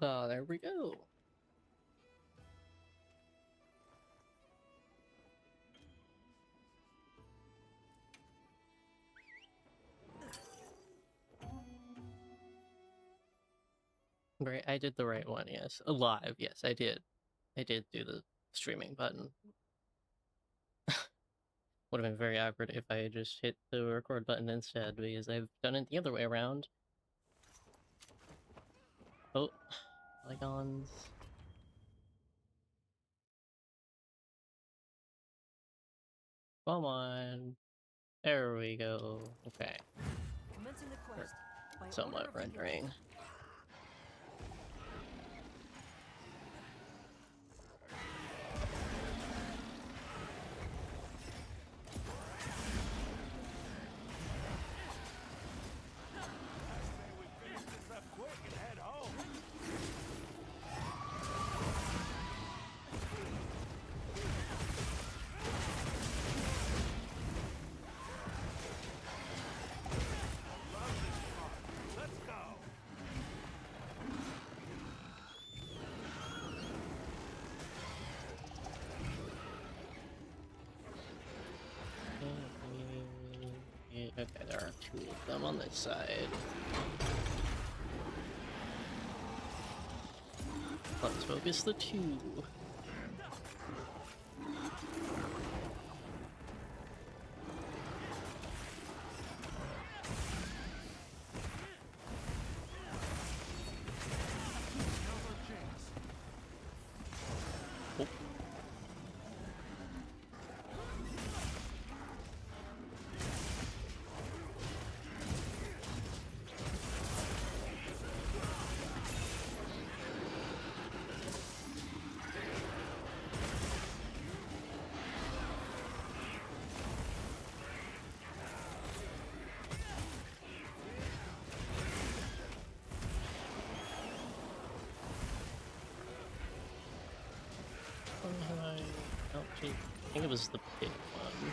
Oh, there we go. Right, I did the right one, yes. Alive, yes, I did. I did do the streaming button. Would have been very awkward if I had just hit the record button instead, because I've done it the other way around. Oh, polygons. Come on. There we go. Okay. Commencing the quest. By Somewhat order of the rendering. Okay, there are two of them on this side. Let's focus the two. Oh. Oh, gee. I think it was the big one.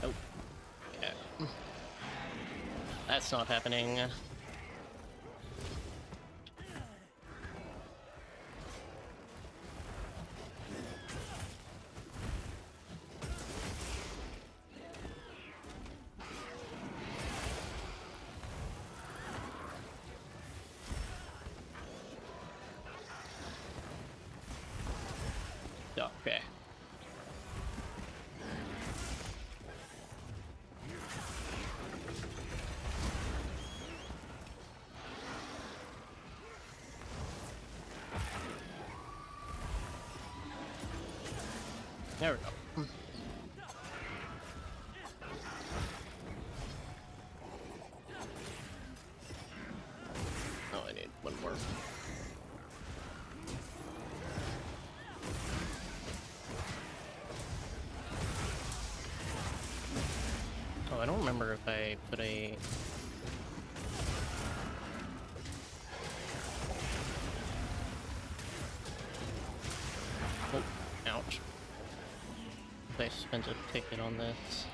Oh, yeah. That's not happening. Okay. There we go. Oh, I need one more. Oh, I don't remember if I put a... Oh, ouch. If I spent a ticket on this.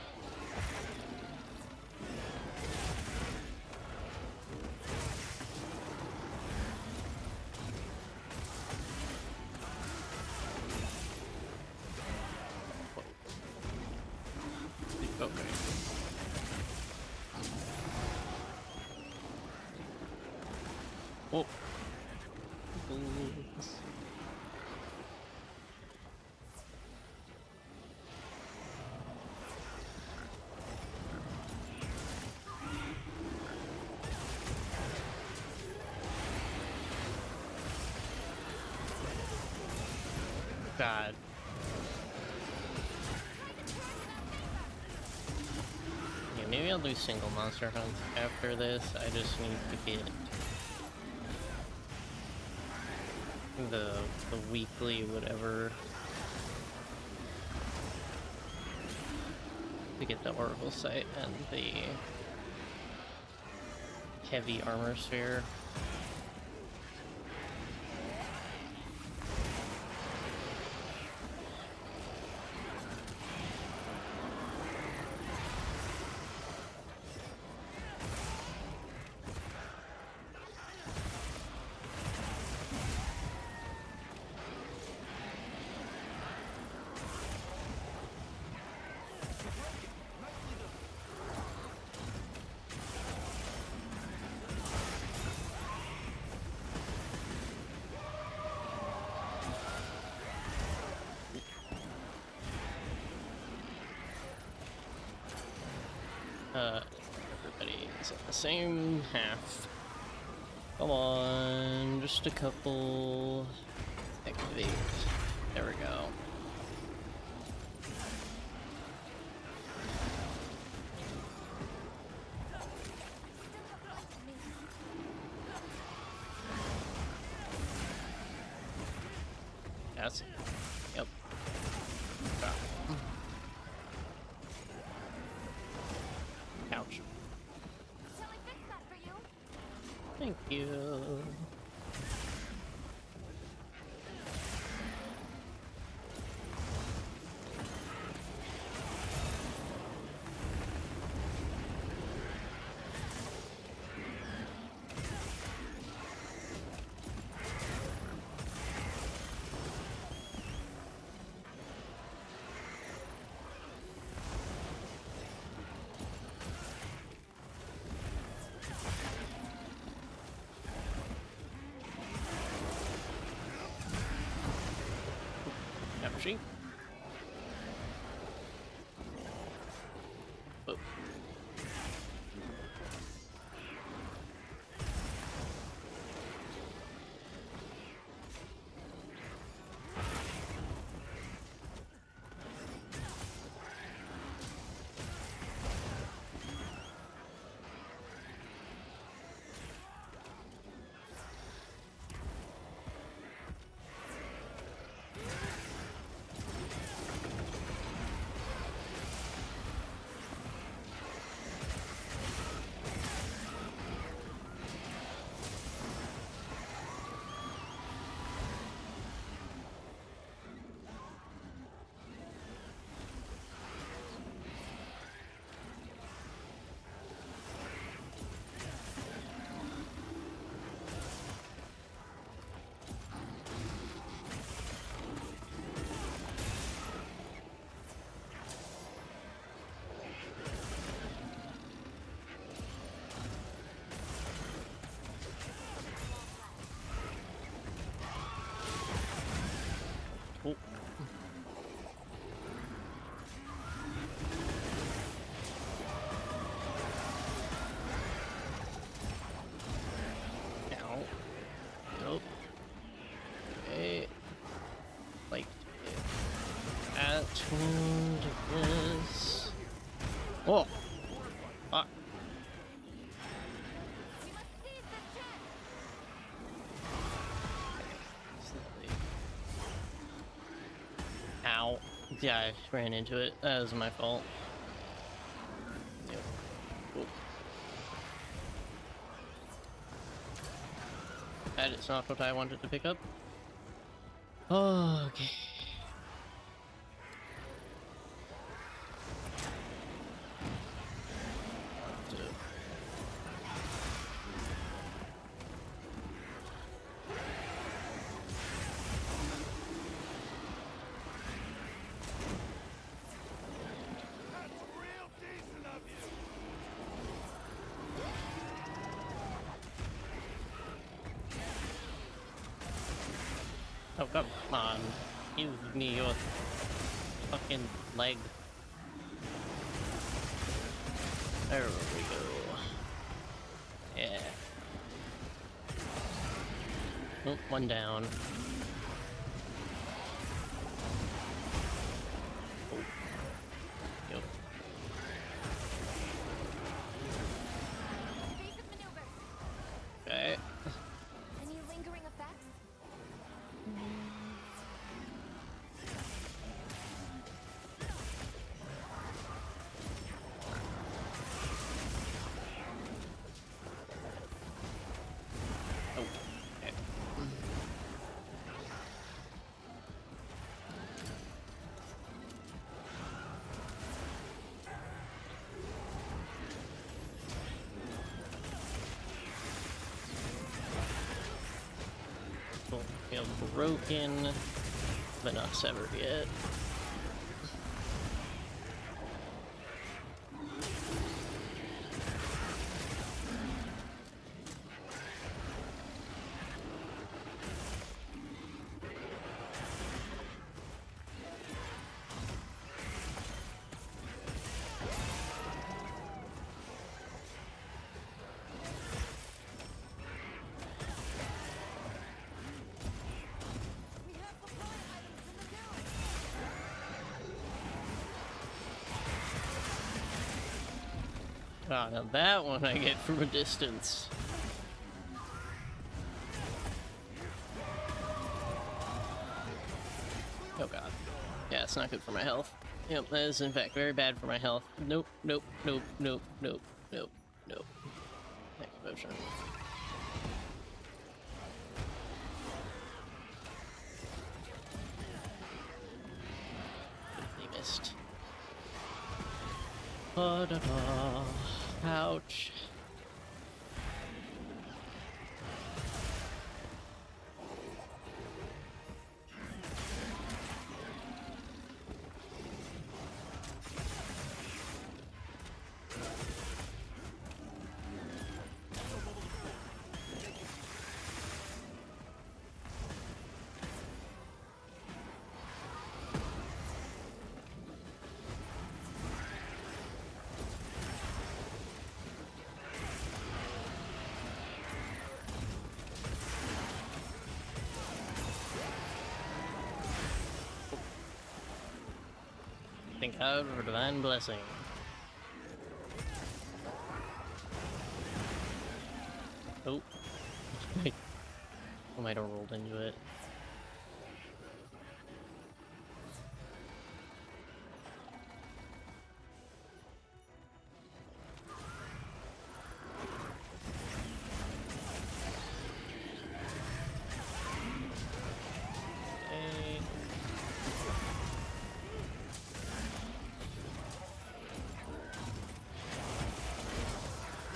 Okay. Whoa. God. Yeah, maybe I'll do single monster hunt after this. I just need to get the weekly whatever to get the Oracle Sight and the heavy armor sphere. Everybody is at the same half. Come on, just a couple. Activate. There we go. Yes. Yep. Ah. Ouch. Shall I fix that for you? Thank you. She? Oh. Oh. Ow. Nope. Okay. Like attuned to this. Oh. Fuck. We must seize this chance. Ow. Yeah, I ran into it. That was my fault. Yep. Oh. That is not what I wanted to pick up. Okay. Oh, come on. Give me your fucking leg. There we go. Yeah. Oh, one down. Oh. Yep. Evasive maneuver. Okay. Any lingering effects? Oh. Okay. Don't feel broken, but not severed yet. Oh, now that one I get from a distance. Oh god. Yeah, it's not good for my health. Yep, that is in fact very bad for my health. Nope, nope, nope, nope, nope, nope, nope. Next potion. Completely missed. Da-da-da. Ouch. Thank God for divine blessing. Oh. I might have rolled into it.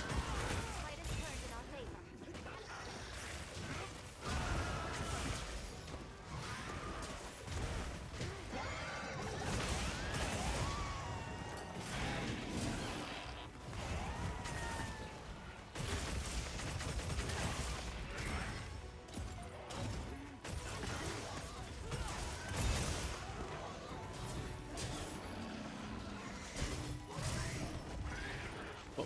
Okay. Tide has turned in our favor. Oh.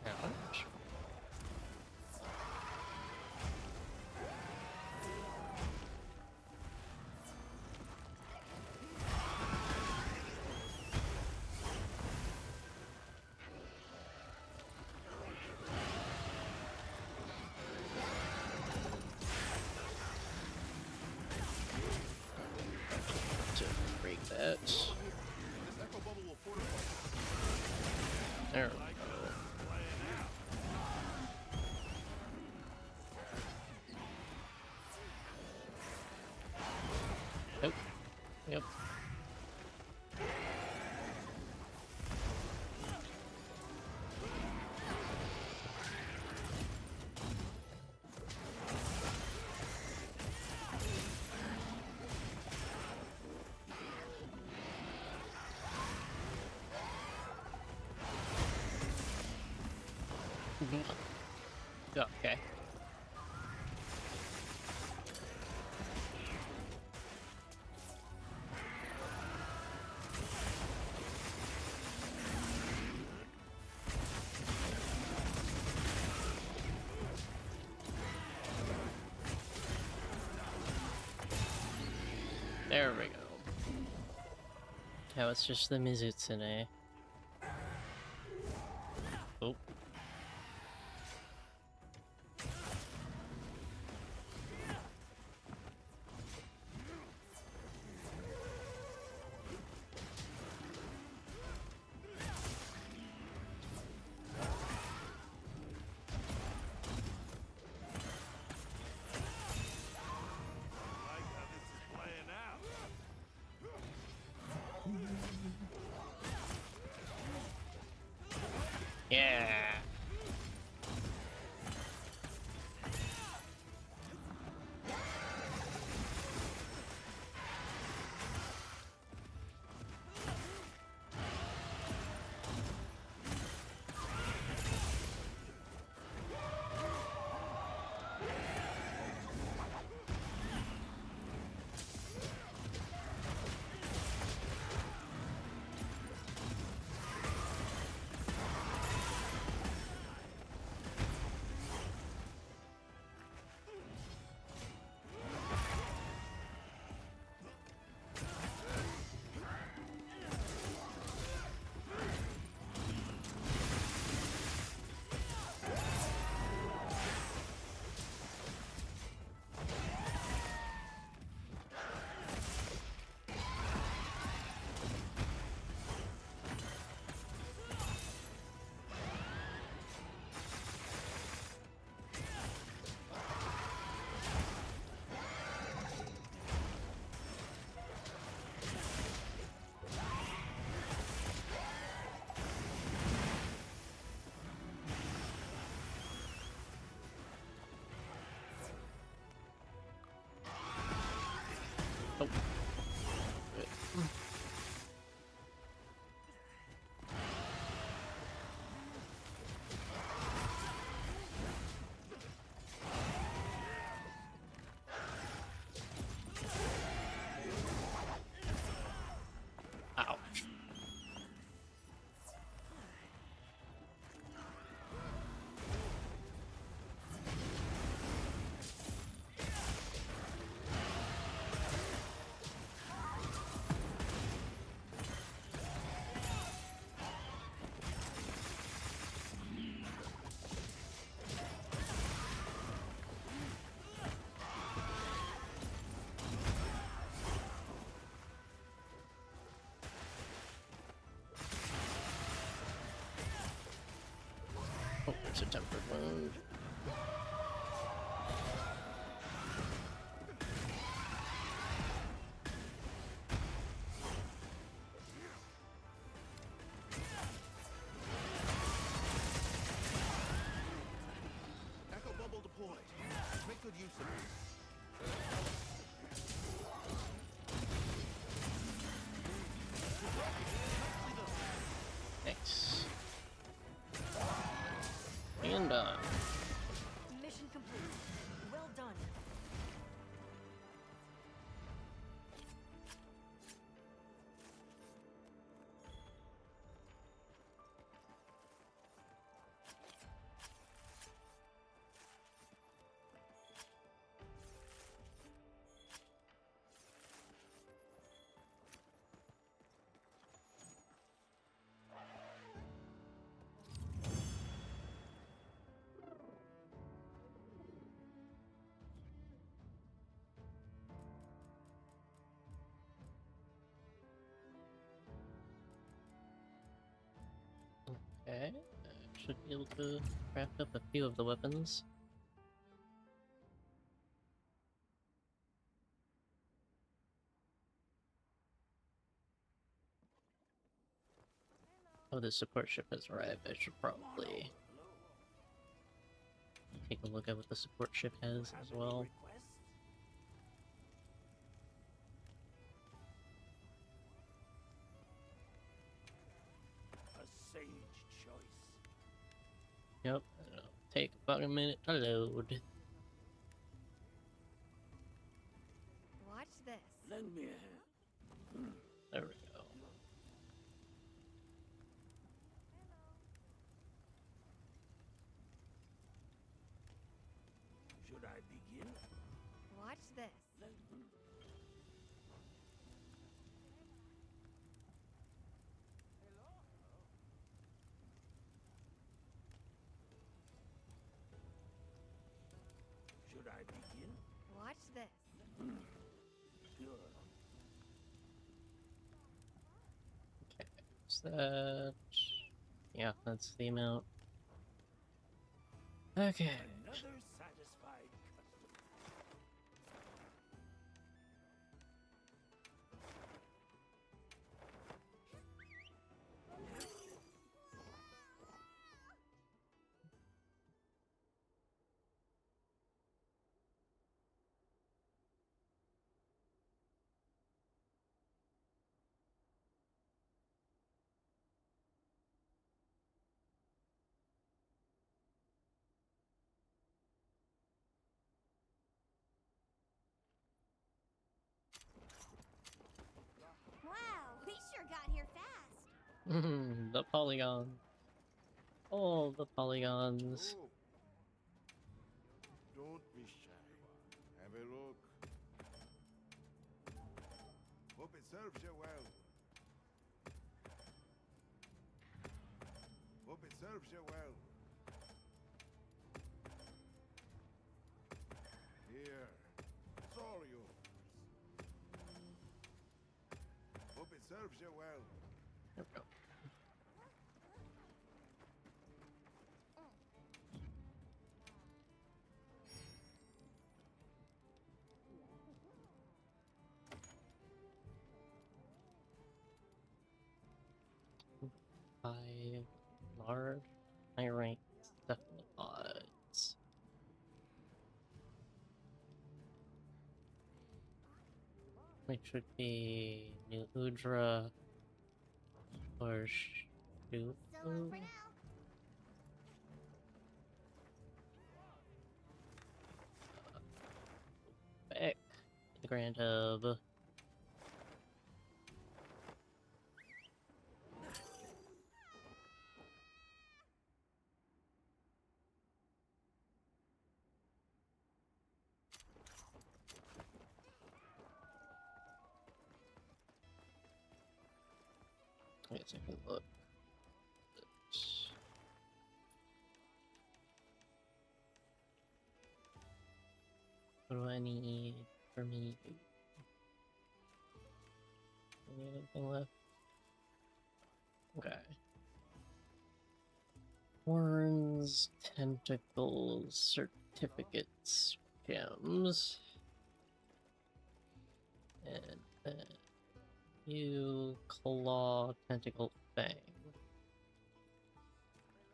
Ouch. To break that. There we go. Nope. Yep. Oh, okay. There we go. Now it's just the Mizutsune. Oh. Yeah. Oh. Good. Ouch. Oh, there's a tempered wound. Echo bubble deployed. Make good use of it. Nice. And done. Mission complete. Well done. Okay, should be able to craft up a few of the weapons. Oh, the support ship has arrived. I should probably take a look at what the support ship has as well. A sage choice. Yep, it'll take about a minute to load. Watch this. Lend me a hand. There we go. Should I begin? Watch this. Should I begin? Watch this. Sure. Okay, is that... Yeah, that's the amount. Okay. Another satisfied customer. Wow, we sure got here fast. The polygon. All the polygons. Oh, don't be shy. Have a look. Hope it serves you well. Hope it serves you well. Here, it's all yours. Hope it serves you well. There we go. Five large, high ranked cephalopods. Which would be New Udra or So long for Shufu. now. Back to the Grand Hub. I guess I can look. What do I need for me? Anything left? Okay. Horns, tentacles, certificates, gems. And then you claw, tentacle, fang.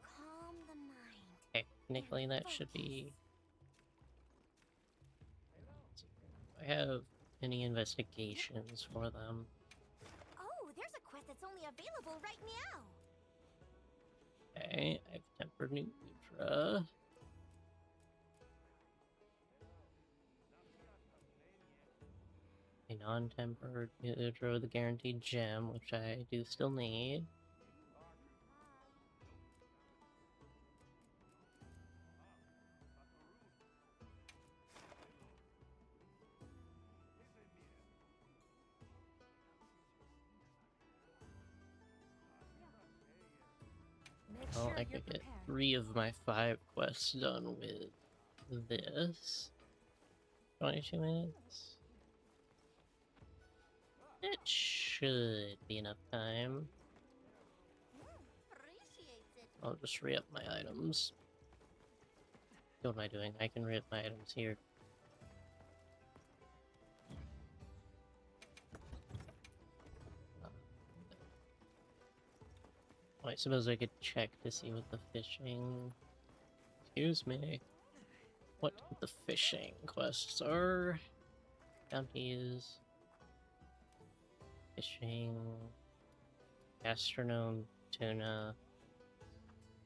Calm the mind. Technically, that should be. I have any investigations for them. Oh, there's a quest that's only available right now. Okay, I've tempered New Ultra. A non-tempered New Ultra with a guaranteed gem, which I do still need. Make Well, sure I you're could get prepared. 3 of my 5 quests done with this. 22 minutes? It should be enough time. Appreciates it. I'll just re-up my items. What am I doing? I can re-up my items here. I suppose I could check to see what the fishing... Excuse me. What the fishing quests are. Bounties. Fishing. Astronome. Tuna.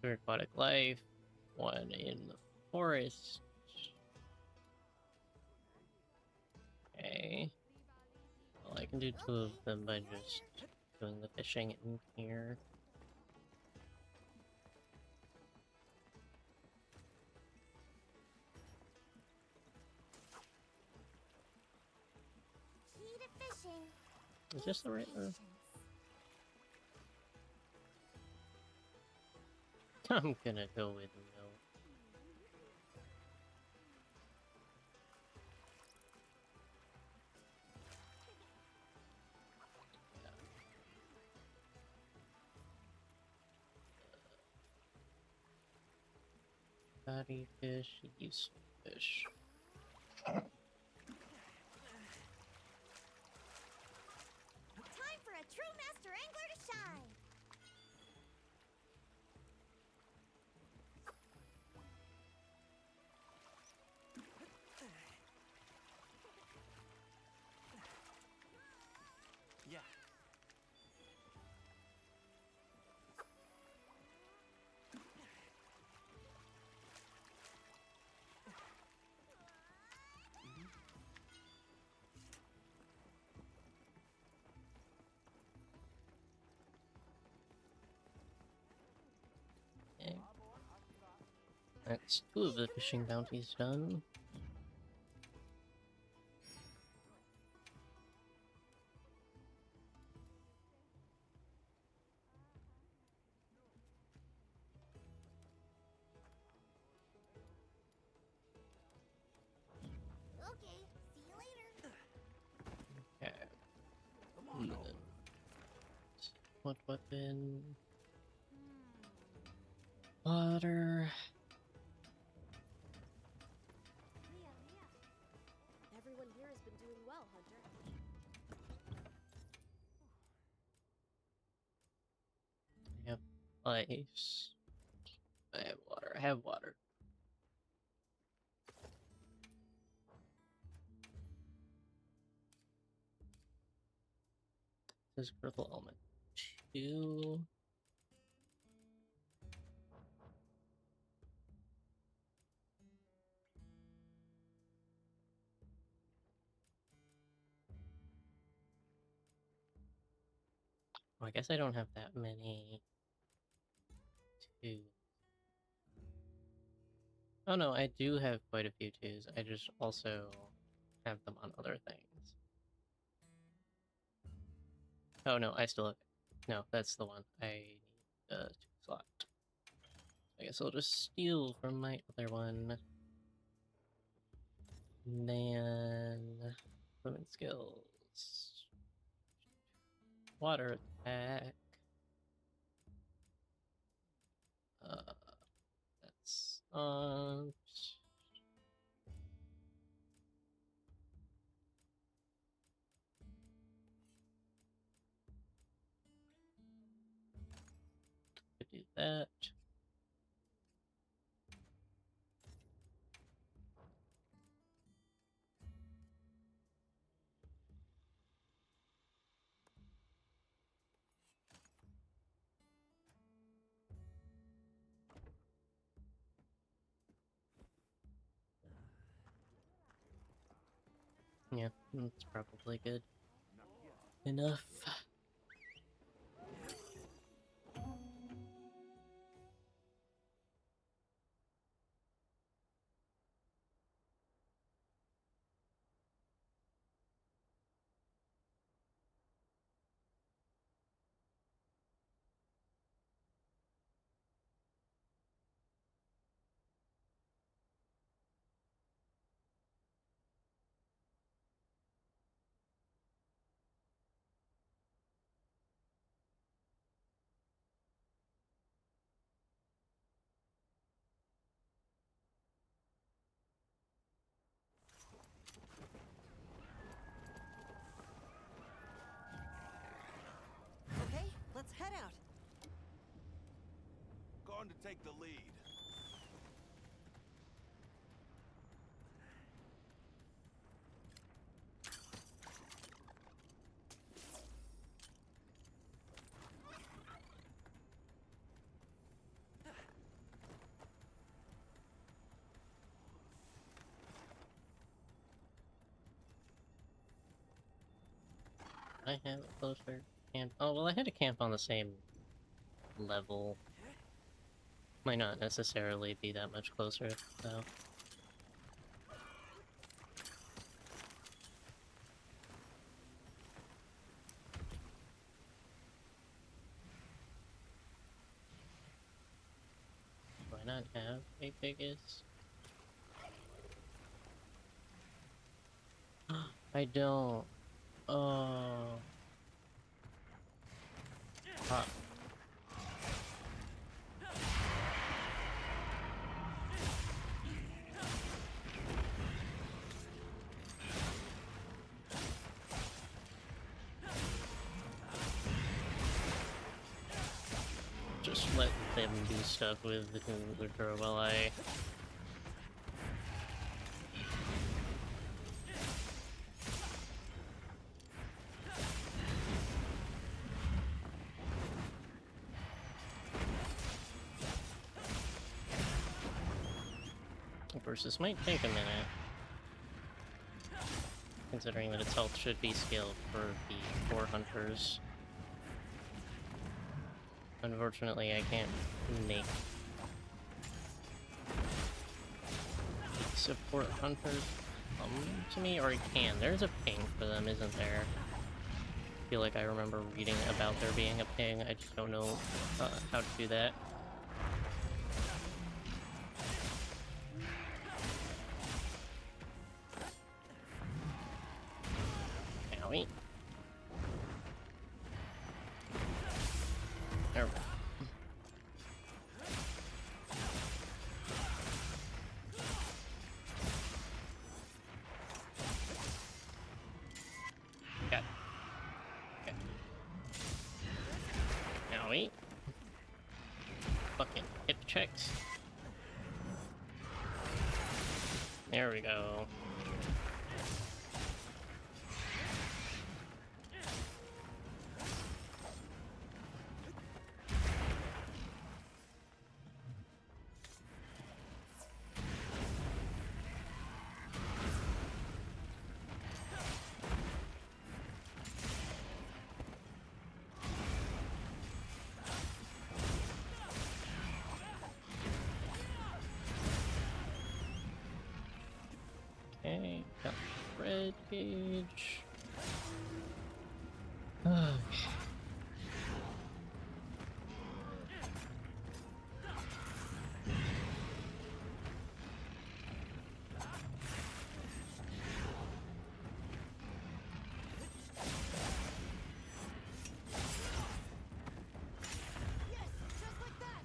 Through aquatic life. One in the forest. Okay. Well, I can do 2 of them by just doing the fishing in here. Key to fishing. Is this the right one? I'm gonna go with no. Body fish, useful fish. Time for a true master angler to shine. Yeah. Okay. That's 2 of the fishing bounties done. Okay, see you later. Okay. Come on, Then, what weapon? Water. Everyone here has been doing well, Hunter. I have ice. I have water. I have water. This critical element 2. Oh, I guess I don't have that many 2. Oh no, I do have quite a few 2s. I just also have them on other things. Oh no, I still have... No, that's the one. I need a 2 slot. I guess I'll just steal from my other one. And then... Movement skills. Water attack. That's on... Could do that. Yeah, that's probably good enough. Okay, let's head out. Going to take the lead. I have a closer camp. Oh, well, I had a camp on the same level. Might not necessarily be that much closer, though. Why not have a biggest? I don't. Oh. Fuck. Just let them do stuff with the controller while I... Of course, this might take a minute, considering that its health should be scaled for the 4 hunters. Unfortunately, I can't make support hunters come to me, or I can. There's a ping for them, isn't there? I feel like I remember reading about there being a ping, I just don't know how to do that. Owie. There we go. Got it. Okay. Owie. Fucking hip checks. There we go. Got red gauge. Okay. Yes, just like that.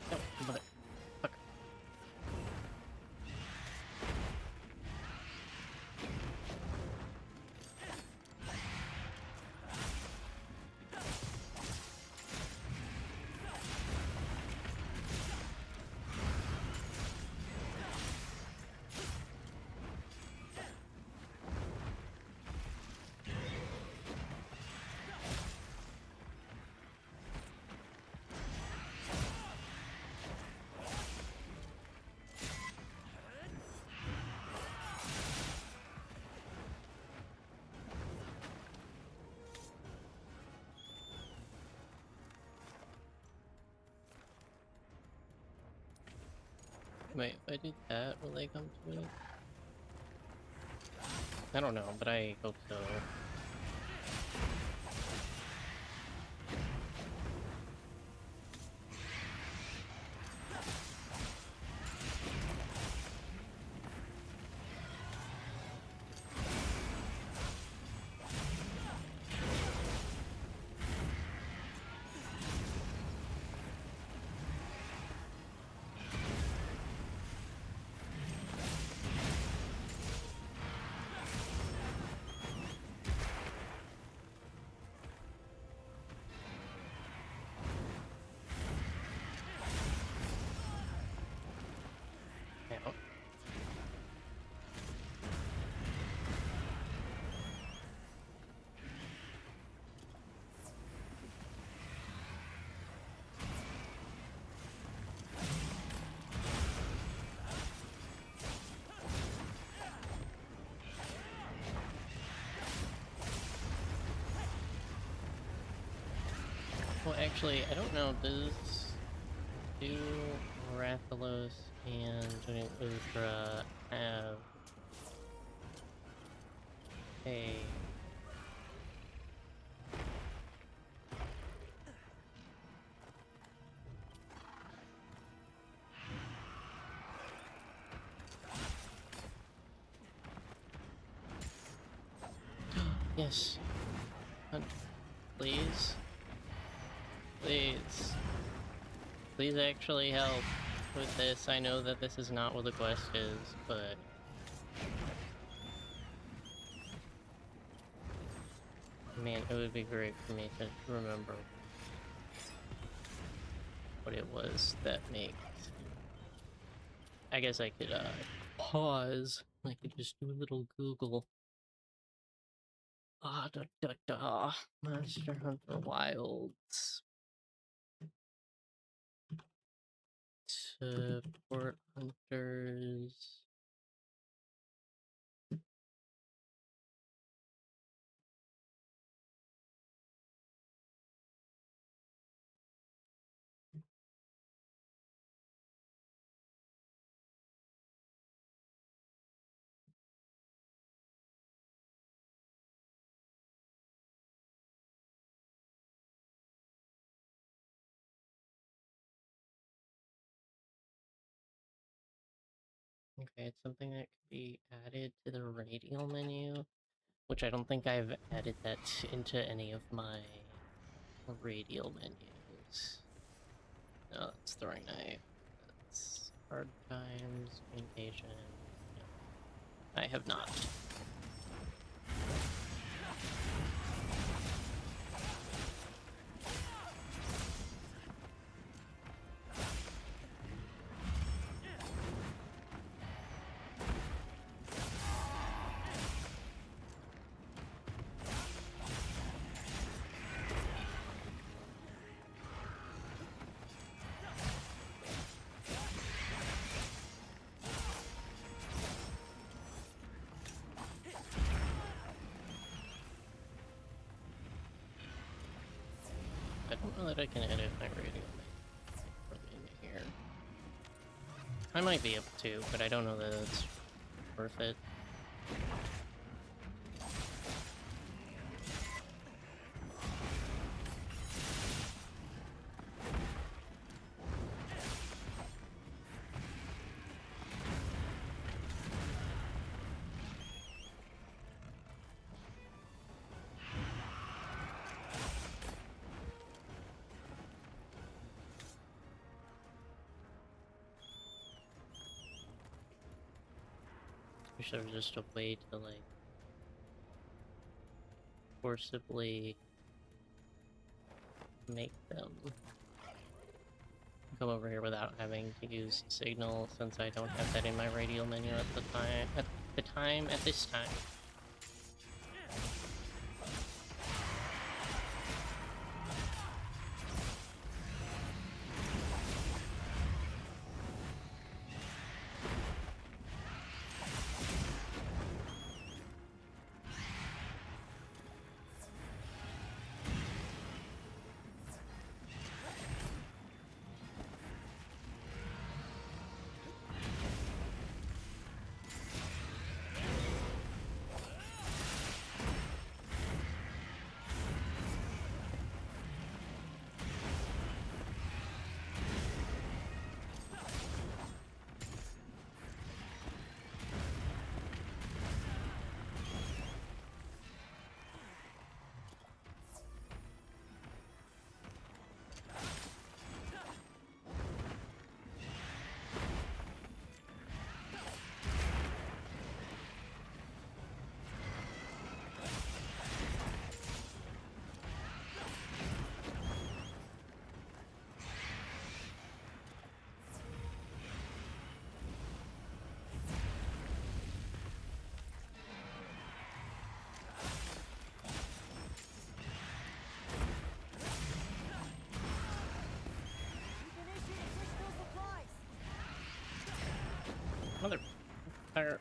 No, mother. Fuck. Wait, if I do that, will they come to it? I don't know, but I hope so. Now. Well, actually, I don't know. Does do Rathalos and Johnny Udra have a yes? Please, please, please actually help with this. I know that this is not what the quest is, but man, it would be great for me to remember what it was that makes. I guess I could pause. I could just do a little Google. Ah, da da da. Monster Hunter Wilds. Support hunters. Okay, it's something that could be added to the radial menu, which I don't think I've added that into any of my radial menus. No, that's throwing knife. That's hard times, communication. No, I have not. know that I can edit my radio from in here. I might be able to, but I don't know that it's worth it. Wish there was just a way to, like, forcibly make them come over here without having to use signal, since I don't have that in my radial menu at this time. Mother... Fire.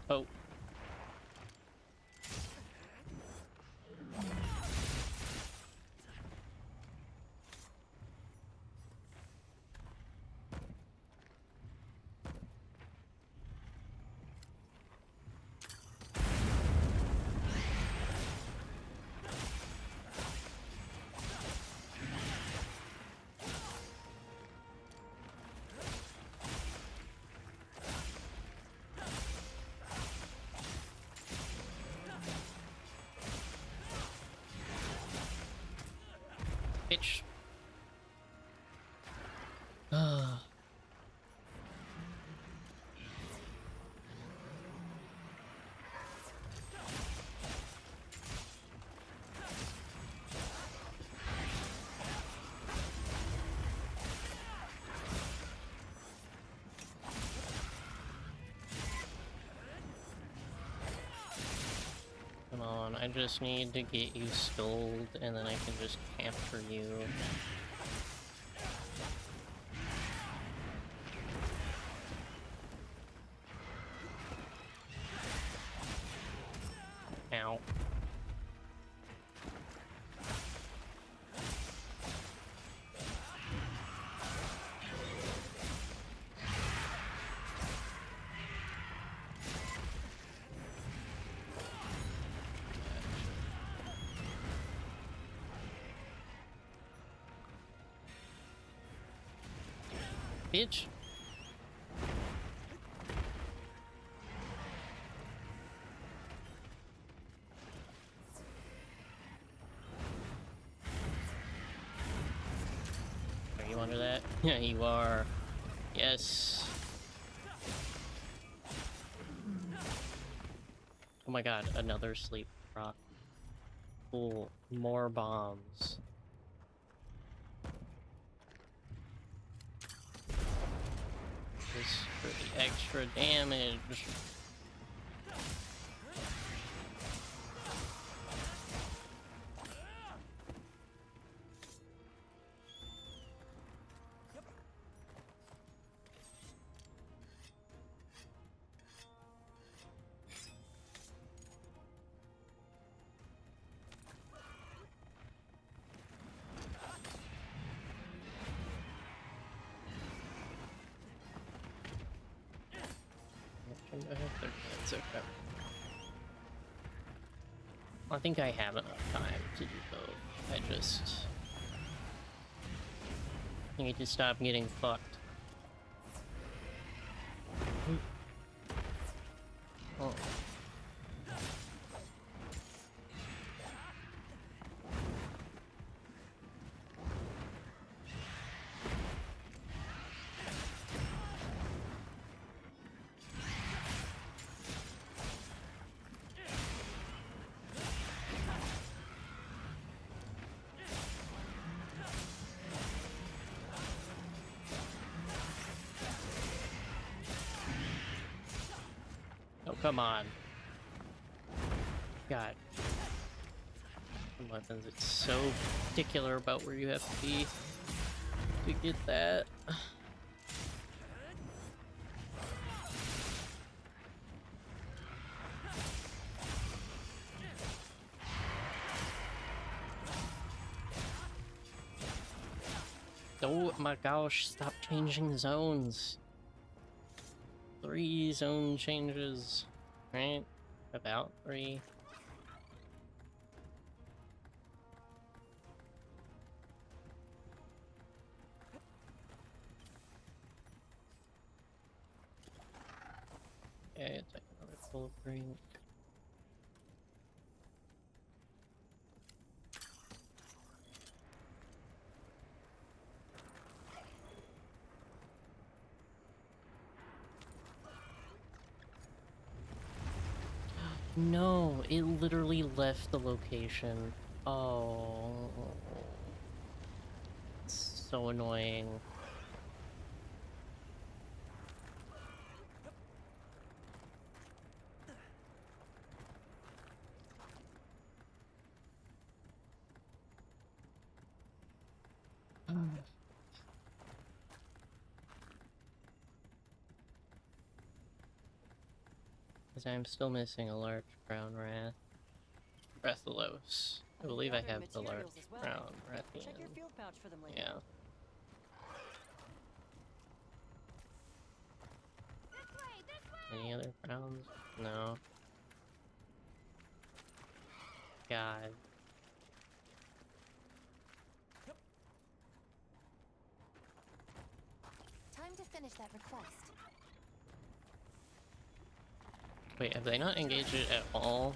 Oh. Bitch. Ah. Come on, I just need to get you stalled, and then I can just capture you. Ow. Bitch. Are you under that? Yeah, you are. Yes. Oh my god, another sleep rock. Cool. More bombs. just for the extra damage. That's okay. I think I have enough time to do both. I just need to stop getting fucked. Oh. Oh, come on. God. Some weapons, it's so particular about where you have to be to get that. Oh my gosh, stop changing zones. 3 zone changes, right? About 3. Okay, take another full drink. No, it literally left the location. Oh. It's so annoying. Because I'm still missing a large brown rat. Breathalos. I believe I have the large brown Rathian. Check your field pouch for them later. Yeah. Any other browns? No. God. Time to finish that request. Wait, have they not engaged it at all?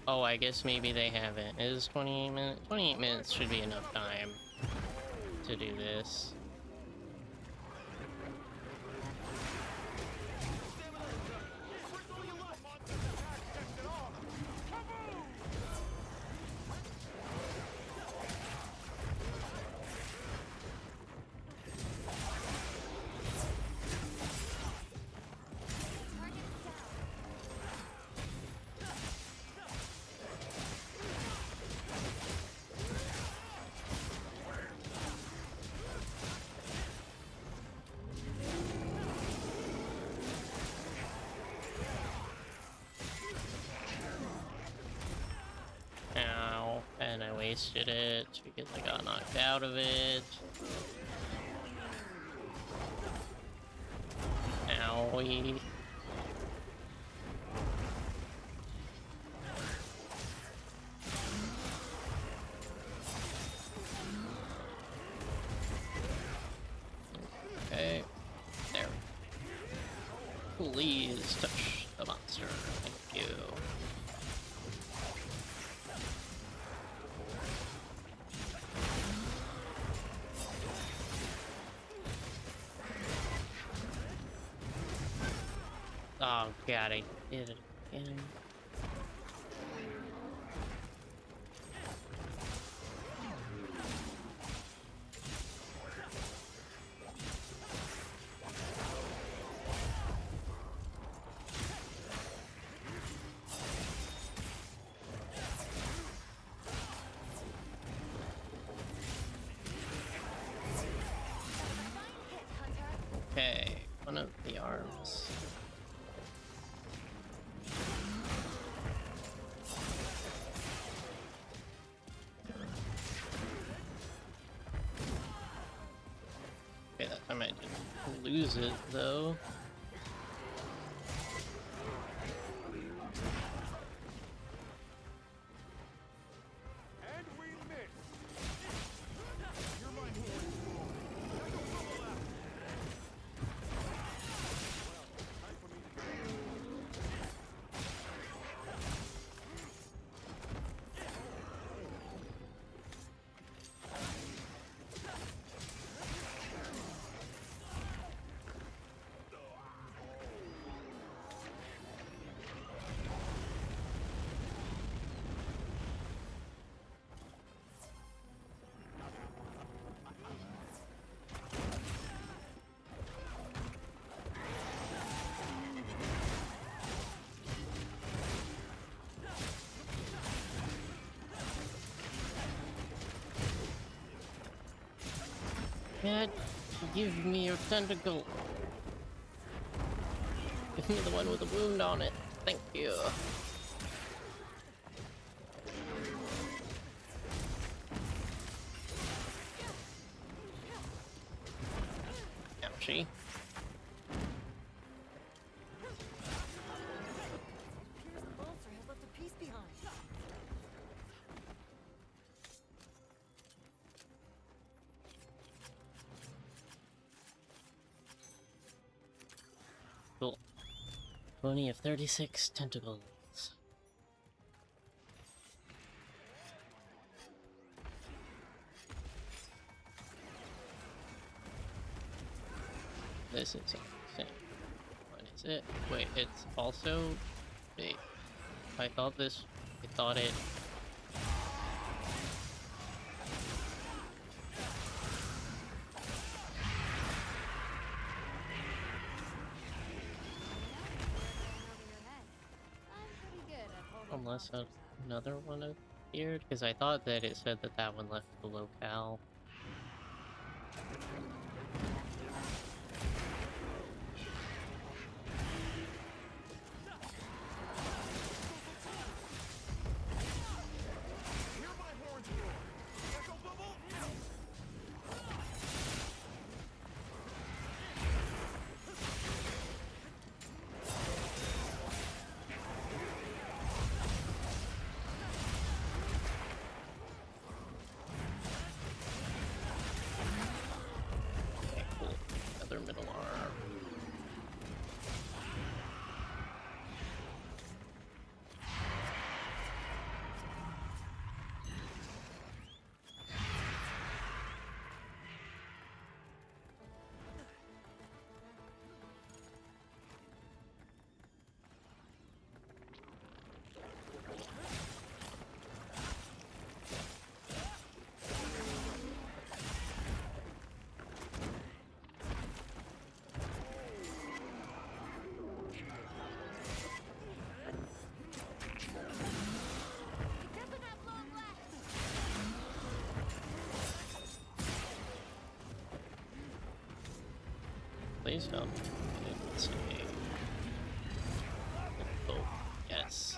Oh, I guess maybe they haven't. It is 28 minutes? 28 minutes should be enough time to do this. Ow, and I wasted it because I got knocked out of it. Owie. Okay, there. Please touch the monster. Thank you. Oh god, I did it again. Okay, one of the arms. Okay, that time I didn't lose it, though. And we miss. Hear my horns roar. Echo bubble out. Well, time for me to go. Cat, give me your tentacle. Give me the one with the wound on it. Thank you. Ouchie. Appears the monster has left a piece behind. Cool. 20 of 36 tentacles. This is insane. What is it? Wait, it's also... Wait. I thought it... Unless another one appeared? Because I thought that it said that that one left the locale. Hear my horns roar. Echo bubble. Okay, cool. Another middle arm. Please don't. Let's see. Oh, yes.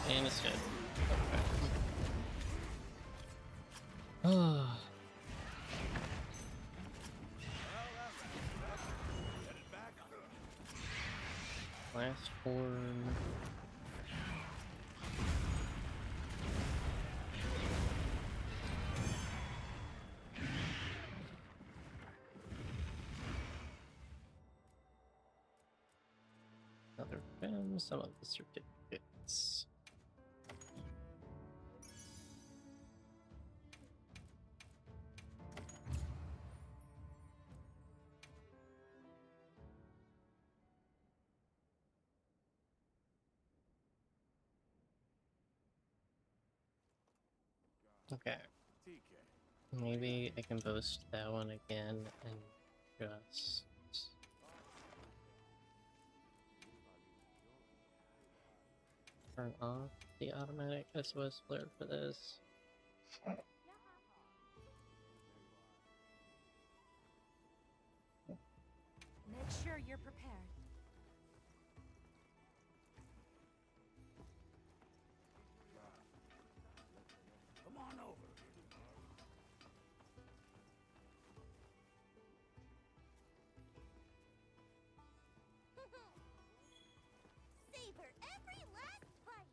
And it's dead. Okay. Oh. Last form. Another gem, some of the certificates. Okay. TK, Maybe I can boast that one again and just turn off the automatic SOS flare for this. Make sure you're prepared. Come on over. Savor every last bite.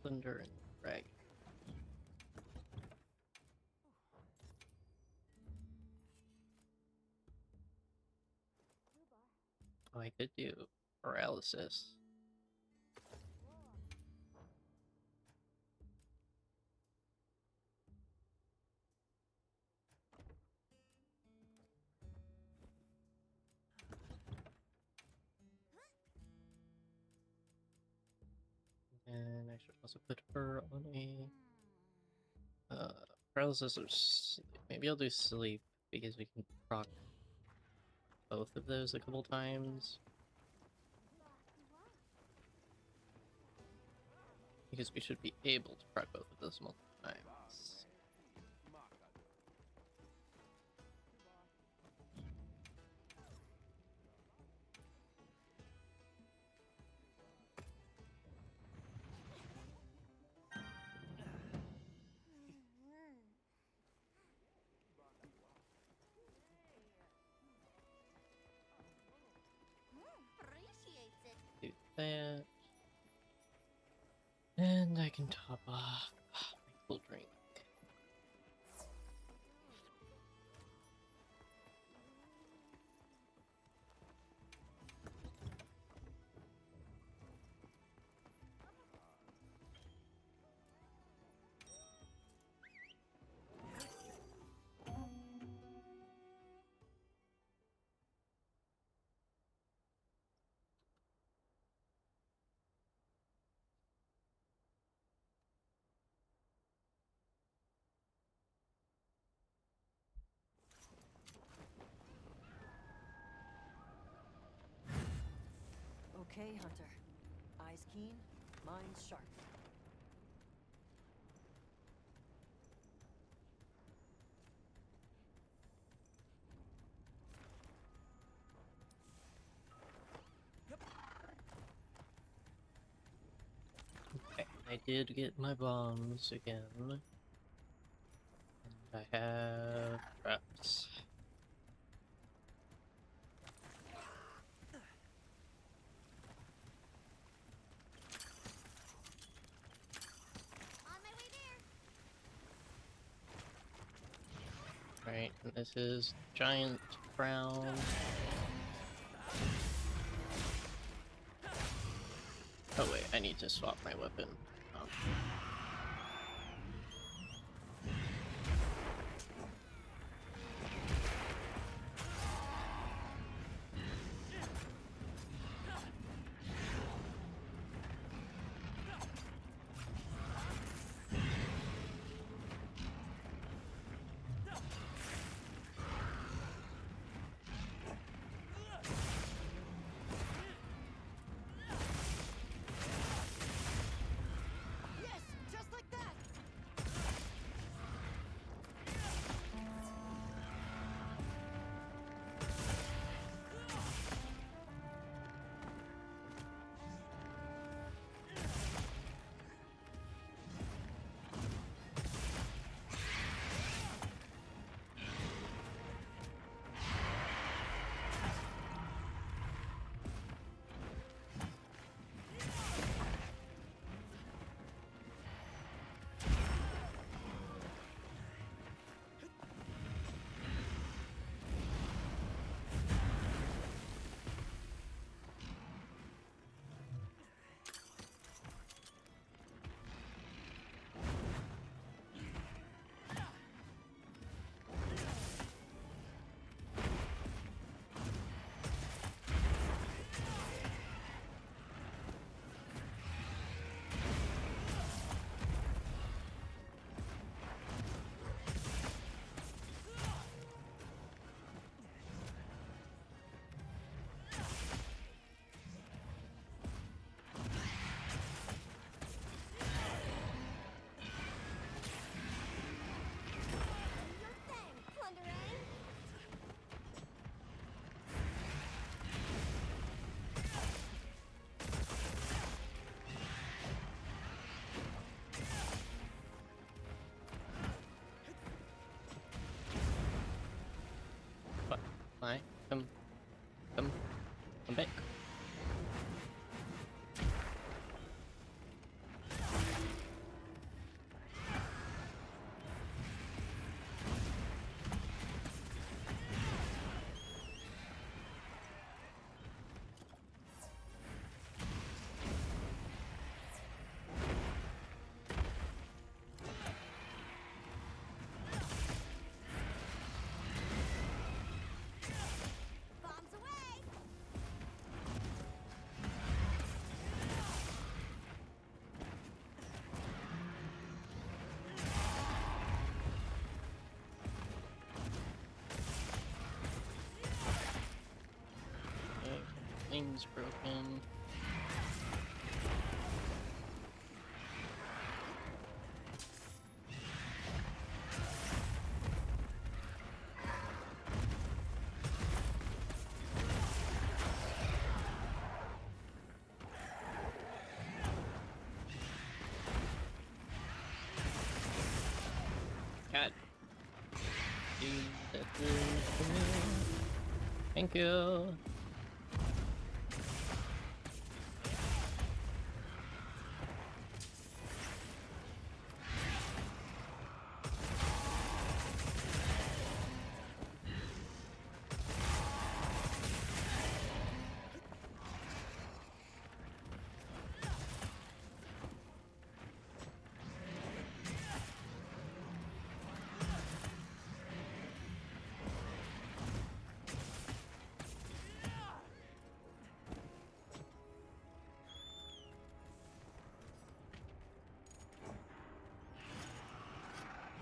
Thunder and Dragon. Oh, I could do paralysis. And I should also put her on a paralysis or sleep. Maybe I'll do sleep because we can proc both of those a couple times. Because we should be able to proc both of those multiple times. Appreciates it. Do that. And I can top off my cool drink. Okay, Hunter. Eyes keen, minds sharp. Okay, I did get my bombs again. And I have traps. On my way there. Right, and this is giant crown. Oh wait, I need to swap my weapon. Oh. Come. Come. Come back. Bombs away! Thing's broken. God. Dude, that is me. Thank you.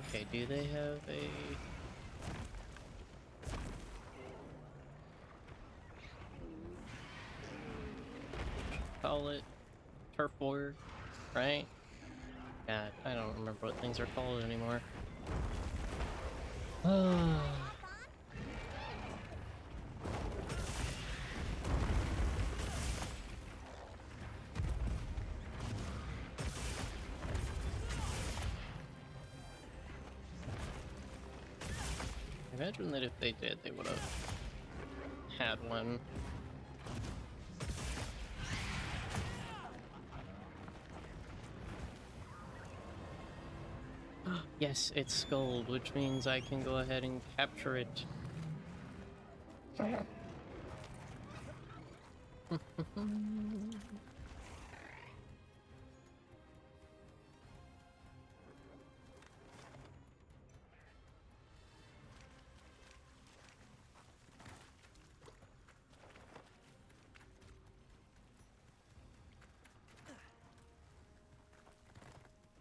Okay, do they have a... call it turf war, right? God, I don't remember what things are called anymore. Imagine that if they did, they would have had one. Yes, it's skulled, which means I can go ahead and capture it.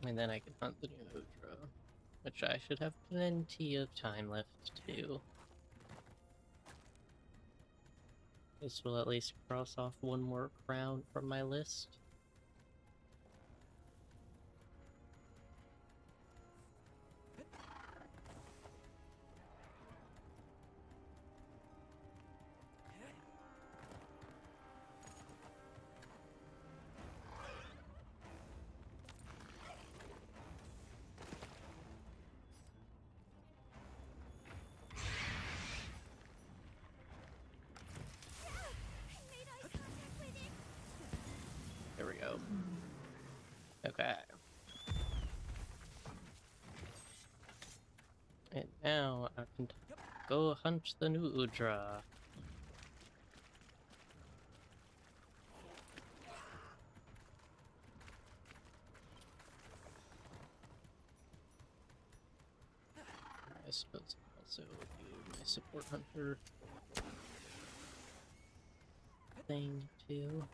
And then I can hunt the new Udra, which I should have plenty of time left to do. This will at least cross off one more crown from my list. I made eye contact with it! There we go. Okay. And now I can go hunt the new Udra. I suppose I'll also do my support hunter thing too.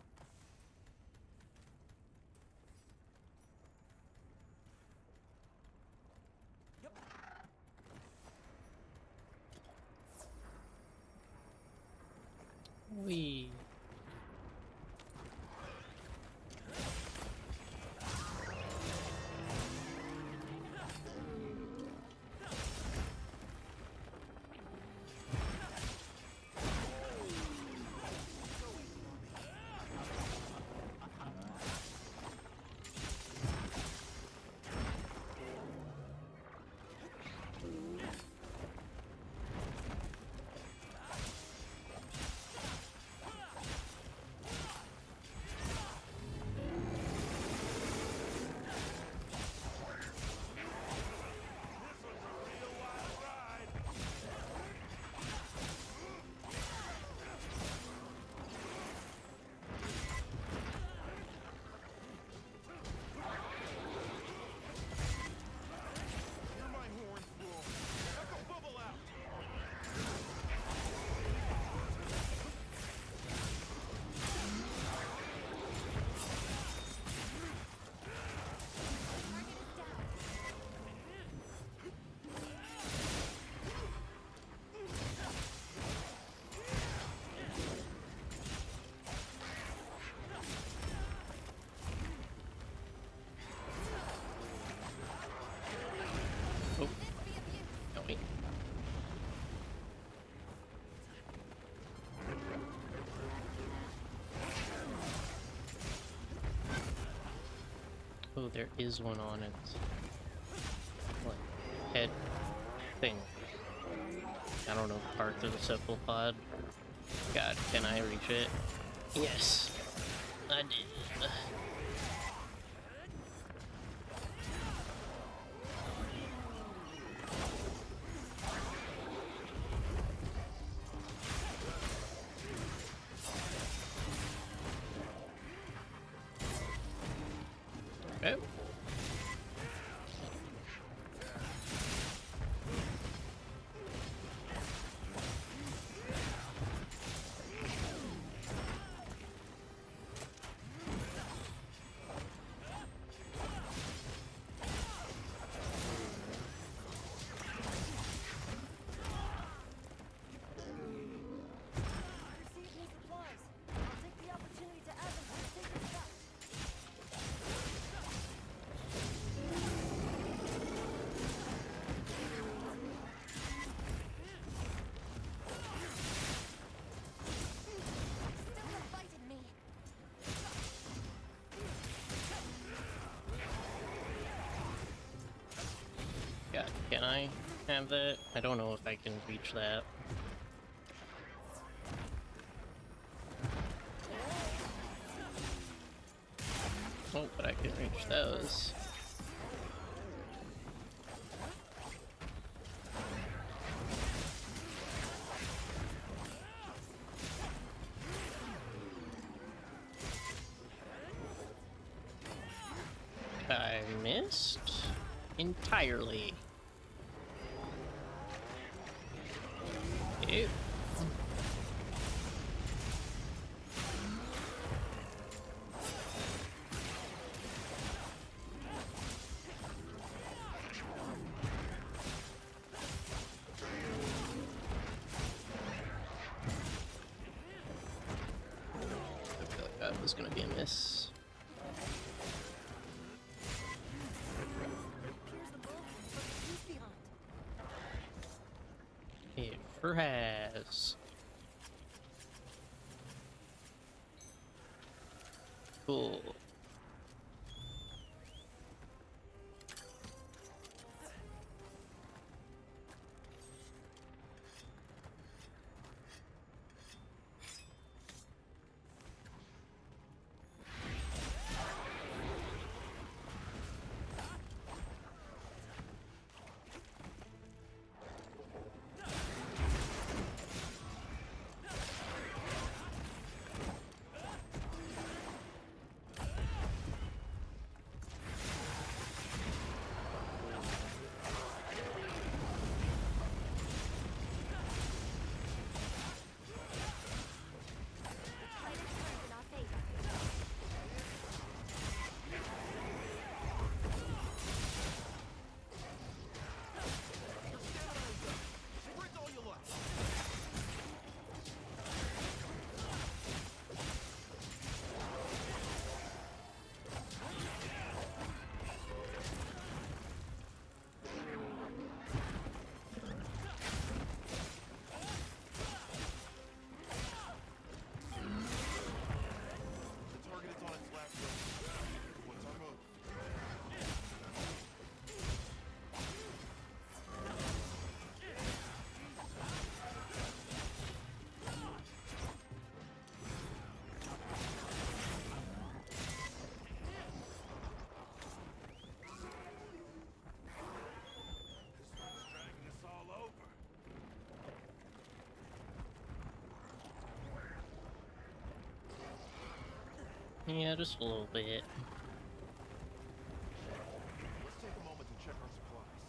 Wee. Oh, there is one on its like head thing. I don't know, part of the cephalopod. God, can I reach it? Yes, I did. Okay. Received new supplies. I'll take the opportunity to add them to the sacred stuff. Still invited me. God, can I have that? I don't know if I can reach that. Oh, but I can reach those. I missed entirely. Ew. I feel like that was gonna be a miss. Appears the boat has left a piece behind. It sure has. Cool. Tide has turned in our favor. Sprint all you like. The target is on its last leg. What's our move? This one's dragging us all over. Yeah, just a little bit. Let's take a moment to check our supplies.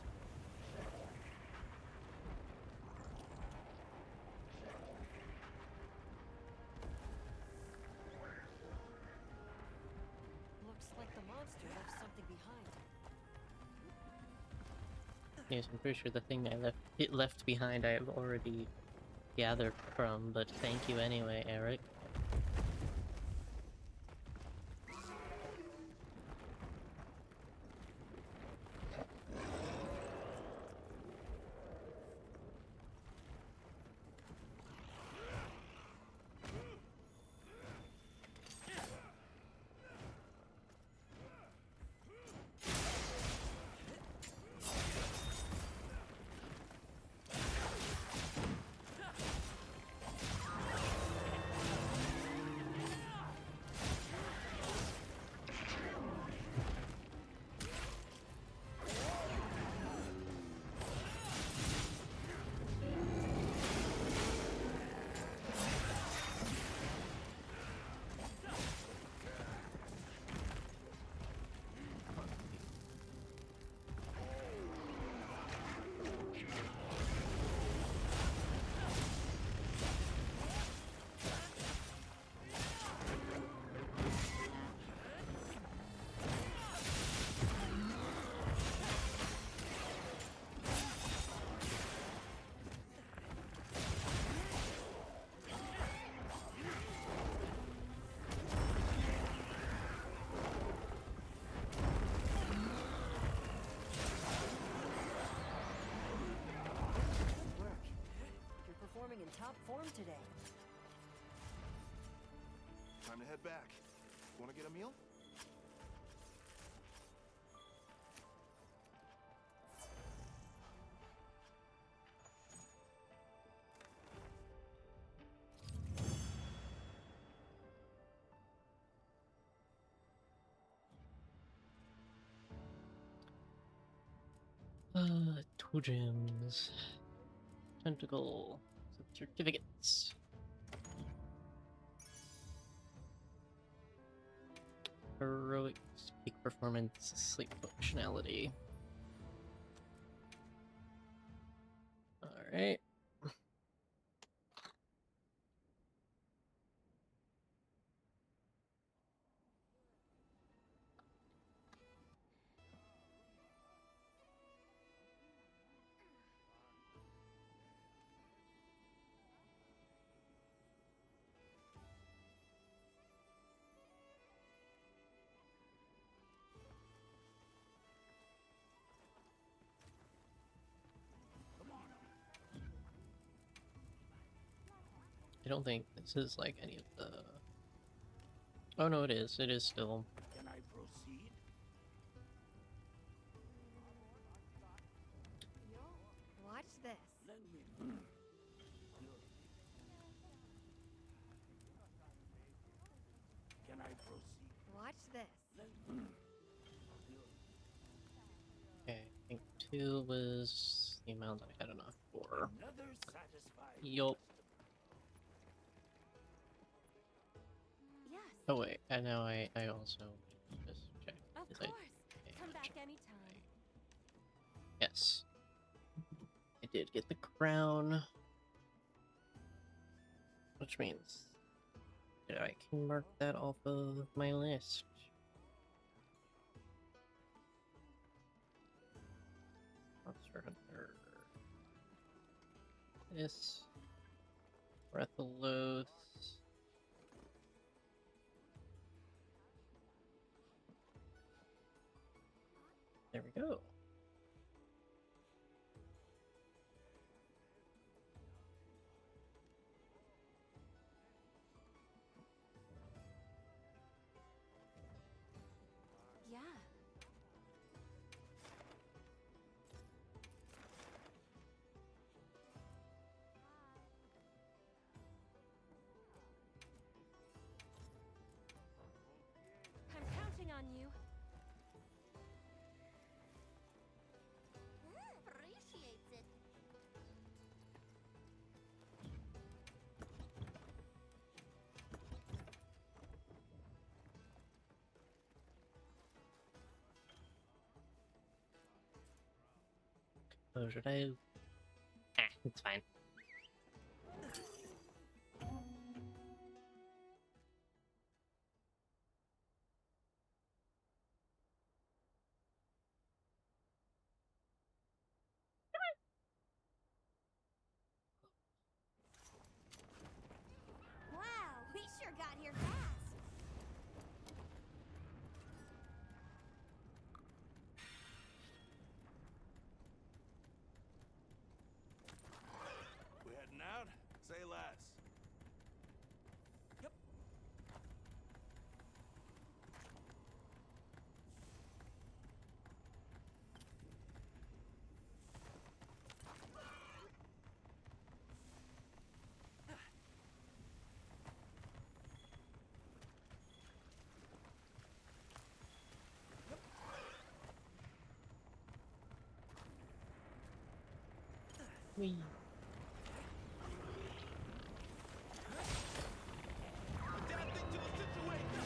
Looks like the monster left something behind. Yes, I'm pretty sure the thing it left behind I have already gathered from, but thank you anyway, Eric. top form today. Time to head back. Want to get a meal? Two gems. Tentacle. Certificates. Heroic peak performance, sleep functionality. Alright. I don't think this is like any of the... Oh no, it is. It is still. Can I proceed? Watch this. Let me. Can I proceed? Watch this. Let me. Okay, I think 2 was the amount that I had enough for. Another satisfied. Yup. Yes, Oh wait, and now I also just check. Of Is course. I Come back check. anytime. Yes. I did get the crown. Which means that I can mark that off of my list. Monster Hunter. This. Breathalos. There we go. yeah. I'm counting on you. Appreciates it. Oh, should I? It's fine. Wow, we sure got here fast. We heading out? Say less. Yep. Whee. Adapting to the situation!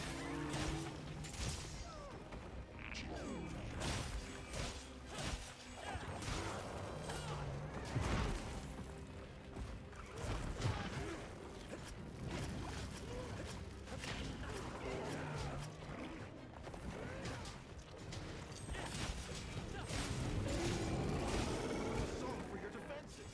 Song for your defenses!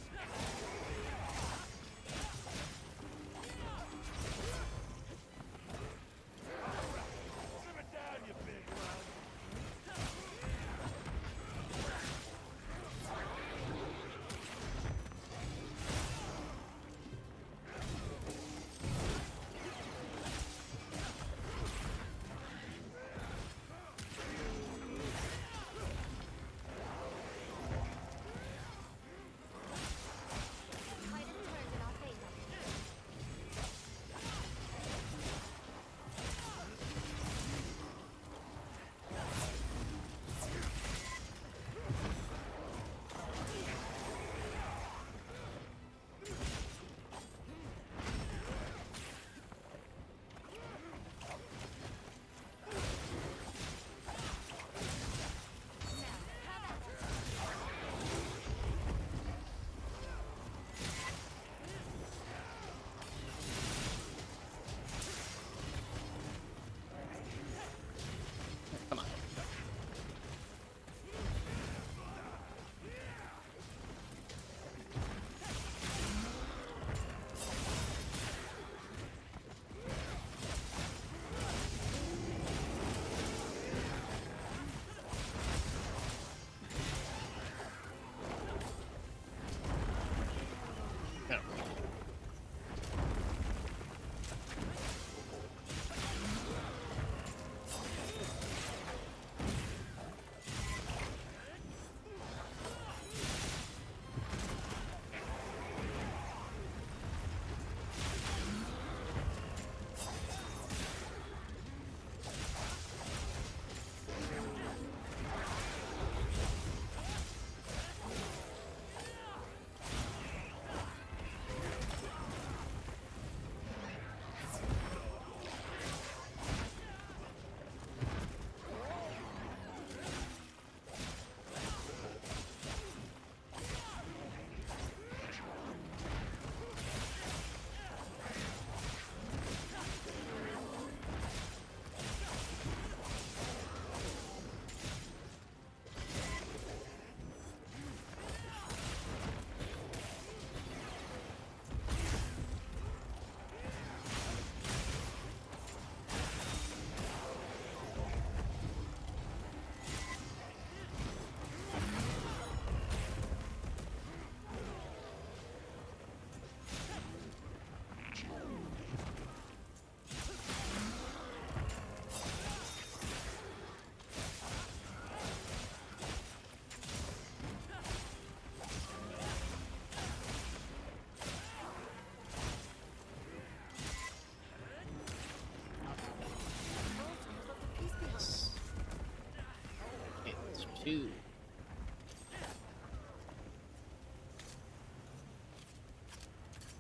2.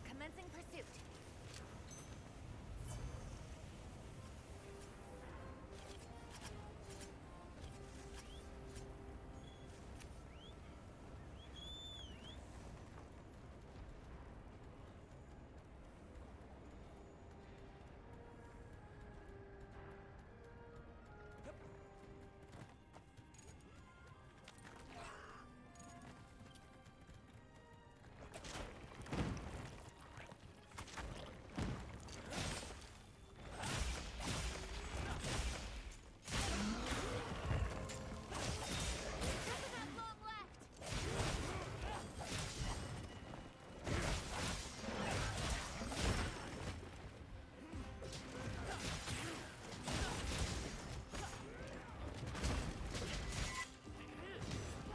Commencing pursuit. Just enough long left.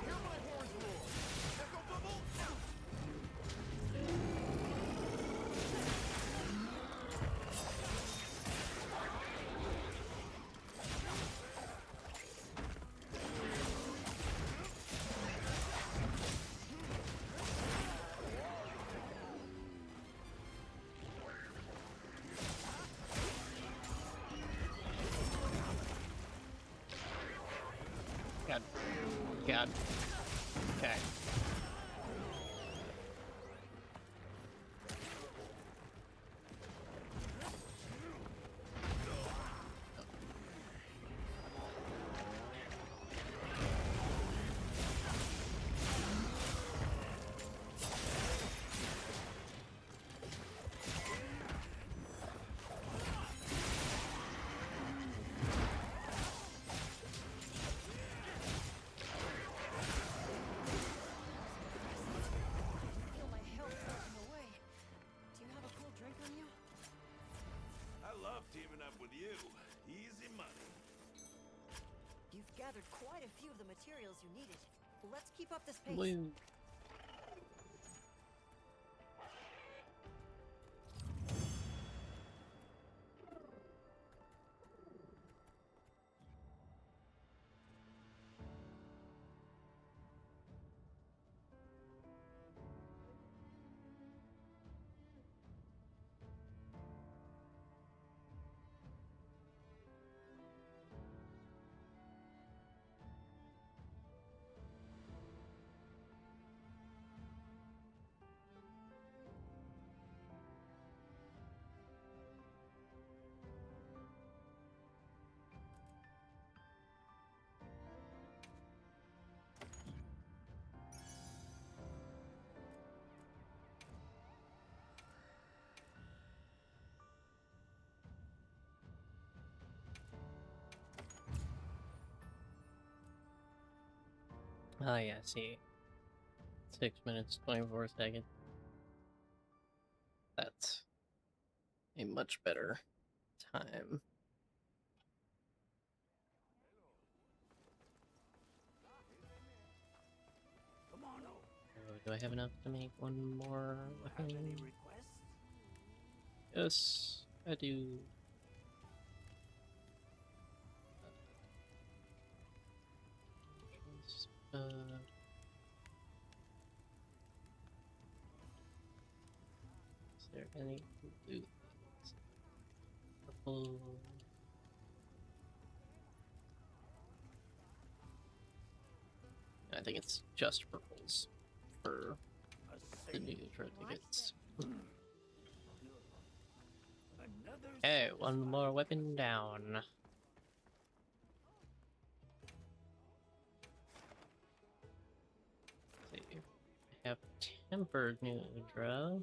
Hear my horns roar. Echo bubble. God. God. Okay. Feel my health melting away. Do you have a cool drink on you? I love teaming up with you. Easy money. You've gathered quite a few of the materials you needed. Let's keep up this pace. Woo. Oh yeah, see. 6 minutes, 24 seconds. That's a much better time. Come on over. Do I have enough to make one more Have any weapon? requests? Yes, I do. Is there any blue things? Purple. I think it's just purples for A the save. new drug tickets. Another Okay, one satisfied. more weapon down. Let's see. I have tempered Nudra.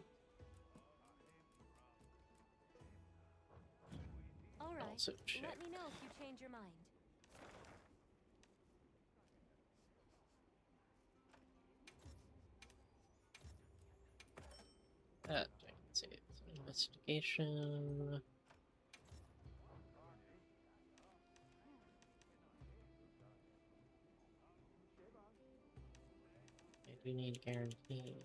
All right. Also check. Let me know if you change your mind. That I can see. It's an investigation. I do need guaranteed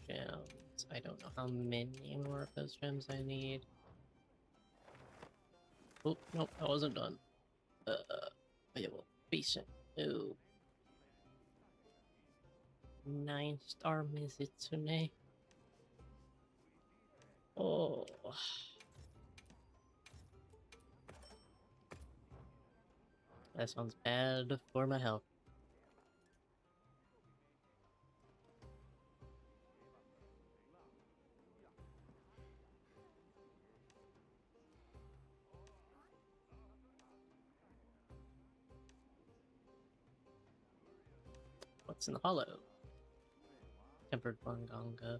gems. I don't know how many more of those gems I need. Oh, nope, I wasn't done. Yeah, well, decent. Ooh. 9-star Mizitsune. Oh. That sounds bad for my health. What's in the hollow? Tempered Banganga.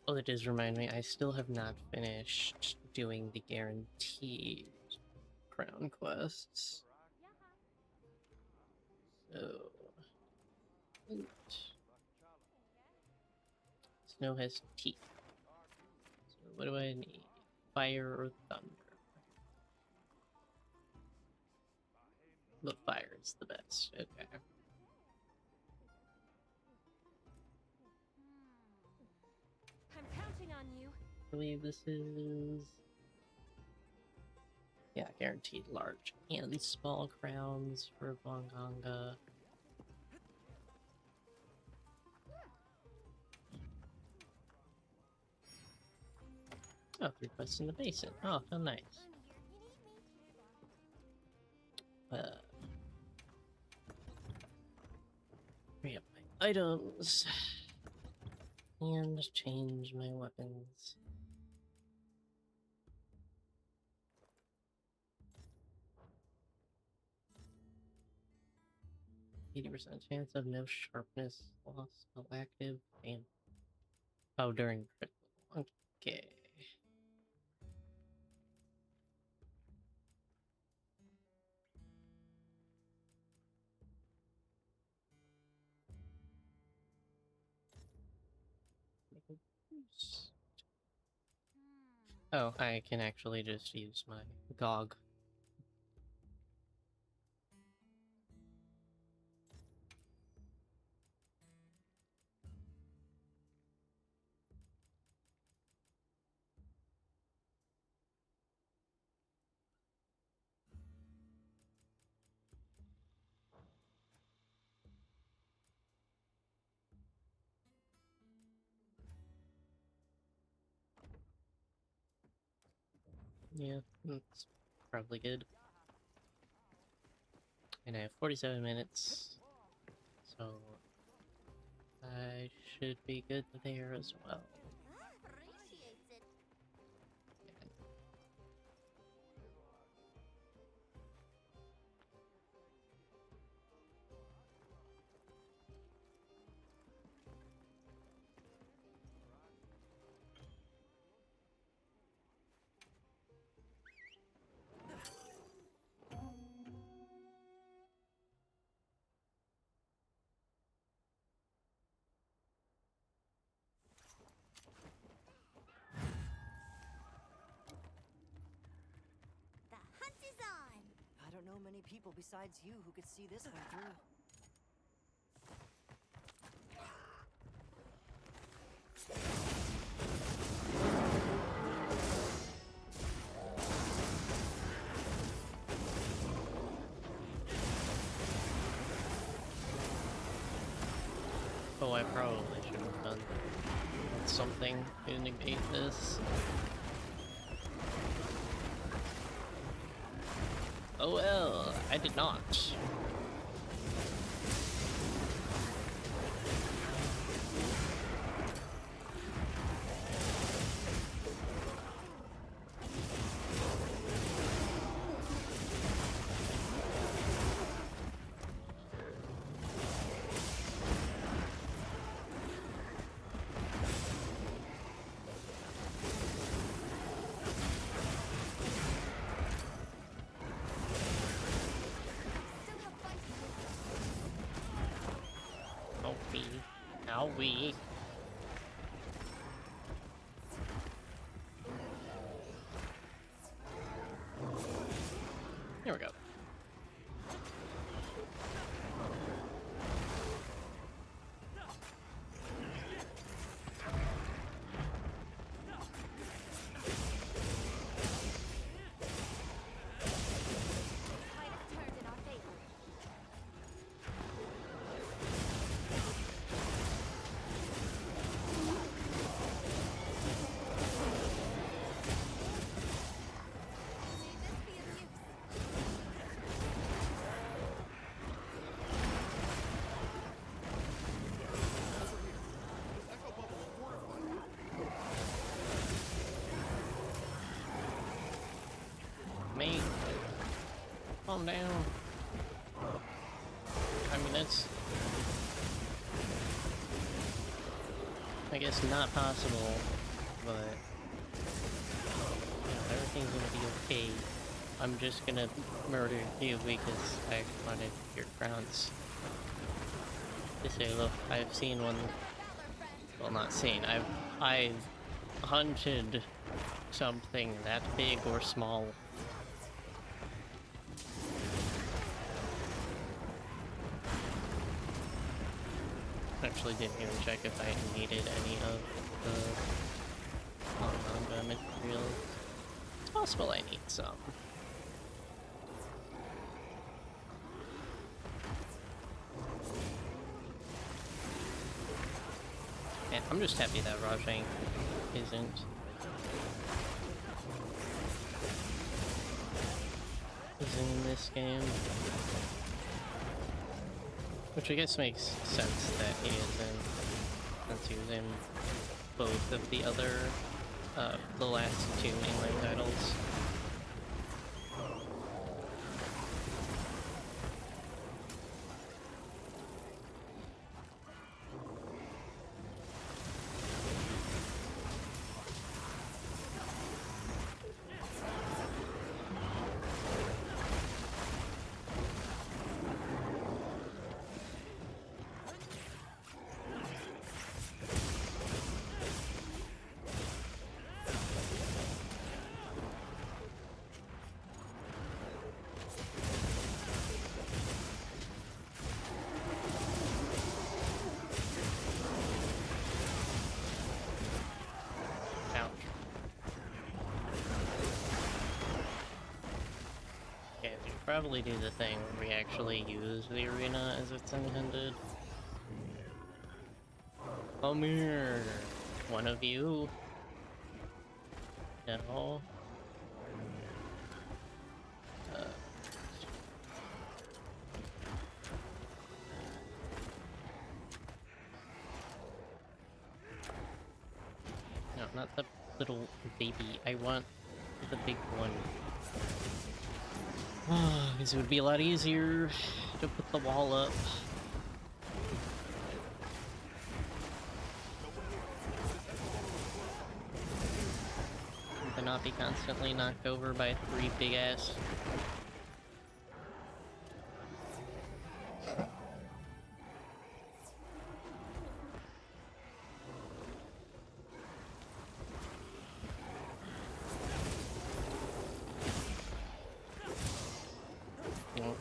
Oh, that does remind me, I still have not finished doing the guaranteed crown quests. So... Snow has teeth. So what do I need? Fire or thunder? The fire is the best. Okay. I'm counting on you. I believe this is... Yeah, guaranteed large and small crowns for Bonganga. Oh, 3 quests in the basin. Oh, how nice. Free up my items. And change my weapons. %, chance of no sharpness loss while active. Damn. Oh, during critical. Okay. Oh, I can actually just use my GOG. Yeah, that's probably good. And I have 47 minutes, so I should be good there as well. Appreciates it. The hunt is on. I don't know many people besides you who could see this one through. Oh, I probably should have done something to negate this. Oh well, I did not. Owie. Here we go. Might have turned in our favor. calm down. I mean, that's... I guess not possible, but... You know, everything's gonna be okay. I'm just gonna murder you because I wanted your crowns. To say, look, I've seen one... Well, not seen. I've hunted something that big or small. Actually didn't even check if I needed any of the manga material. It's possible I need some. Man, I'm just happy that Rajang isn't in this game. Which I guess makes sense that he isn't, since he was in both of the other, the last two mainline titles. Probably do the thing where we actually use the arena as it's intended. Come here, one of you. No. No, not the little baby. I want the big one. Because it would be a lot easier to put the wall up. To not be constantly knocked over by 3 big ass.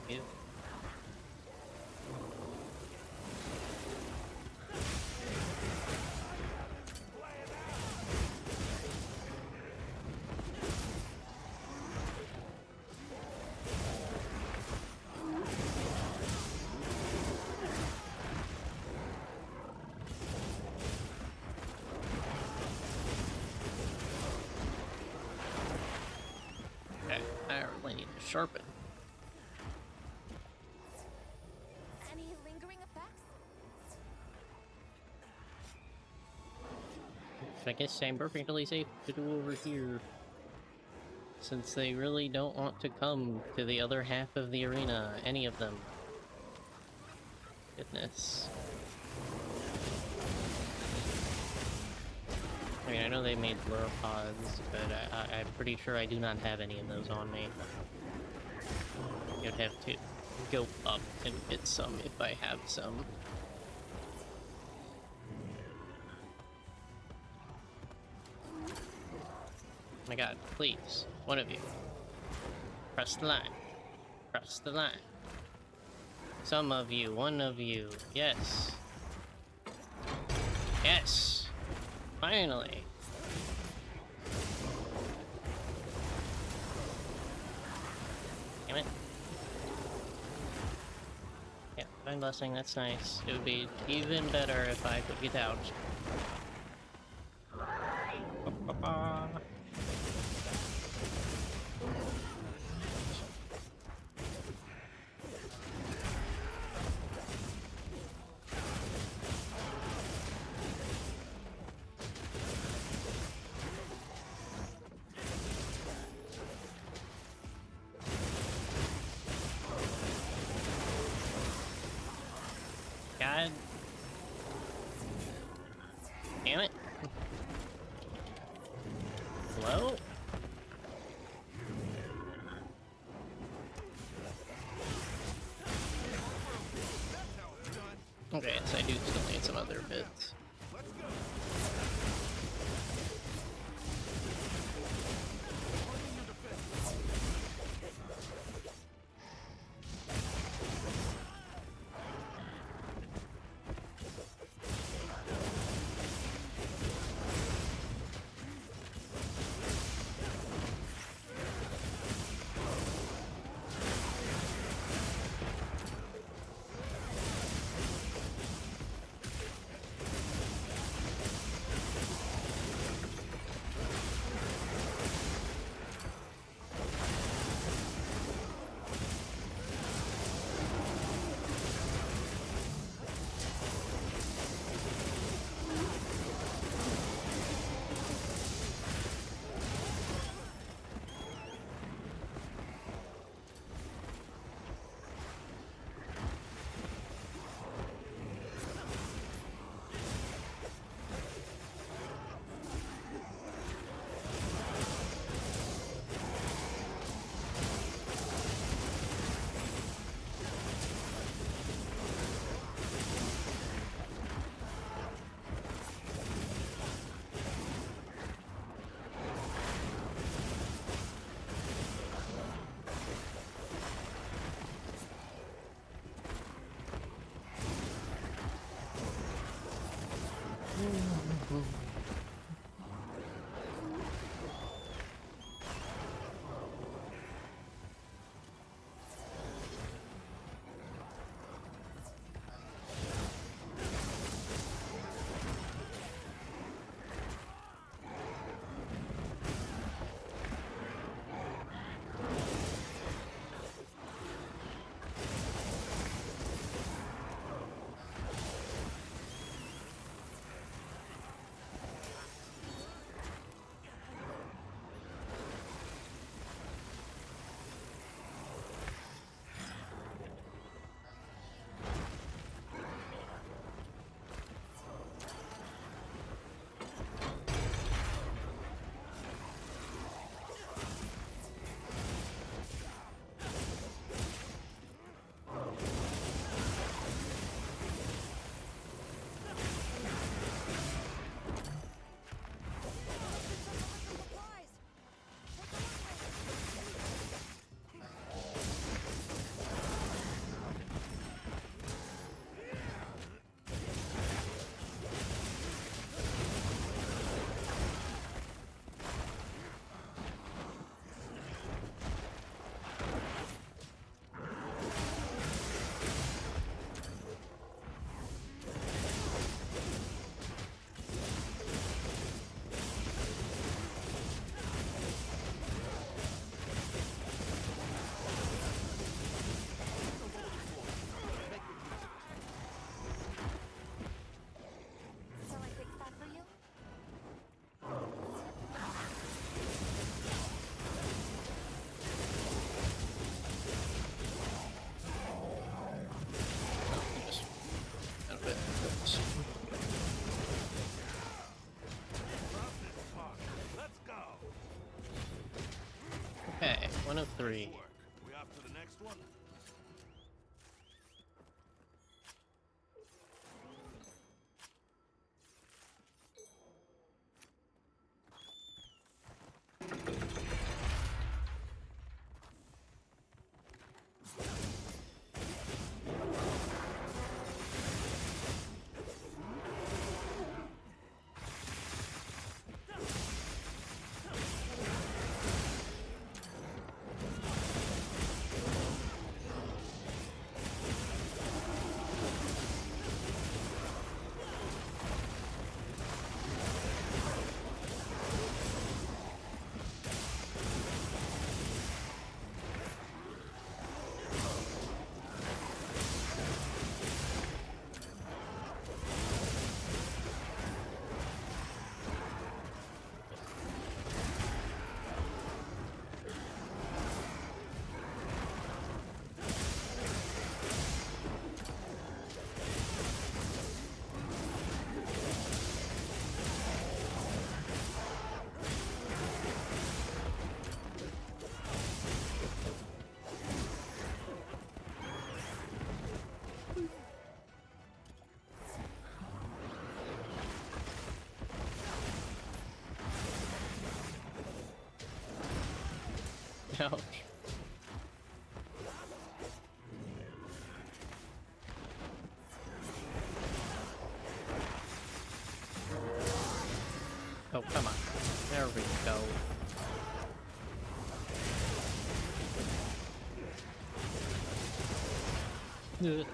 Okay. Okay, I really need to sharpen. Any lingering effects? I guess I'm perfectly safe to do over here. Since they really don't want to come to the other half of the arena, any of them. Goodness. I mean, I know they made lure pods, but I'm pretty sure I do not have any of those on me. You'd have to go up and get some if I have some. Oh my god, please, one of you. Press the line. Press the line. Some of you, one of you, yes. Yes! Finally! Damn it. Yeah, Divine Blessing, that's nice. It would be even better if I could get out. Damn it. Hello? Okay, so I do still need some other bits. Shall I fix that for you? Just kind of it. Oops. Let's go. Okay, 1 of 3. Work. We off to the next one? Ouch. Oh, come on. There we go. Ugh.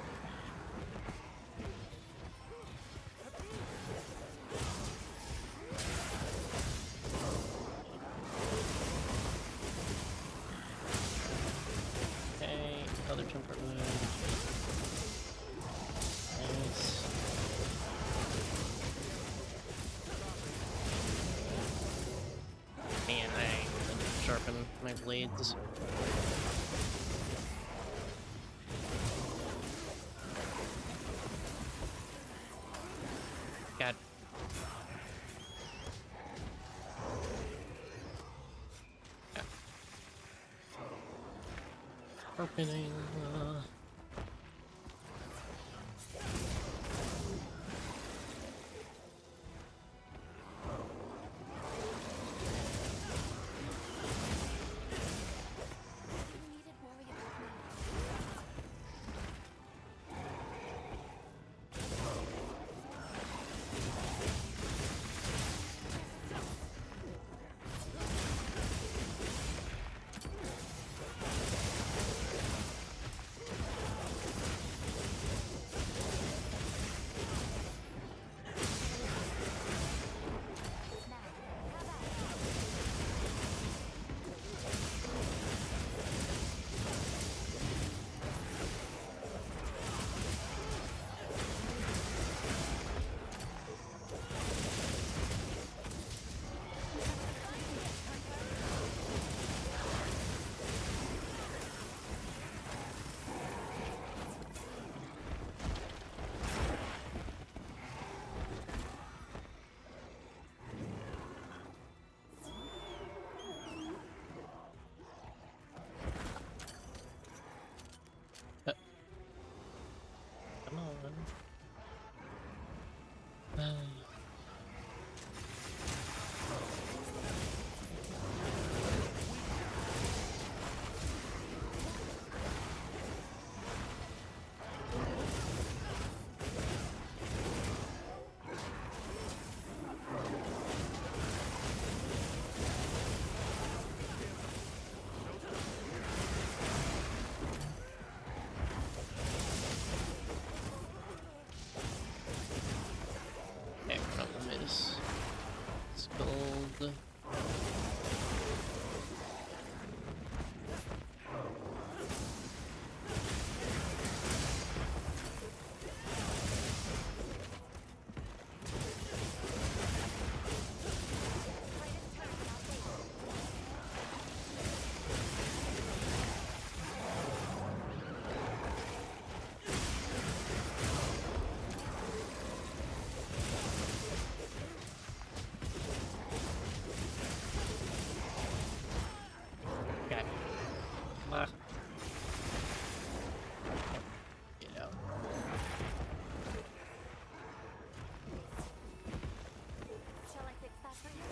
Okay, other jumper wound. Nice. Man, I need to sharpen my blades. God. Yeah. Sharpening. You needed worry about me. Come on. Okay, problem is it's gold. Okay. Get out. Shall I fix that for you?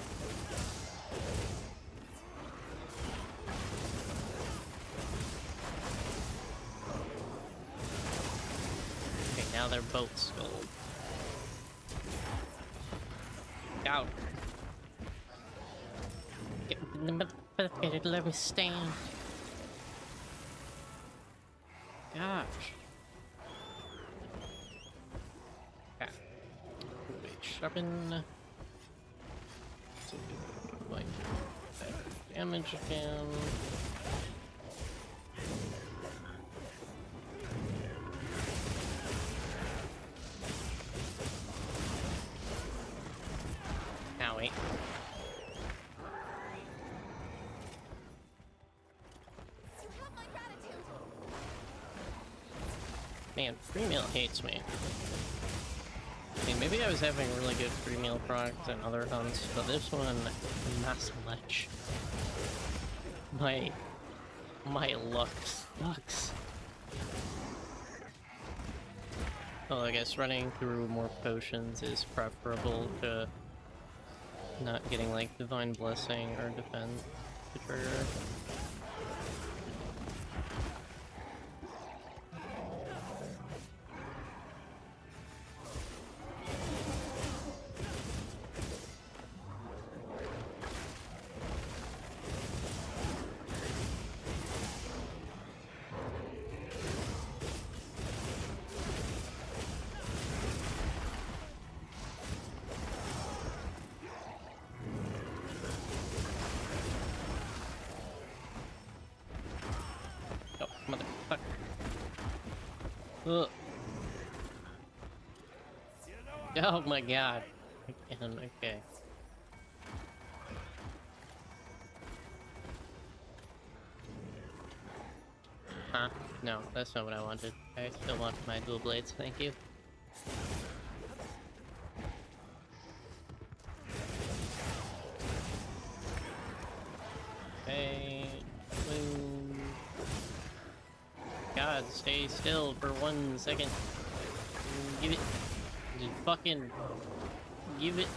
Okay, now they're both skulled. Out. Let me stand. Gosh. Okay. Wait, sharpen. So like better damage again. Owie. You have my gratitude. Man, free meal hates me. I mean, maybe I was having really good free meal products in other hunts, but this one, not so much. My luck sucks. Well, I guess running through more potions is preferable to not getting, like, Divine Blessing or Defense to trigger. Ugh. You know I Oh my god. Again, okay. Huh? No, that's not what I wanted. I still want my dual blades, thank you. Okay. Boom. God, stay still for 1 second. Give it. Just fucking. Give it.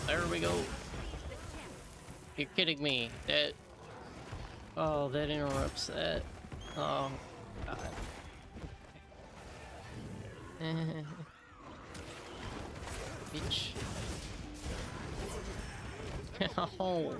There we go. You're kidding me. That. Oh, that interrupts that. Oh, God. Bitch. Oh.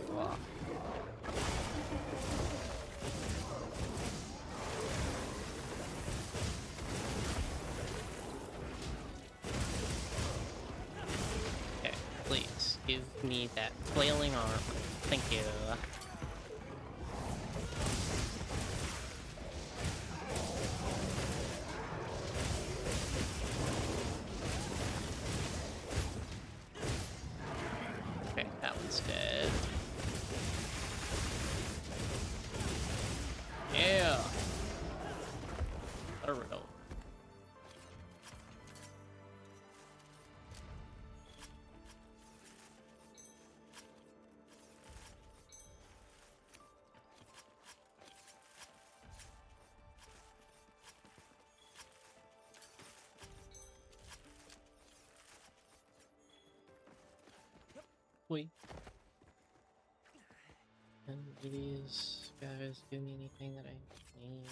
Okay, please give me that flailing arm. Thank you. Okay, that one's dead. Yeah. There we go. Wait. And these guys do me anything that I need?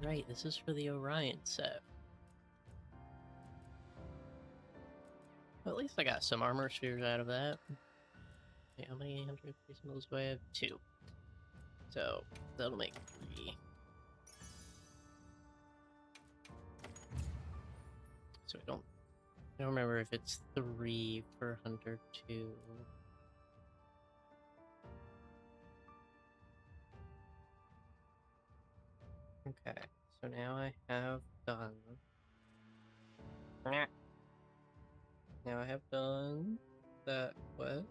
Right, this is for the Orion set. Well, at least I got some armor spheres out of that. Okay, how many 100 symbols do I have? 2. So, that'll make 3. So I don't remember if it's 3 for Hunter 2. Okay, so now I have done... Now I have done that quest.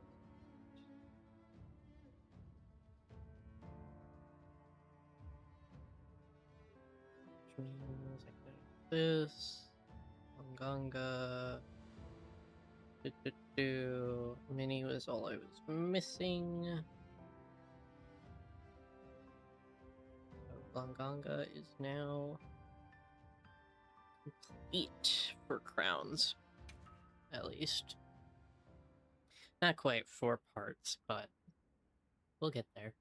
Which means I can do this. Manganga. Mini was all I was missing. So Blanganga is now complete for crowns, at least. Not quite 4 parts, but we'll get there.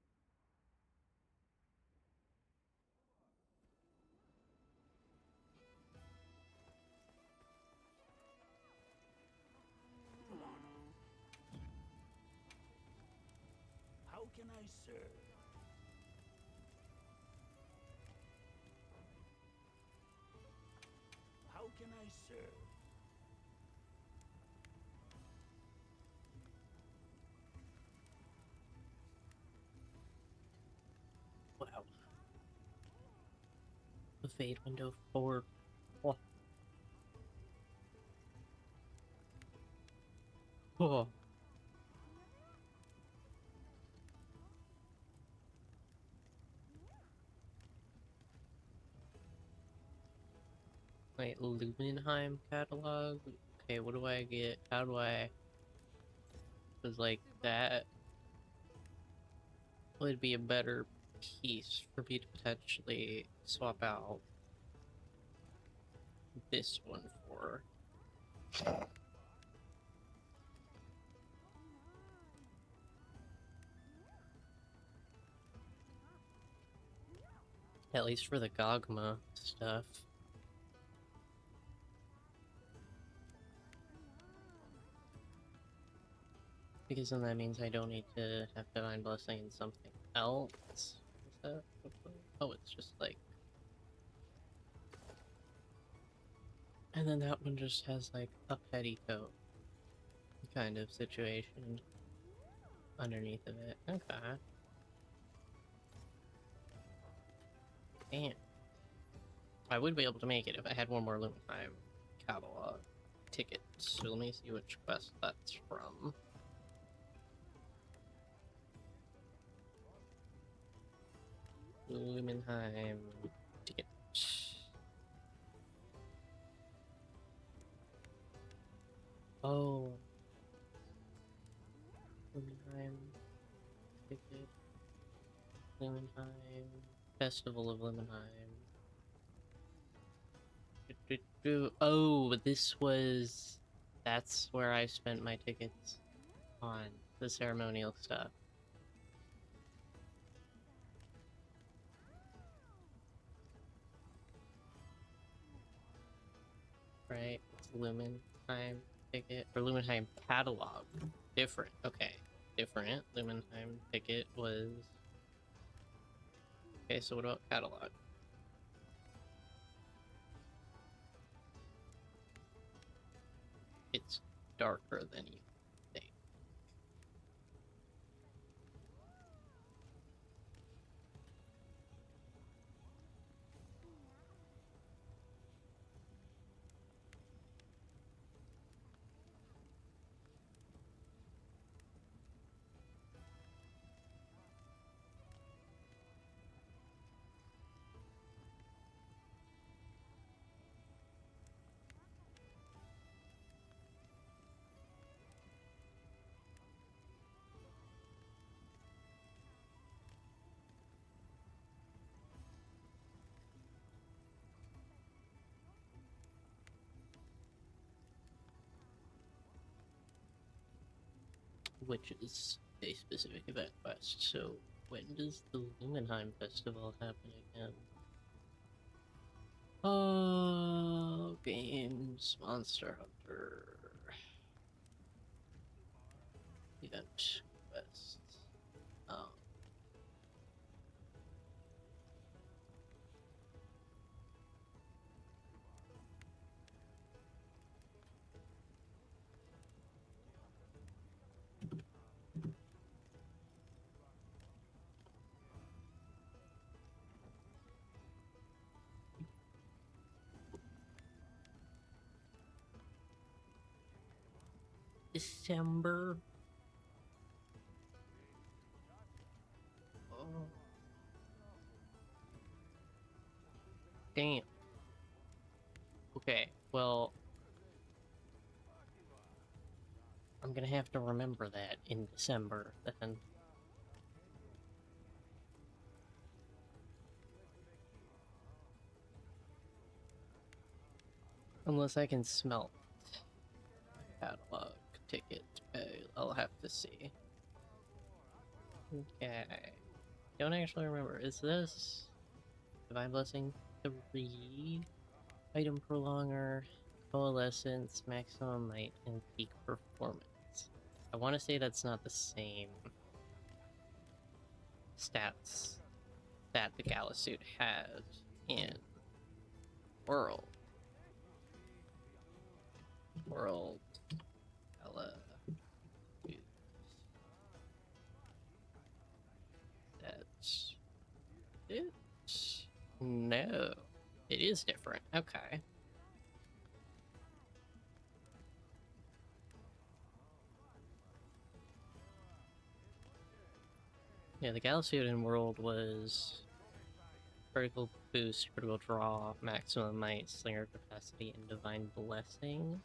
How can I serve? How can I serve? Wow. The fade window 4. Oh. Oh. Wait, Lumenheim catalog? Okay, what do I get? How do I... Because, like, that would be a better piece for me to potentially swap out this one for. At least for the Gogma stuff. Because then that means I don't need to have Divine Blessing in something else. Is that... Oh, it's just like... And then that one just has like a petticoat kind of situation underneath of it. Okay. Damn. I would be able to make it if I had one more Lumenheim catalog ticket. So let me see which quest that's from. Lumenheim ticket. Oh. Lumenheim ticket. Lumenheim. Festival of Lumenheim. Oh, but this was... That's where I spent my tickets on the ceremonial stuff. Right? It's Lumenheim ticket. Or Lumenheim catalog. Different. Okay. Different. Lumenheim ticket was... Okay, so what about catalog? It's darker than you think. Which is a specific event quest. So when does the Lumenheim Festival happen again? Oh, games, Monster Hunter, event quest. Oh. December. Oh. Damn. Okay, well, I'm gonna have to remember that in December then. Unless I can smelt catalog ticket, I'll have to see. Okay. Don't actually remember. Is this Divine Blessing 3? Item Prolonger, Coalescence, Maximum Might, and Peak Performance. I want to say that's not the same stats that the Galasuit has in World. Gala. That's it? No. It is different. Okay. Yeah, the Galasuit in World was critical boost, critical draw, maximum might, slinger capacity, and divine blessing.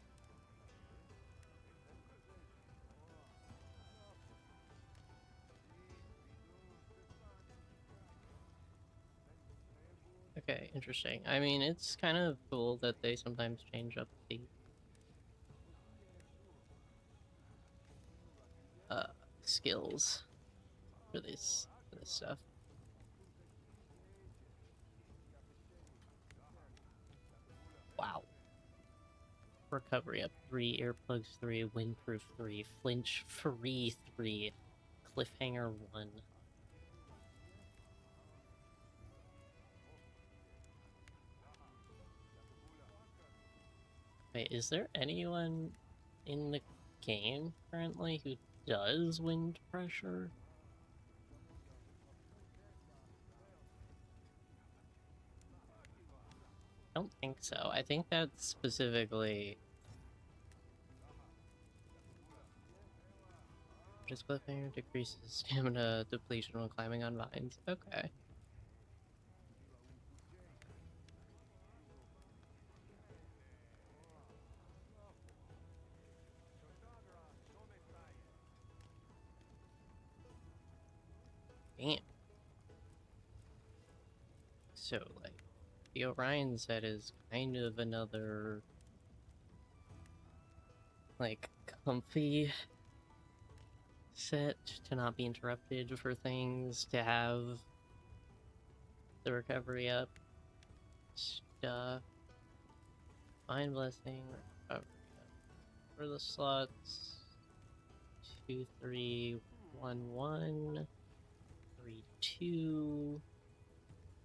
Okay, interesting. I mean, it's kind of cool that they sometimes change up the skills for this stuff. Wow. recovery up 3, earplugs 3, windproof 3, flinch free 3, cliffhanger 1. Wait, is there anyone in the game currently who does wind pressure? I don't think so. I think that's specifically just cliffhanger decreases stamina depletion when climbing on vines. Okay. Damn. So, like, the Orion set is kind of another, like, comfy set to not be interrupted for things, to have the recovery up stuff. Fine blessing, recovery up. For the slots, 2, 3, 1, 1, 3, 2,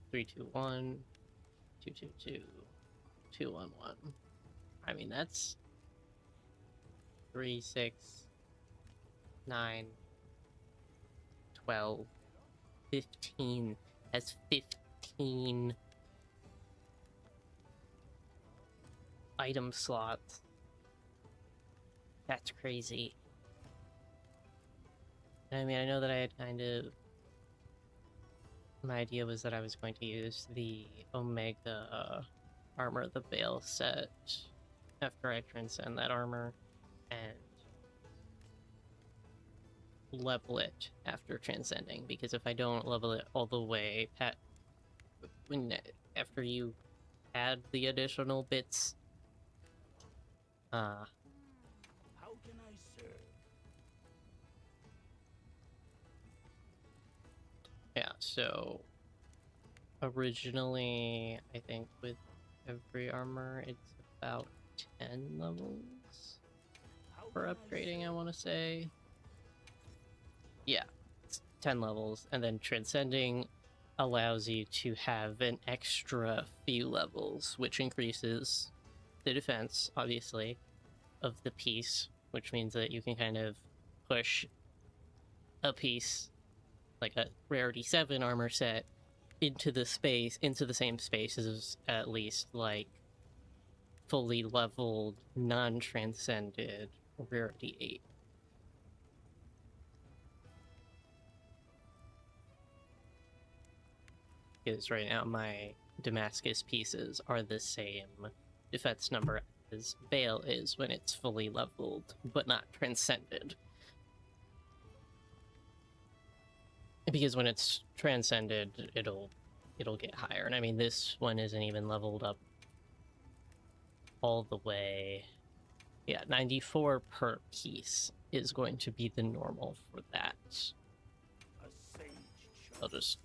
3, 2, 1, 2, 2, 2, 2, 1, 1. I mean, that's 3, 6, 9, 12, 15. That's 15 item slots. That's crazy. I mean, I know that I had kind of... My idea was that I was going to use the Omega armor, the Bale set, after I transcend that armor, and level it after transcending, because if I don't level it all the way after you add the additional bits, How can I serve? yeah, so originally, I think with every armor, it's about 10 levels for upgrading, I want to say. Yeah, it's 10 levels, and then transcending allows you to have an extra few levels, which increases the defense, obviously, of the piece, which means that you can kind of push a piece, like a rarity 7 armor set, into the same space as at least, like, fully leveled, non-transcended rarity 8. Because right now my Damascus pieces are the same defense number as Bale is when it's fully leveled, but not transcended. Because when it's transcended, it'll get higher. And I mean, this one isn't even leveled up all the way. Yeah, 94 per piece is going to be the normal for that. I'll just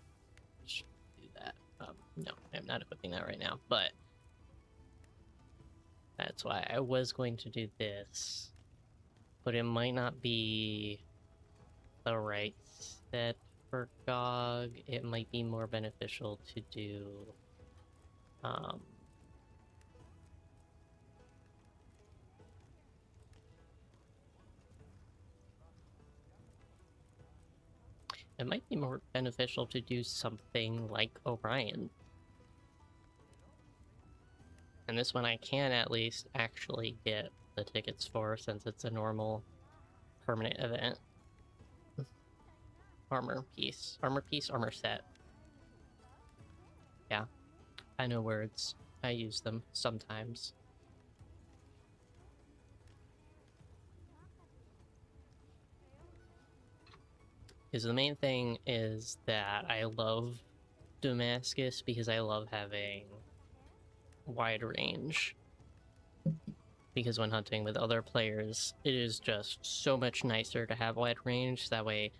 do that. No, I'm not equipping that right now, but that's why I was going to do this, but it might not be the right set for GOG. It might be more beneficial to do it might be more beneficial to do something like Orion. And this one I can at least actually get the tickets for, since it's a normal permanent event. Armor piece, armor set. Yeah, I know words. I use them sometimes. Because the main thing is that I love Damascus because I love having wide range. Because when hunting with other players, it is just so much nicer to have wide range. That way,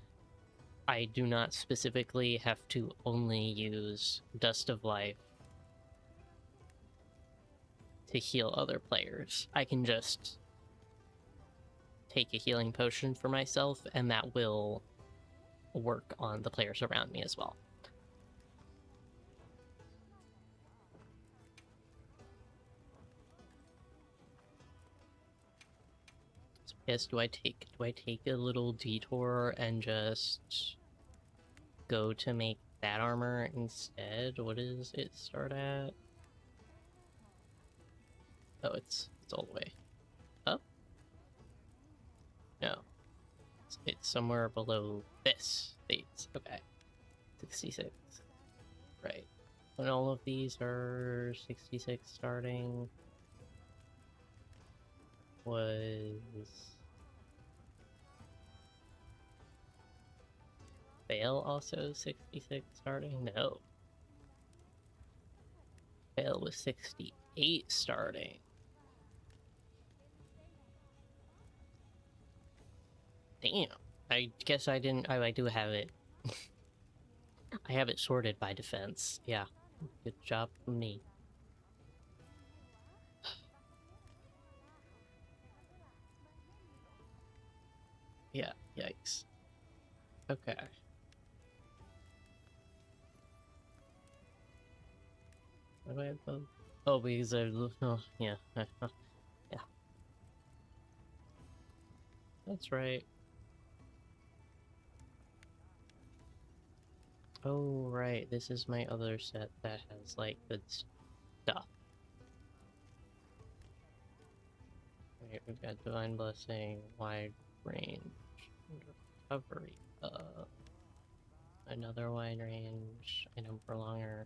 I do not specifically have to only use Dust of Life to heal other players. I can just take a healing potion for myself, and that will work on the players around me as well. So yes, do I take a little detour and just go to make that armor instead? What does it start at? Oh, it's all the way up? No. It's somewhere below this. These. Okay. 66. Right. And all of these are 66 starting. Was Fail also 66 starting? No. Fail was 68 starting. Damn. I guess I didn't. I do have it. I have it sorted by defense. Yeah. Good job for me. Yeah. Yikes. Okay. Why do I have both? Oh, because I. Oh, yeah. Yeah. That's right. Oh, right. This is my other set that has, like, good stuff. Right, we've got Divine Blessing, Wide Range, Recovery, another Wide Range, Item Prolonger,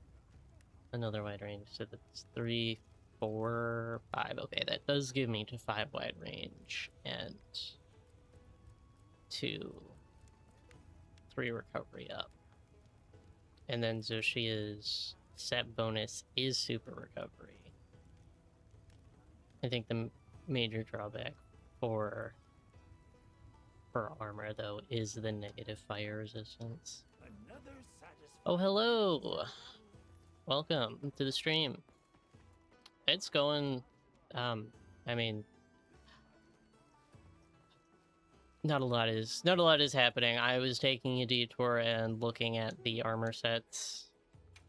another Wide Range, so that's 3, 4, 5. Okay, that does give me to 5 Wide Range, and 3 Recovery up. And then Zoshia's set bonus is Super Recovery. I think the major drawback for her armor, though, is the negative fire resistance. Another satisfying. Oh, hello! Welcome to the stream. It's going, I mean, not a lot is happening. I was taking a detour and looking at the armor sets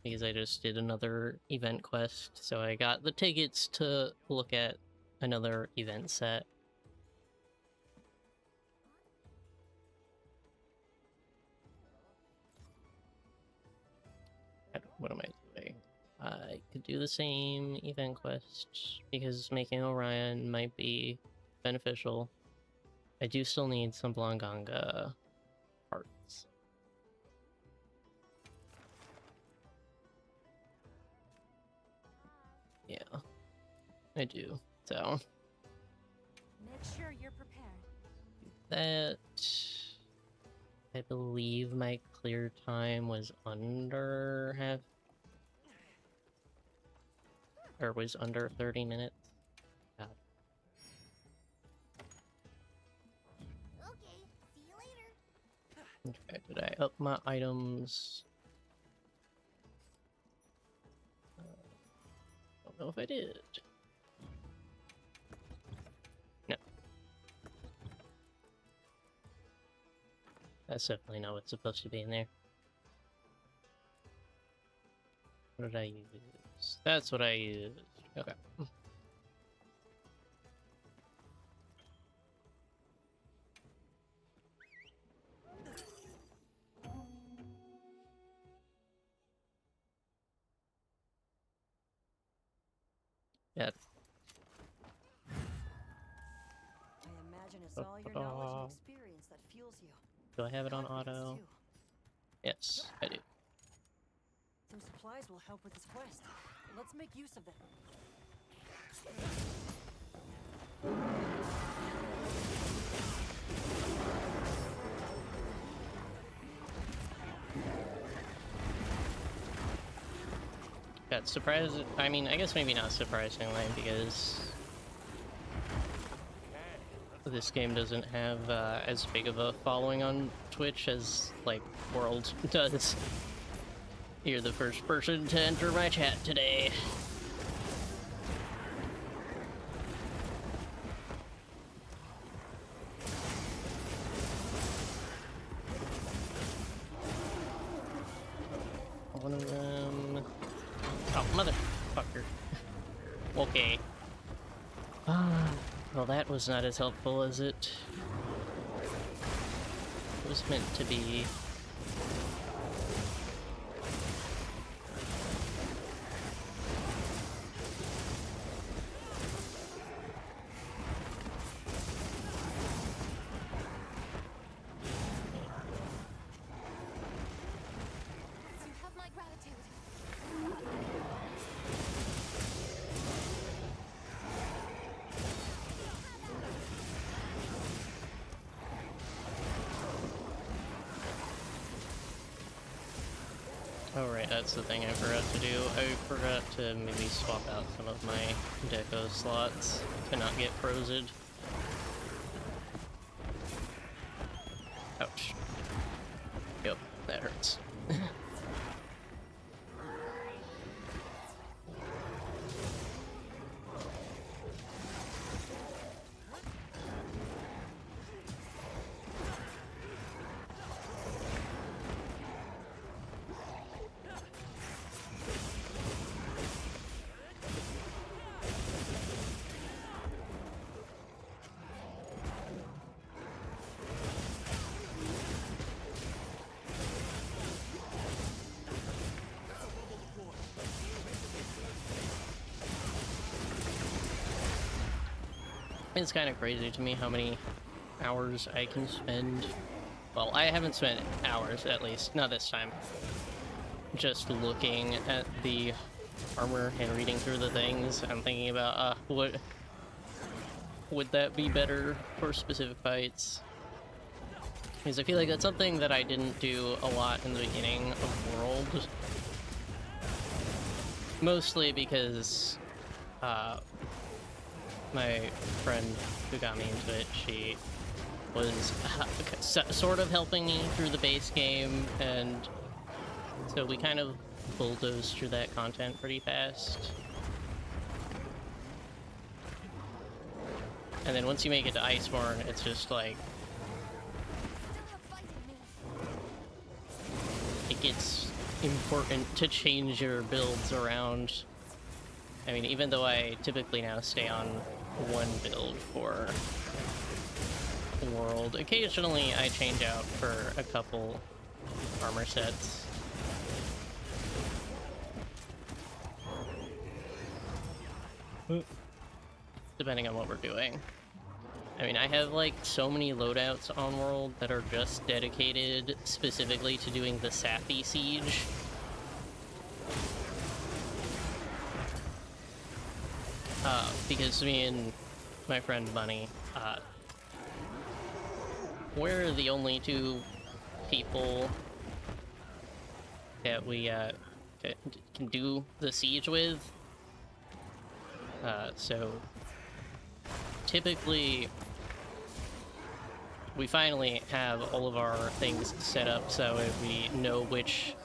because I just did another event quest, so I got the tickets to look at another event set. What am I doing? I could do the same event quest because making Orion might be beneficial. I do still need some Blanganga parts. Yeah, I do. So Make sure you're prepared. that, I believe my clear time was under half, or was under 30 minutes. God. Okay, see you later. Okay, did I up my items? Don't know if I did. No. That's definitely not what's supposed to be in there. What did I use? That's what I used. Okay. Yeah. I imagine it's all your knowledge and experience that fuels you. Do I have it on Confidence, auto? too. Yes, I do. Some supplies will help with this quest. Let's make use of them. Got surprised. I mean, I guess maybe not surprisingly, because this game doesn't have as big of a following on Twitch as, like, World does. You're the first person to enter my chat today. one of them. Oh, motherfucker. Okay. Well, that was not as helpful as it was meant to be. You have my gratitude. Oh right, that's the thing I forgot to do. I forgot to maybe swap out some of my deco slots to not get frozen. Ouch. Yep, that hurts. It's kind of crazy to me how many hours I can spend. Well, I haven't spent hours, at least, not this time. Just looking at the armor and reading through the things. I'm thinking about, what would that be better for specific fights? Because I feel like that's something that I didn't do a lot in the beginning of World. Mostly because, my friend who got me into it, she was sort of helping me through the base game, and so we kind of bulldozed through that content pretty fast. And then once you make it to Iceborne, it's just like, it gets important to change your builds around. I mean, even though I typically now stay on one build for World, occasionally I change out for a couple armor sets. Depending on what we're doing. I mean, I have like so many loadouts on World that are just dedicated specifically to doing the Sappy Siege. Because me and my friend Bunny, we're the only two people that we can do the siege with. So typically we finally have all of our things set up so that we know which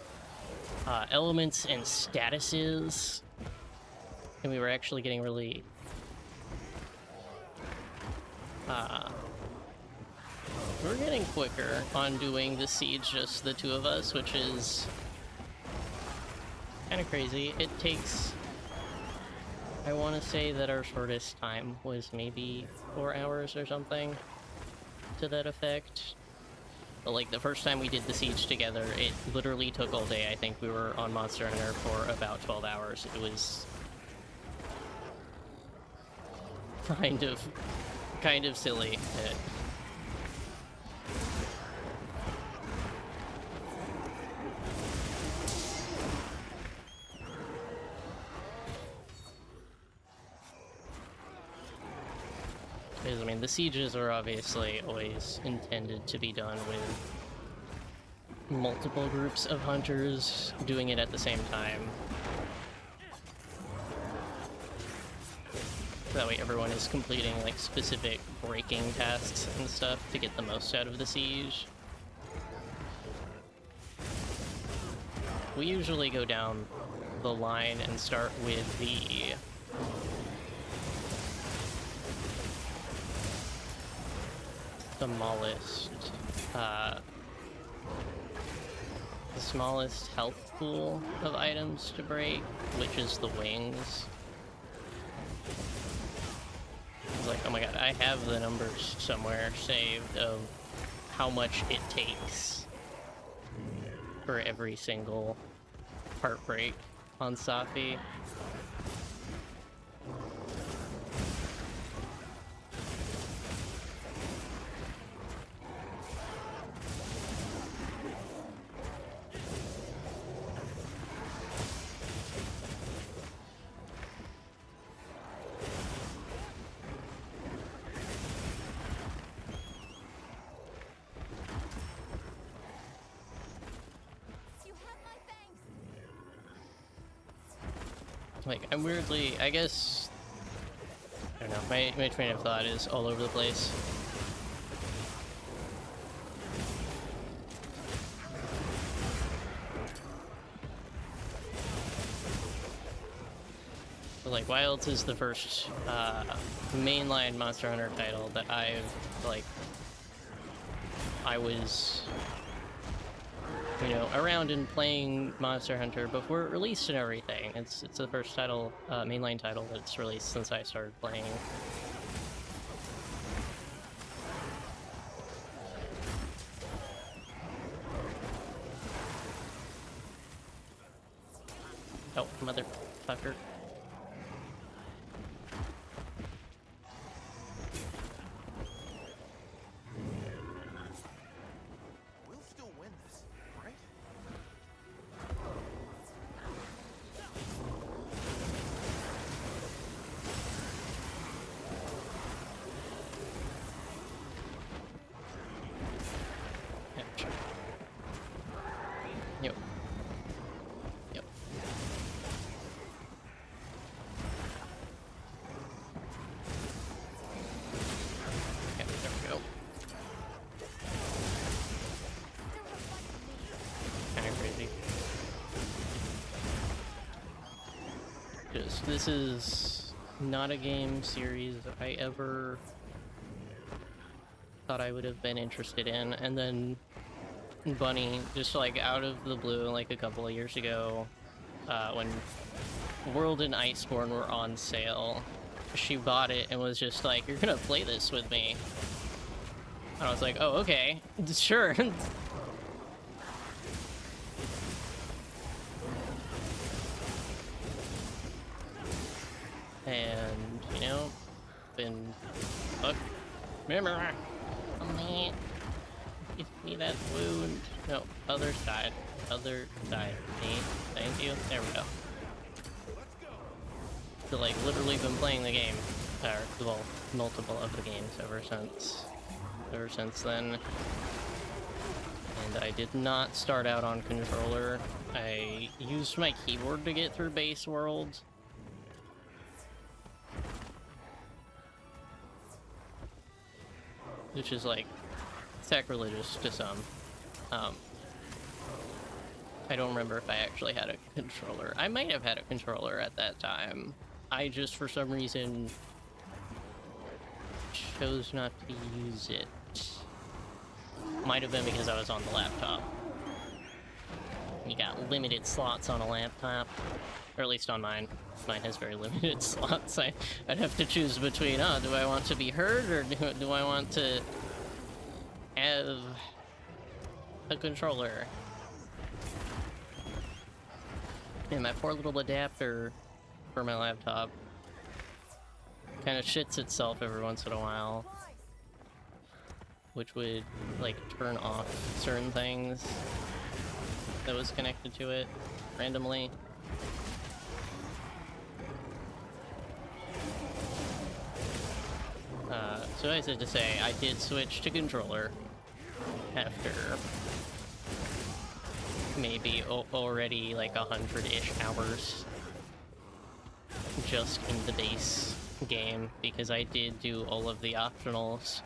elements and statuses, and we were actually getting really we're getting quicker on doing the siege, just the two of us, which is kind of crazy. It takes, I want to say that our shortest time was maybe 4 hours or something to that effect. But like the first time we did the siege together, it literally took all day. I think we were on Monster Hunter for about 12 hours. It was kind of silly. Because, I mean, the sieges are obviously always intended to be done with multiple groups of hunters doing it at the same time. That way everyone is completing, like, specific breaking tasks and stuff to get the most out of the siege. We usually go down the line and start with the smallest the smallest health pool of items to break, which is the wings. It's like, oh my god, I have the numbers somewhere saved of how much it takes for every single heartbreak on Safi. You have my thanks. Like, I'm weirdly, I guess, I don't know, my train of thought is all over the place. But like, Wilds is the first mainline Monster Hunter title that I was, you know, around and playing Monster Hunter before it released and everything. It's the first title, mainline title that's released since I started playing. Oh, motherfucker. We'll still win this, right? Yeah, sure. Yep. Yep. Yeah, there we go. Kinda crazy. Just, this is not a game series I ever thought I would have been interested in, and then Bunny, just like out of the blue, like a couple of years ago, when World and Iceborne were on sale, she bought it and was just like, "You're gonna play this with me?" And I was like, "Oh, okay, sure." And, you know, been... Fuck. Remember, me. Give me that wound. No, other side. Other side. Me. Thank you. There we go. So, like, literally been playing the game, or, well, multiple of the games ever since then. And I did not start out on controller. I used my keyboard to get through base world. Which is, like, sacrilegious to some. I don't remember if I actually had a controller. I might have had a controller at that time. I just, for some reason, chose not to use it. Might have been because I was on the laptop. You got limited slots on a laptop. Or at least on mine. Mine has very limited slots. I'd have to choose between, oh, do I want to be heard, or do I want to have a controller? And my poor little adapter for my laptop kind of shits itself every once in a while, which would, like, turn off certain things that was connected to it randomly. So I said to say, I did switch to controller after maybe already like 100-ish hours just in the base game, because I did do all of the optionals.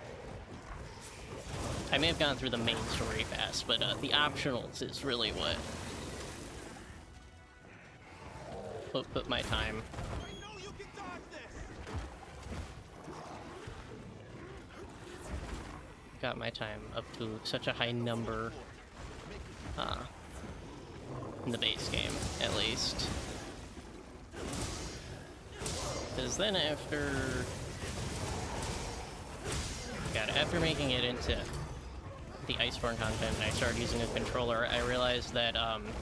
I may have gone through the main story fast, but the optionals is really what put my time. I know you can dodge this. Got my time up to such a high number. in the base game, at least. Because then after making it into the Iceborne content and I started using a controller, I realized that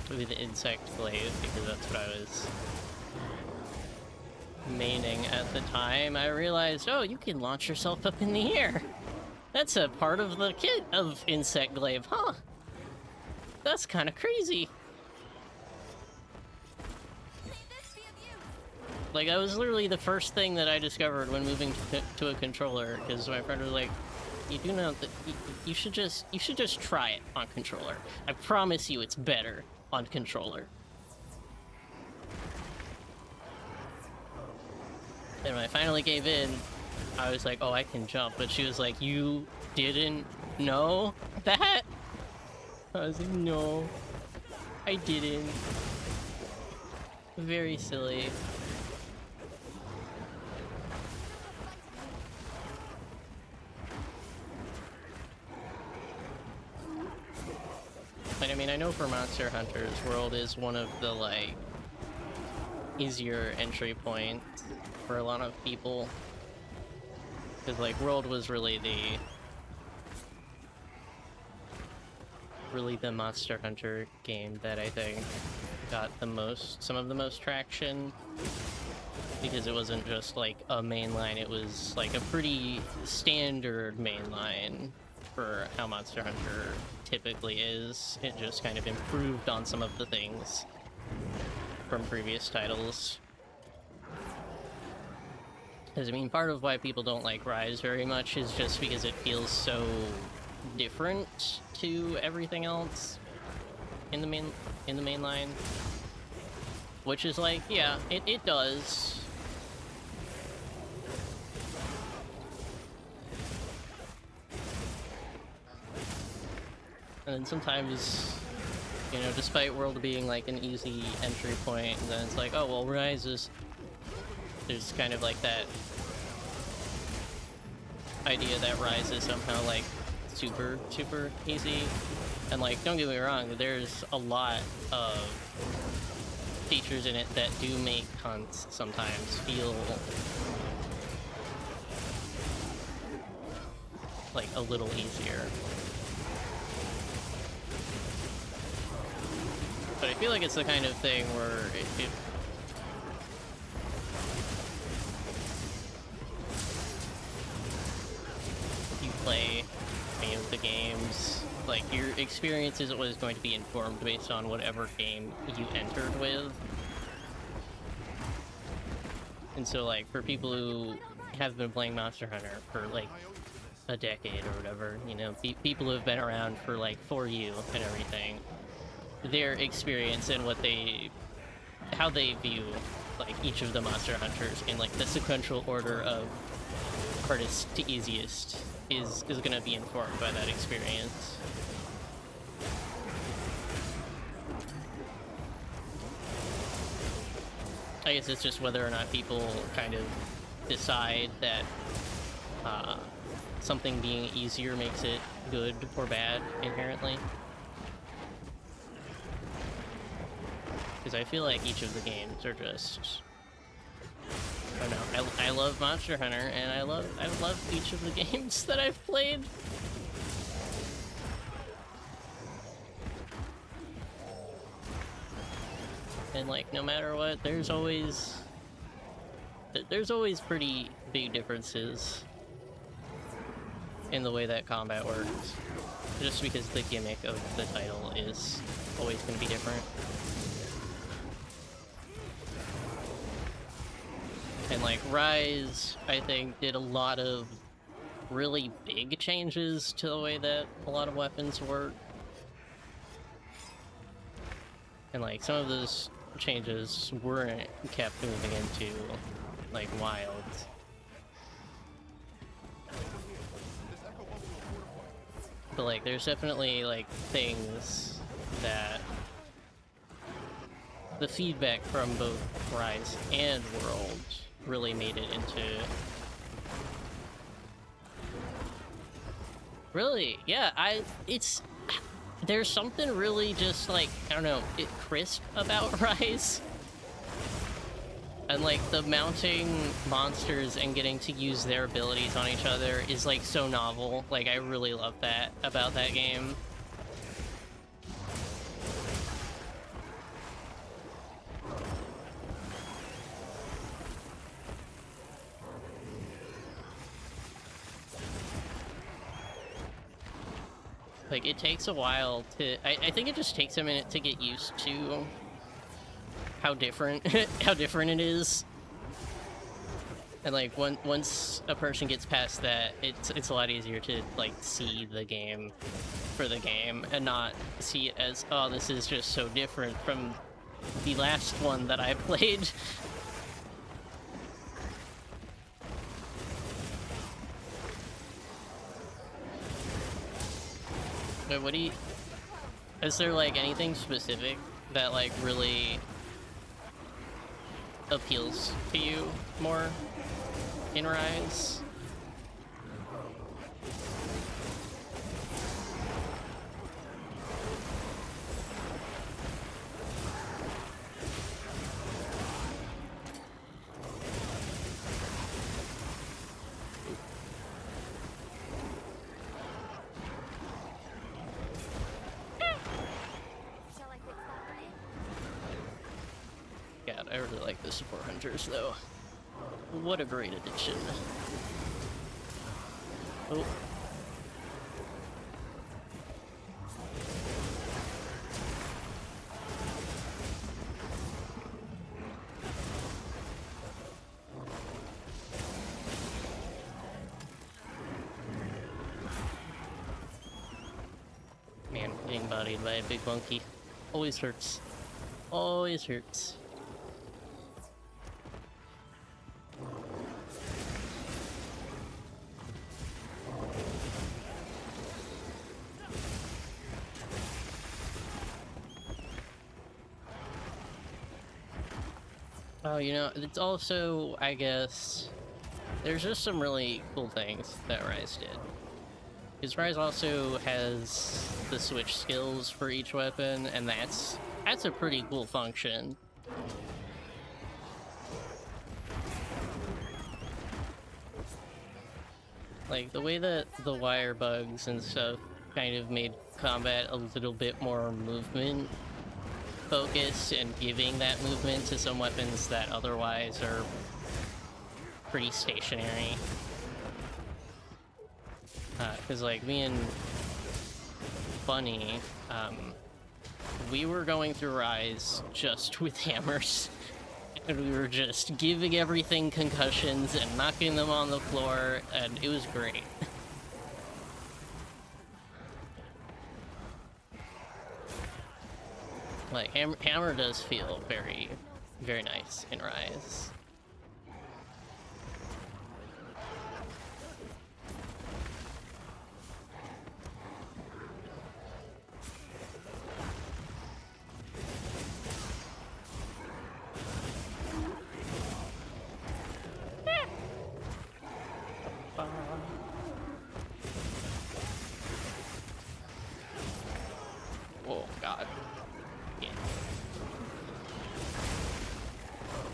with the Insect Glaive, because that's what I was maining at the time, I realized, oh, you can launch yourself up in the air. That's a part of the kit of Insect Glaive, huh? That's kind of crazy. May this be of use. Like, that was literally the first thing that I discovered when moving to a controller, because my friend was like, you do know that you should just try it on controller. I promise you it's better on controller. And when I finally gave in, I was like, oh, I can jump. But she was like, you didn't know that? I was like, no, I didn't. Very silly. But I mean, I know for Monster Hunter's World is one of the, like, easier entry points for a lot of people. Because, like, World was really the Monster Hunter game that I think got some of the most traction. Because it wasn't just, like, a mainline, it was, like, a pretty standard mainline for how Monster Hunter typically is. It just kind of improved on some of the things from previous titles. Because, I mean, part of why people don't like Rise very much is just because it feels so different to everything else in the main line. Which is like, yeah, it does. And then sometimes, you know, despite World being like an easy entry point, and then it's like, oh, well, Rise is... There's kind of like that idea that Rise is somehow like super easy. And like, don't get me wrong, there's a lot of features in it that do make hunts sometimes feel like a little easier. But I feel like it's the kind of thing where if you play any of the games, like, your experience is always going to be informed based on whatever game you entered with. And so, like, for people who have been playing Monster Hunter for, like, a decade or whatever, you know, people who have been around for, like, for you and everything, their experience and how they view, like, each of the Monster Hunters in, like, the sequential order of hardest to easiest is gonna be informed by that experience. I guess it's just whether or not people kind of decide that something being easier makes it good or bad inherently. Because I feel like each of the games are just... I don't know. I love Monster Hunter, and I love each of the games that I've played. And like, no matter what, there's always pretty big differences in the way that combat works. Just because the gimmick of the title is always going to be different. And like, Rise, I think, did a lot of really big changes to the way that a lot of weapons work. And like, some of those changes weren't kept moving into, like, Wilds. But like, there's definitely, like, things that the feedback from both Rise and World really made it into... Really, yeah, it's there's something really just like, I don't know, crisp about Rise. And like the mounting monsters and getting to use their abilities on each other is like so novel. Like I really love that about that game. Like, it takes a while to... I think it just takes a minute to get used to how different how different it is. And, like, once a person gets past that, it's a lot easier to, like, see the game for the game and not see it as, oh, this is just so different from the last one that I played. Wait, what do you... Is there, like, anything specific that, like, really appeals to you more in Rise? Shall I fix that for you? God, I really like the support hunters, though. What a great addition. Oh. Man, getting bodied by a big monkey always hurts. Always hurts. Oh, you know, it's also, I guess, there's just some really cool things that Rise did. Because Rise also has the switch skills for each weapon, and that's a pretty cool function. Like, the way that the wire bugs and stuff kind of made combat a little bit more movement focused and giving that movement to some weapons that otherwise are pretty stationary. Because, like, me and Bunny, we were going through Rise just with hammers. And we were just giving everything concussions and knocking them on the floor, and it was great. Like, hammer does feel very, very nice in Rise. Oh, God. Yeah.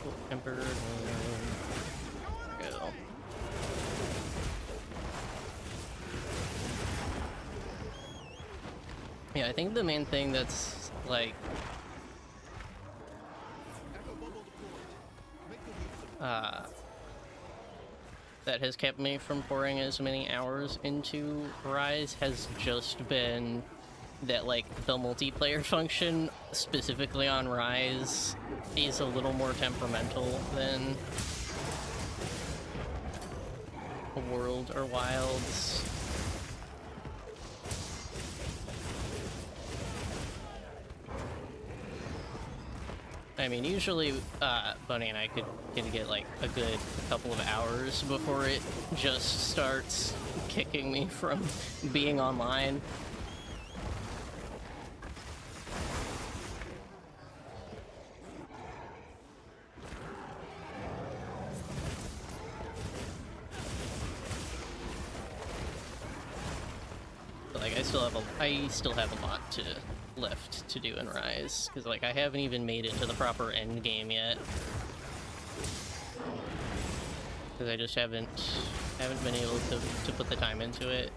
Oh, Emperor. Go. Yeah, I think the main thing that's, like, Echo bubble deployed. Make good use of it. that has kept me from pouring as many hours into Rise has just been that, like, the multiplayer function, specifically on Rise, is a little more temperamental than World or Wilds. I mean, usually, Bunny and I could get, like, a good couple of hours before it just starts kicking me from being online. Like, I I still have a lot to left to do in Rise, because like I haven't even made it to the proper end game yet. Because I just haven't been able to put the time into it.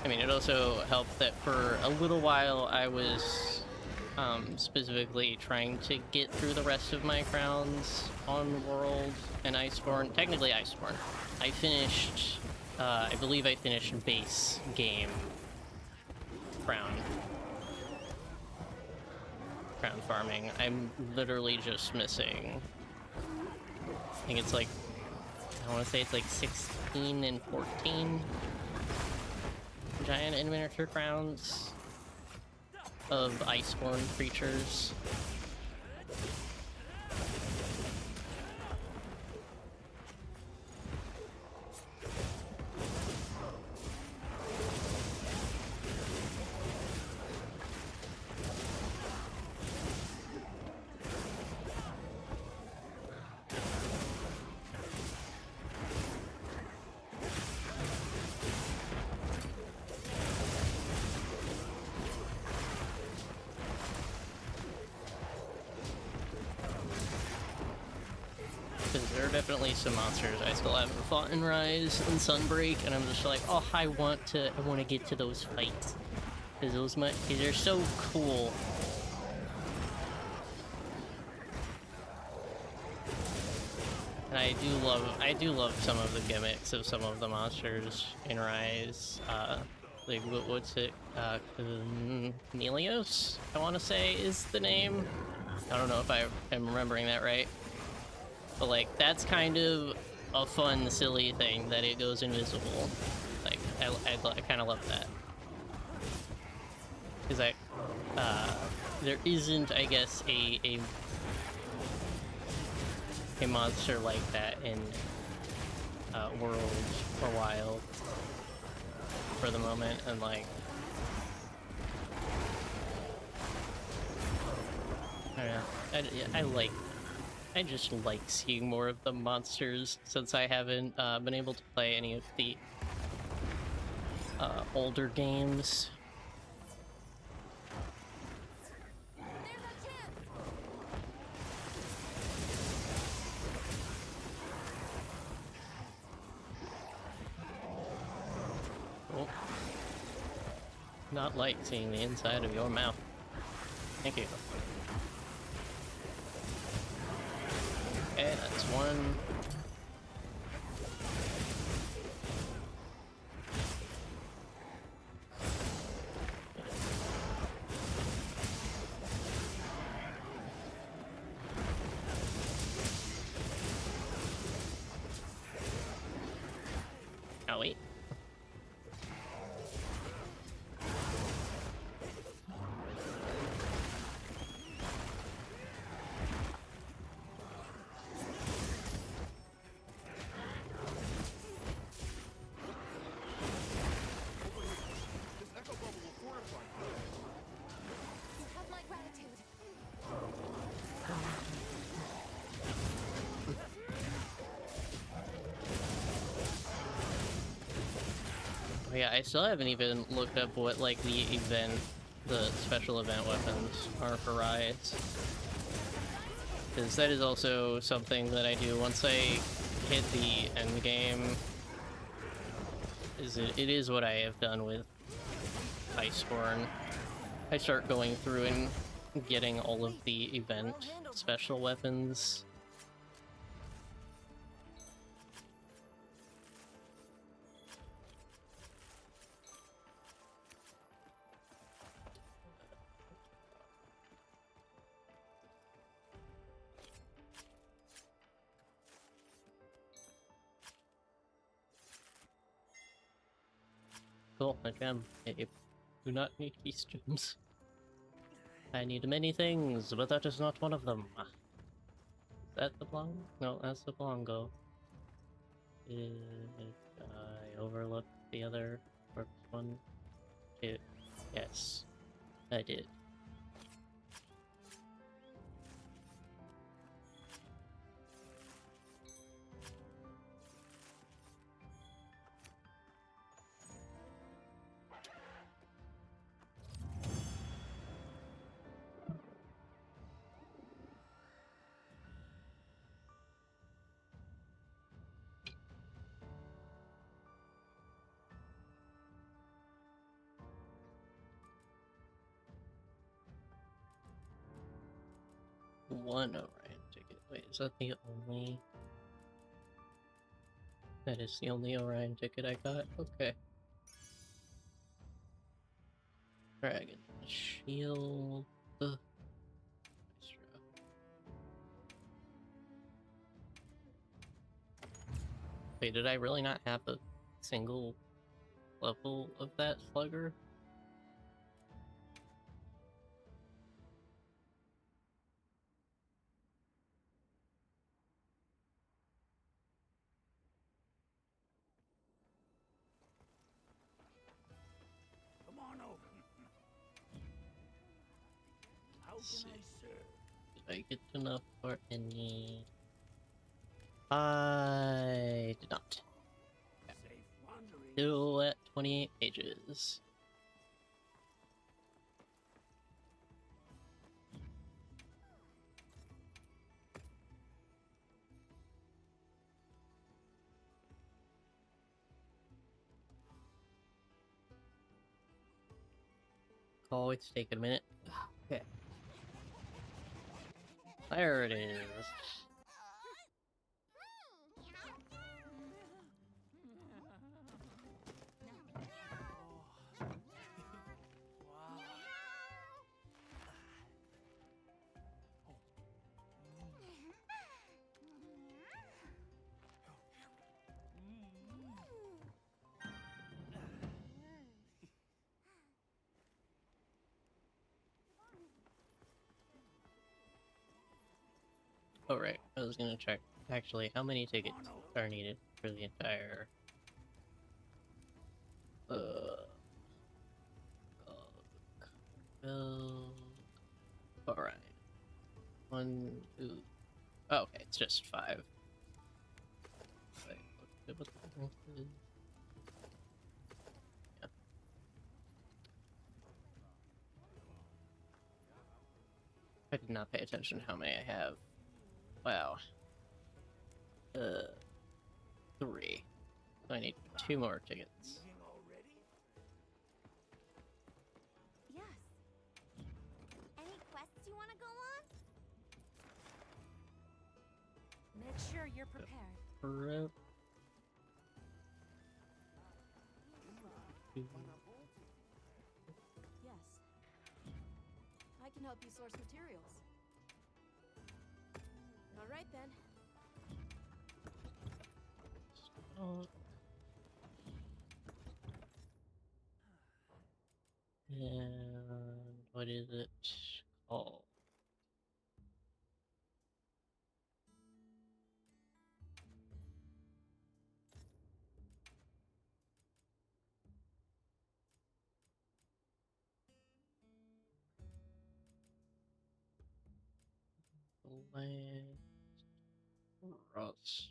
I mean, it also helped that for a little while I was specifically trying to get through the rest of my crowns on World and Iceborne. Technically Iceborne. I finished, I believe I finished base game crown farming. I'm literally just missing, I think it's like, I want to say it's like 16 and 14 giant and miniature crowns of Iceborne creatures. There are definitely some monsters I still haven't fought in Rise and Sunbreak, and I'm just like, oh, I want to get to those fights, because they're so cool. And I do love some of the gimmicks of some of the monsters in Rise. Like what's it? Nelios, I want to say is the name. I don't know if I am remembering that right. But like, that's kind of a fun, silly thing that it goes invisible. Like, I kind of love that. Because there isn't, I guess, a monster like that in World or Wild for the moment, and like, I don't know, I just like seeing more of the monsters, since I haven't been able to play any of the older games. Oh. Not like seeing the inside of your mouth. Thank you. Okay, that's one. Oh, wait. This echo bubble will fortify you. You have my gratitude. Oh, yeah, I still haven't even looked up what, like, the special event weapons are for Rise. Because that is also something that I do once I hit the end game. It is what I have done with Iceborne. I start going through and getting all of the event special weapons. Cool, a gem. I do not need these gems. I need many things, but that is not one of them. Is that the Blongo? No, that's the Blongo. Did I overlook the other corpse one? Two. Yes, I did. one Orion ticket. Wait, is that the only? That is the only Orion ticket I got? Okay. Dragon Shield. Wait, did I really not have a single level of that slugger? Come on over. How can I serve? Did I get enough for any? I did not. Safe wandering. Still at 28 pages. Oh, it's taking a minute. Okay. There it is. Oh, right. I was gonna check actually how many tickets are needed for the entire. Alright. 1, 2. Oh, okay, it's just 5. Wait, what the heck is... Yeah. I did not pay attention to how many I have. Wow. 3. So I need 2 more tickets. Leaving already? Yes. Any quests you want to go on? Make sure you're prepared. Prep. Yes. I can help you source materials. All right then. And what is it called? Last Rust.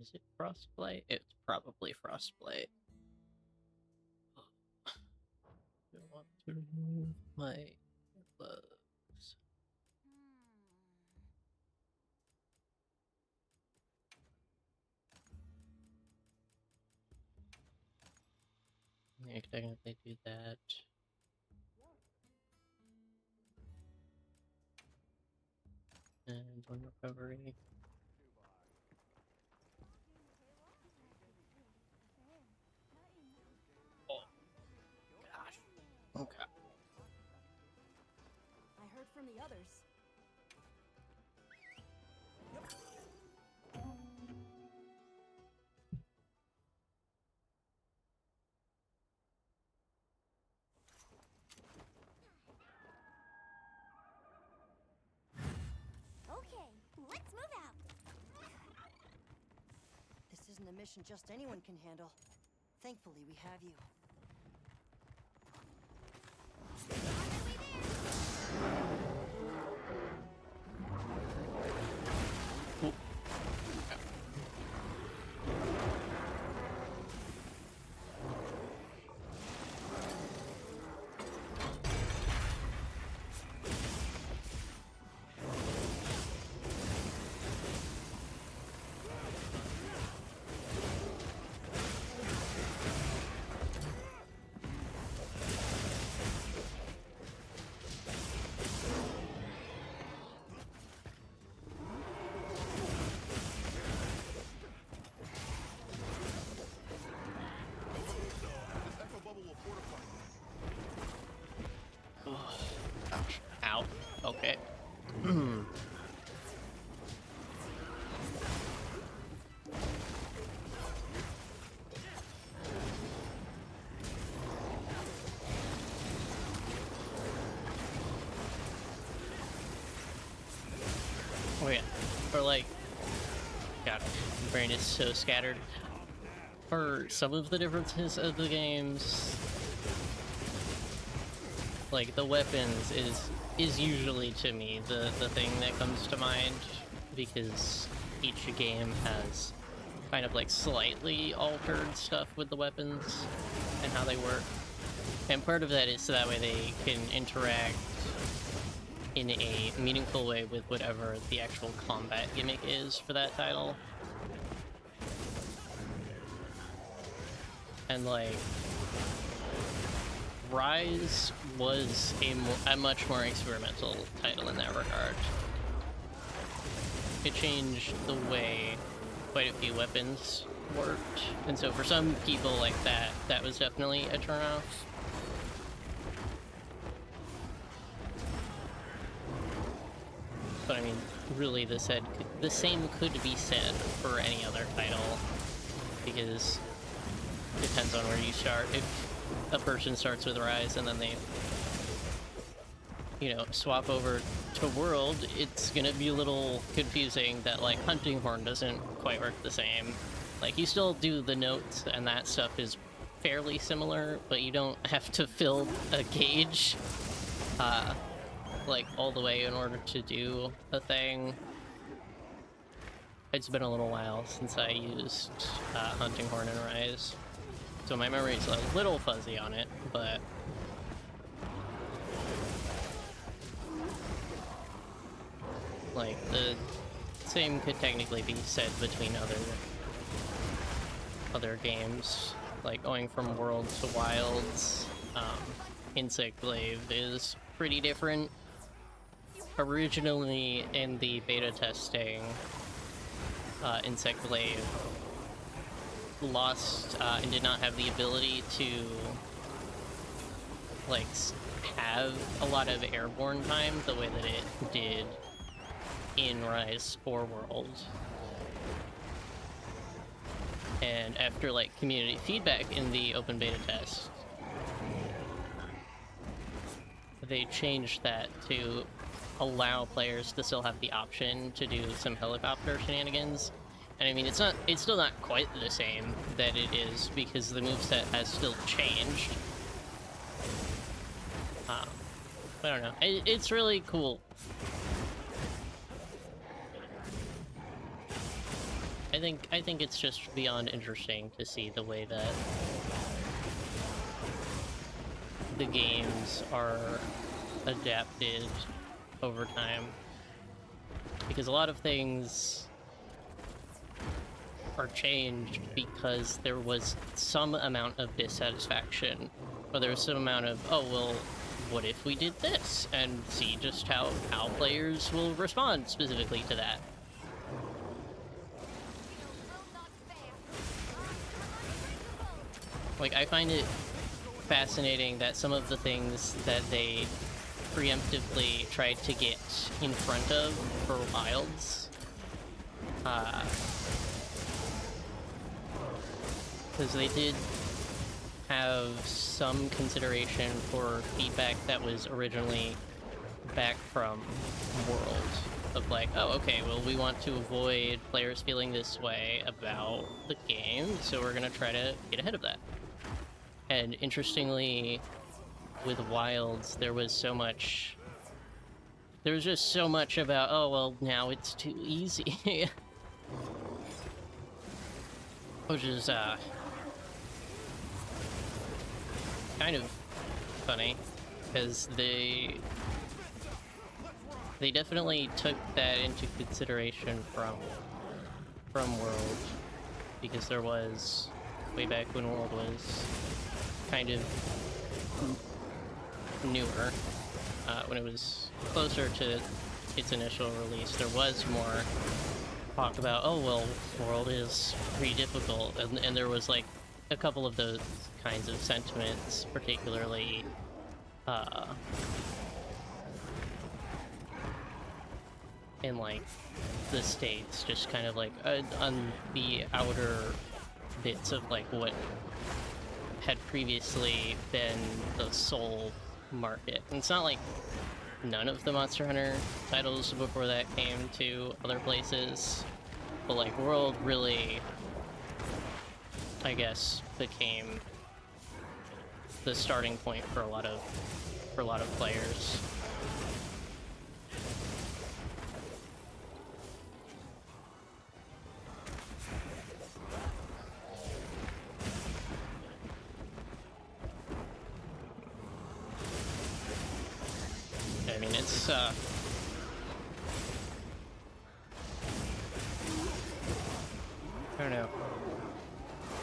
Is it Frostblight? It's probably Frostblight. I want to remove my gloves. I could technically do that. And 1 recovery. Oh, gosh. Okay. I heard from the others. Okay, let's move out. This isn't a mission just anyone can handle. Thankfully, we have you. On my way there. Okay. Oh yeah, or like, God, my brain is so scattered. For some of the differences of the games, like the weapons is usually to me the thing that comes to mind, because each game has kind of like slightly altered stuff with the weapons and how they work. And part of that is so that way they can interact in a meaningful way with whatever the actual combat gimmick is for that title. And like, Rise was a much more experimental title in that regard. It changed the way quite a few weapons worked, and so for some people like that was definitely a turnoff. But I mean, really, the same could be said for any other title, because it depends on where you start. If a person starts with Rise and then they, you know, swap over to World, it's gonna be a little confusing that, like, Hunting Horn doesn't quite work the same. Like, you still do the notes, and that stuff is fairly similar, but you don't have to fill a gauge, like, all the way in order to do a thing. It's been a little while since I used Hunting Horn and Rise, so my memory's a little fuzzy on it, but like, the same could technically be said between other games. Like, going from World to Wilds, Insect Glaive is pretty different. Originally, in the beta testing, Insect Glaive lost and did not have the ability to, like, have a lot of airborne time the way that it did in Rise or World. And after, like, community feedback in the open beta test, they changed that to allow players to still have the option to do some helicopter shenanigans. And I mean, it's still not quite the same that it is, because the moveset has still changed. I don't know. It's really cool. I think it's just beyond interesting to see the way that the games are adapted over time, because a lot of things are changed because there was some amount of dissatisfaction, or there was some amount of, oh well, what if we did this, and see just how players will respond specifically to that. Like, I find it fascinating that some of the things that they preemptively tried to get in front of for Wilds, because they did have some consideration for feedback that was originally back from World, of like, oh, okay, well, we want to avoid players feeling this way about the game, so we're gonna try to get ahead of that. And interestingly, with Wilds, there was just so much about, oh, well, now it's too easy. Which is, kind of funny, because they definitely took that into consideration from World, because there was, way back when World was kind of newer, when it was closer to its initial release, there was more talk about, oh well, World is pretty difficult, and there was like a couple of those kinds of sentiments, particularly in like the States, just kind of like on the outer bits of like what had previously been the sole market. And it's not like none of the Monster Hunter titles before that came to other places, but like World really, I guess, became the starting point for a lot of players. I mean, it's I don't know.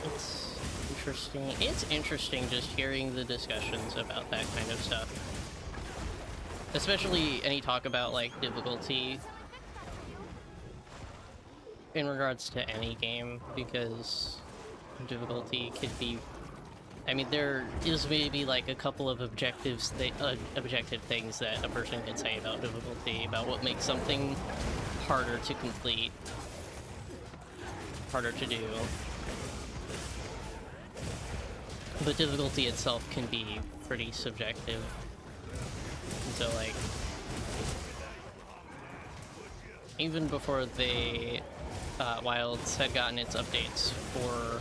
It's interesting. It's interesting just hearing the discussions about that kind of stuff. Especially any talk about, like, difficulty in regards to any game, because difficulty could be... I mean, there is maybe, like, a couple of objective things that a person can say about difficulty, about what makes something harder to complete, harder to do. But difficulty itself can be pretty subjective. And so, like, even before they, Wilds had gotten its updates for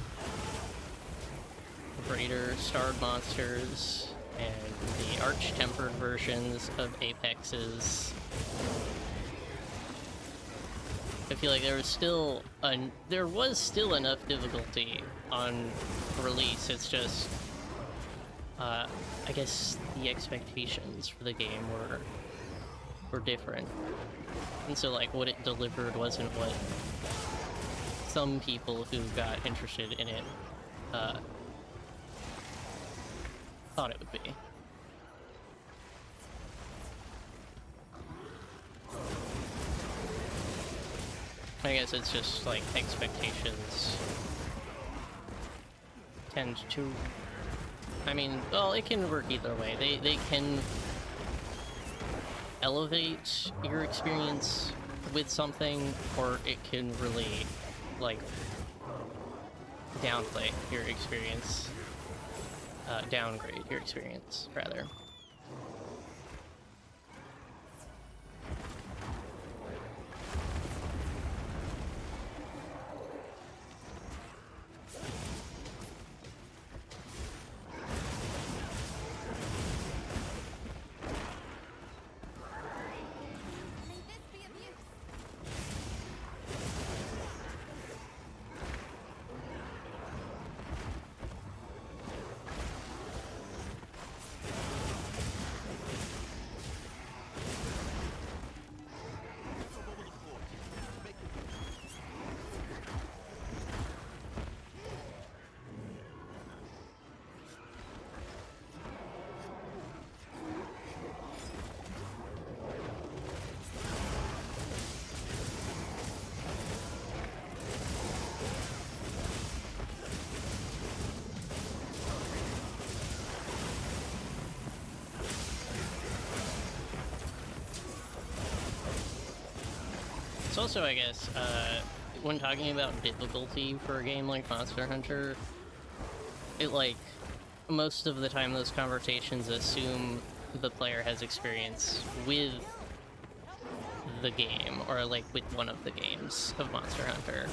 Raider Starred Monsters and the Arch-tempered versions of Apexes, I feel like there was still enough difficulty on release. It's just, I guess the expectations for the game were different, and so like what it delivered wasn't what some people who got interested in it thought it would be. I guess it's just like expectations tend to... I mean, well, it can work either way. They can elevate your experience with something, or it can really, like, downplay your experience. Downgrade your experience, rather. May this be of use. Echo bubble deployed. Make good use. It's also, I guess, when talking about difficulty for a game like Monster Hunter, it, like, most of the time those conversations assume the player has experience with the game, or, like, with one of the games of Monster Hunter.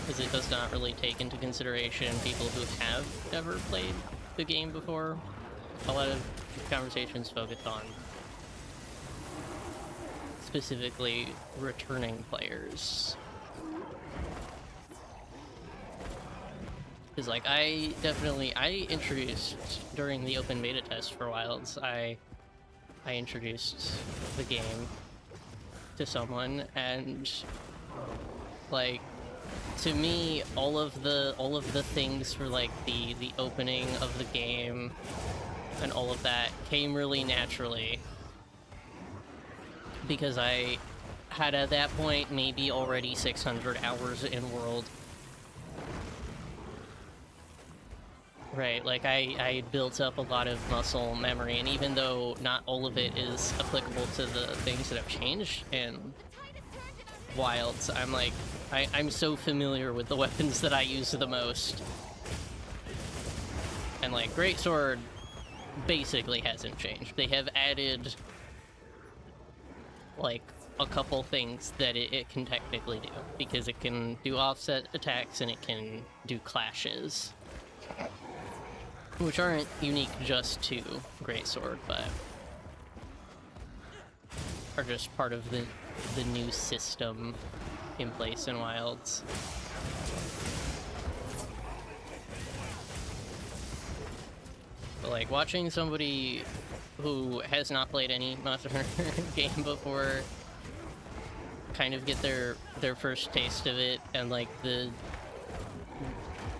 Because it does not really take into consideration people who have never played the game before. A lot of conversations focus on specifically returning players. Because, like, I introduced, during the open beta test for Wilds, I introduced the game to someone, and, like, to me, all of the things for, like, the opening of the game and all of that came really naturally. Because I had at that point maybe already 600 hours in World. Right, like I built up a lot of muscle memory, and even though not all of it is applicable to the things that have changed in Wilds, I'm like, I'm so familiar with the weapons that I use the most. And like, Greatsword basically hasn't changed. They have added like a couple things that it can technically do, because it can do offset attacks and it can do clashes, which aren't unique just to Greatsword, but are just part of the new system in place in Wilds. But like, watching somebody who has not played any Monster Hunter game before kind of get their first taste of it, and like the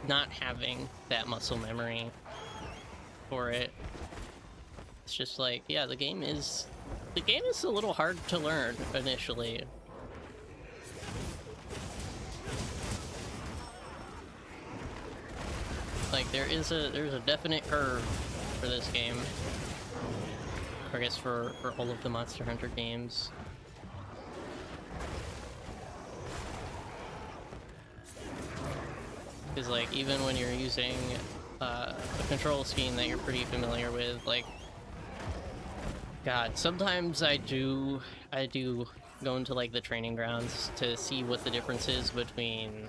not having that muscle memory for it, it's just like, yeah, the game is a little hard to learn initially. Like, there's a definite curve for this game. I guess for all of the Monster Hunter games. Because like, even when you're using a control scheme that you're pretty familiar with, like, God, sometimes I do go into like the training grounds to see what the difference is between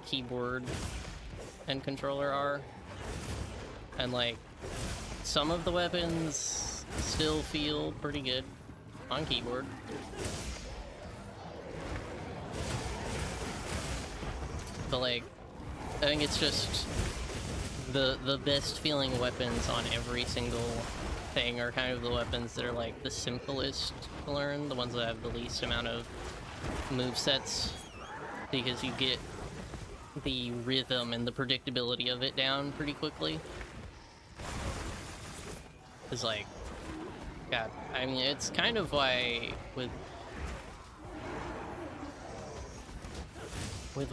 keyboard and controller are, and like, some of the weapons still feel pretty good on keyboard. But like, I think it's just the best feeling weapons on every single thing are kind of the weapons that are like the simplest to learn, the ones that have the least amount of movesets, because you get the rhythm and the predictability of it down pretty quickly. It's like, God, I mean, it's kind of why with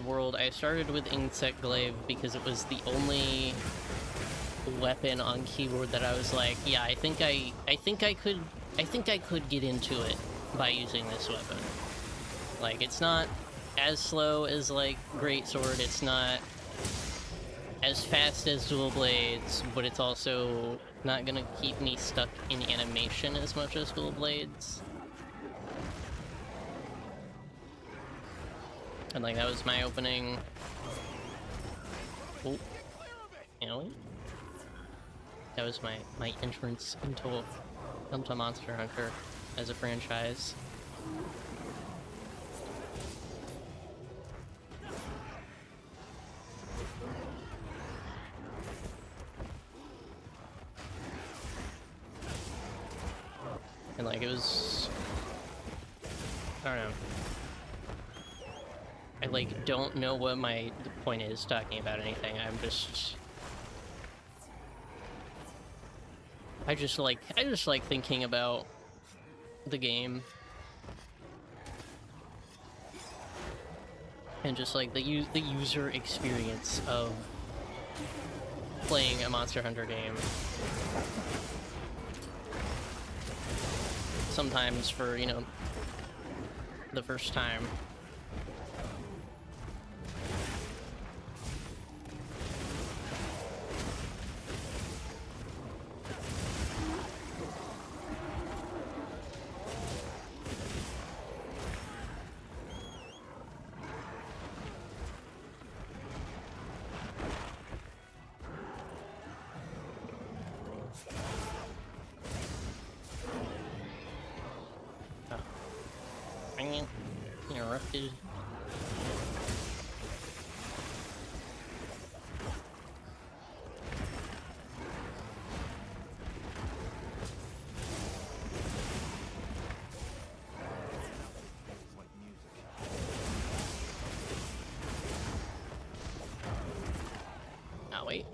World, I started with Insect Glaive, because it was the only weapon on keyboard that I was like, yeah, I think I could get into it by using this weapon. Like, it's not as slow as like Greatsword, it's not as fast as Dual Blades, but it's also not gonna keep me stuck in animation as much as Dual Blades. And like, that was my opening. Oh, Ellie? That was my entrance into Monster Hunter as a franchise. And like, it was, I don't know. I like don't know what my point is talking about anything. I just like thinking about the game and just like the user experience of playing a Monster Hunter game. Sometimes for, you know, the first time. Interrupted. Oh, wait.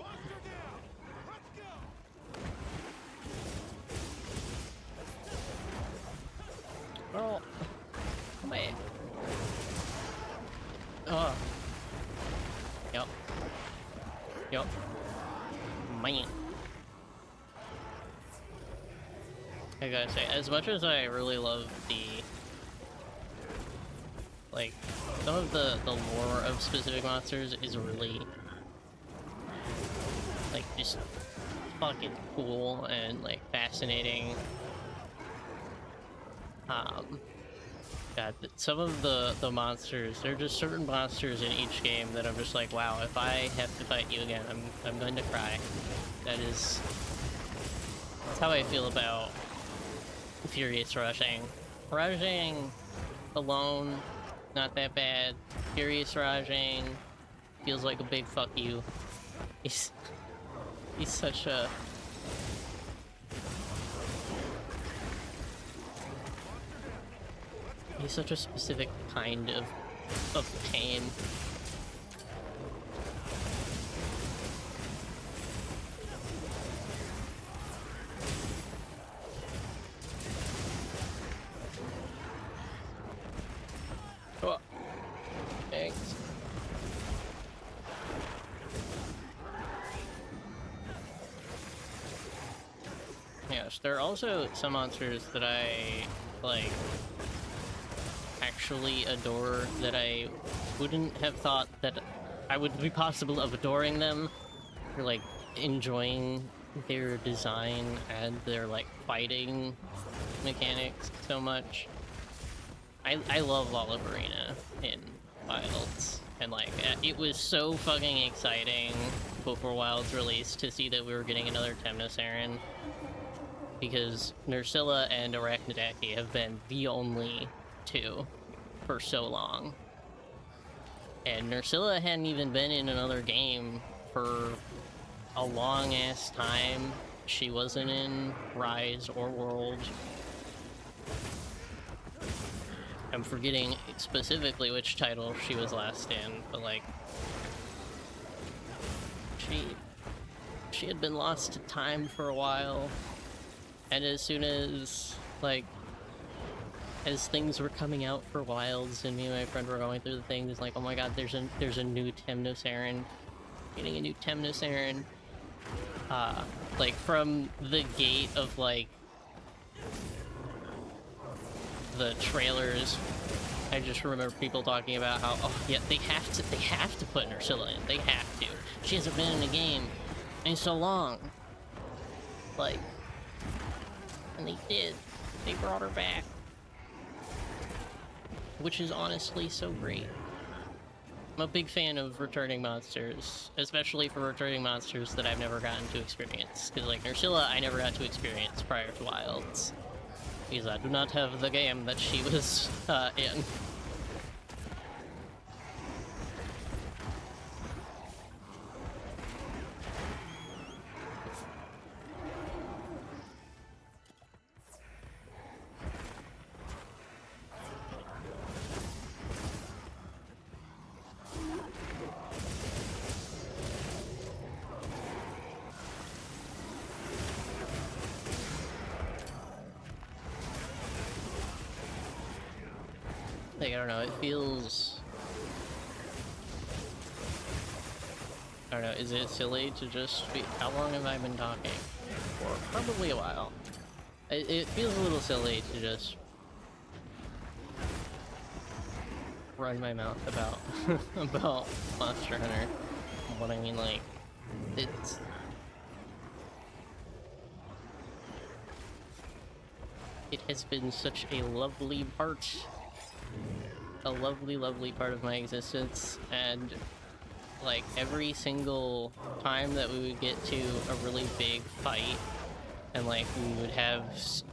Girl, come here. I gotta say, as much as I really love the, like, some of the lore of specific monsters is really, like, just fucking cool and, like, fascinating. God, some of the monsters, there are just certain monsters in each game that I'm just like, wow, if I have to fight you again, I'm going to cry. That's how I feel about Furious Rushing. Rushing alone, not that bad. Furious Rushing feels like a big fuck you. He's such a... He's such a specific kind of pain. Oh, thanks. Yes, there are also some monsters that I, like, actually adore that I wouldn't have thought that I would be possible of adoring them, or, like, enjoying their design and their, like, fighting mechanics so much. I love Olive Arena in Wilds, and, like, it was so fucking exciting before Wilds released to see that we were getting another Temnosarin, because Nursilla and Arachnidaki have been the only two for so long. And Nursilla hadn't even been in another game for a long-ass time. She wasn't in Rise or World. I'm forgetting specifically which title she was last in, but, like, she had been lost to time for a while, and as soon as, like, as things were coming out for Wilds and me and my friend were going through the things, like, oh my god, there's a new Temnosarin, getting a new Temnosarin, like, from the gate of, like, the trailers, I just remember people talking about how, oh yeah, they have to put Nursilla in, they have to. She hasn't been in a game in so long. Like, and they did. They brought her back. Which is honestly so great. I'm a big fan of returning monsters, especially for returning monsters that I've never gotten to experience. Because, like, Nursilla, I never got to experience prior to Wilds, because I do not have the game that she was in. Like, I don't know, it feels... I don't know, is it silly to just be... How long have I been talking? For probably a while. It feels a little silly to just run my mouth about about Monster Hunter. But I mean, like, it has been such a lovely part, a lovely part of my existence, and, like, every single time that we would get to a really big fight, and, like, we would have,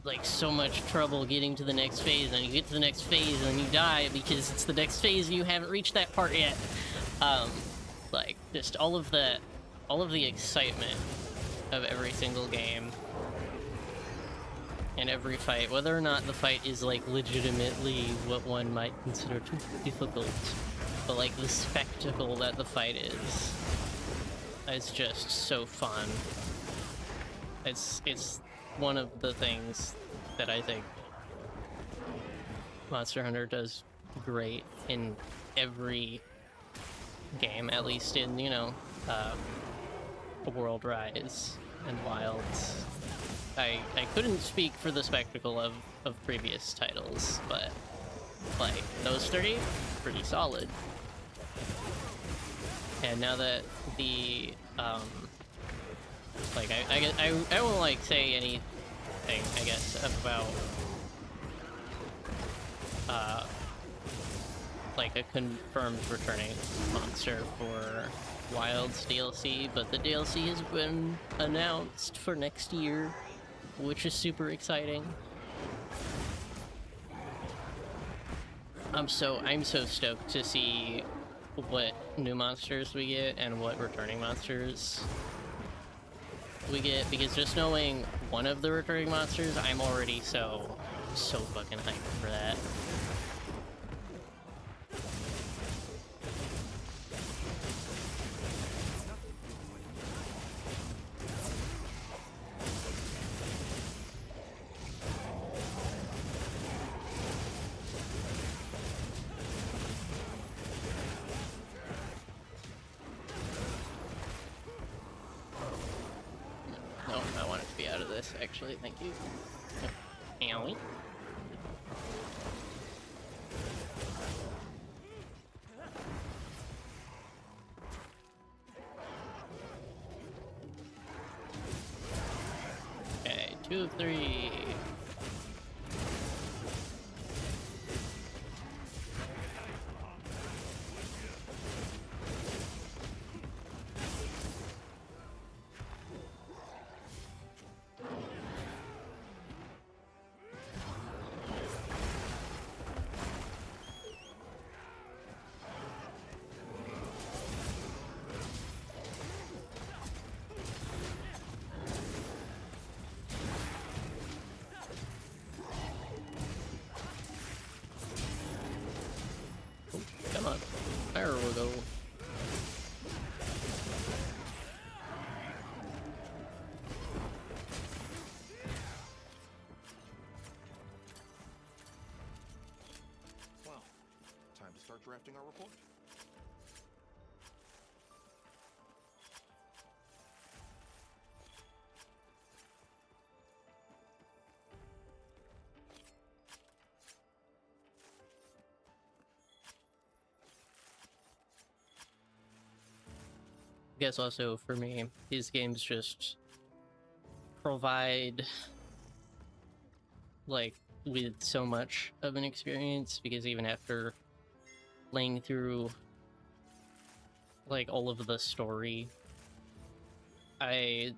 like, so much trouble getting to the next phase, and you get to the next phase and then you die because it's the next phase and you haven't reached that part yet. Like, just all of the excitement of every single game and every fight, whether or not the fight is, like, legitimately what one might consider too difficult, but, like, the spectacle that the fight is just so fun. It's one of the things that I think Monster Hunter does great in every game, at least in, you know, World Rise. and Wilds. I couldn't speak for the spectacle of previous titles, but like those 30, pretty solid. And now that the like I won't like say anything, I guess, about like a confirmed returning monster for Wilds DLC, but the DLC has been announced for next year, which is super exciting. I'm so stoked to see what new monsters we get and what returning monsters we get, because just knowing one of the returning monsters, I'm already so fucking hyped for that. No, I want it to be out of this, actually, thank you. Owie. Okay, 2 of 3. Come on, there we go. Well, time to start drafting our report. I guess also for me, these games just provide like with so much of an experience, because even after playing through like all of the story, I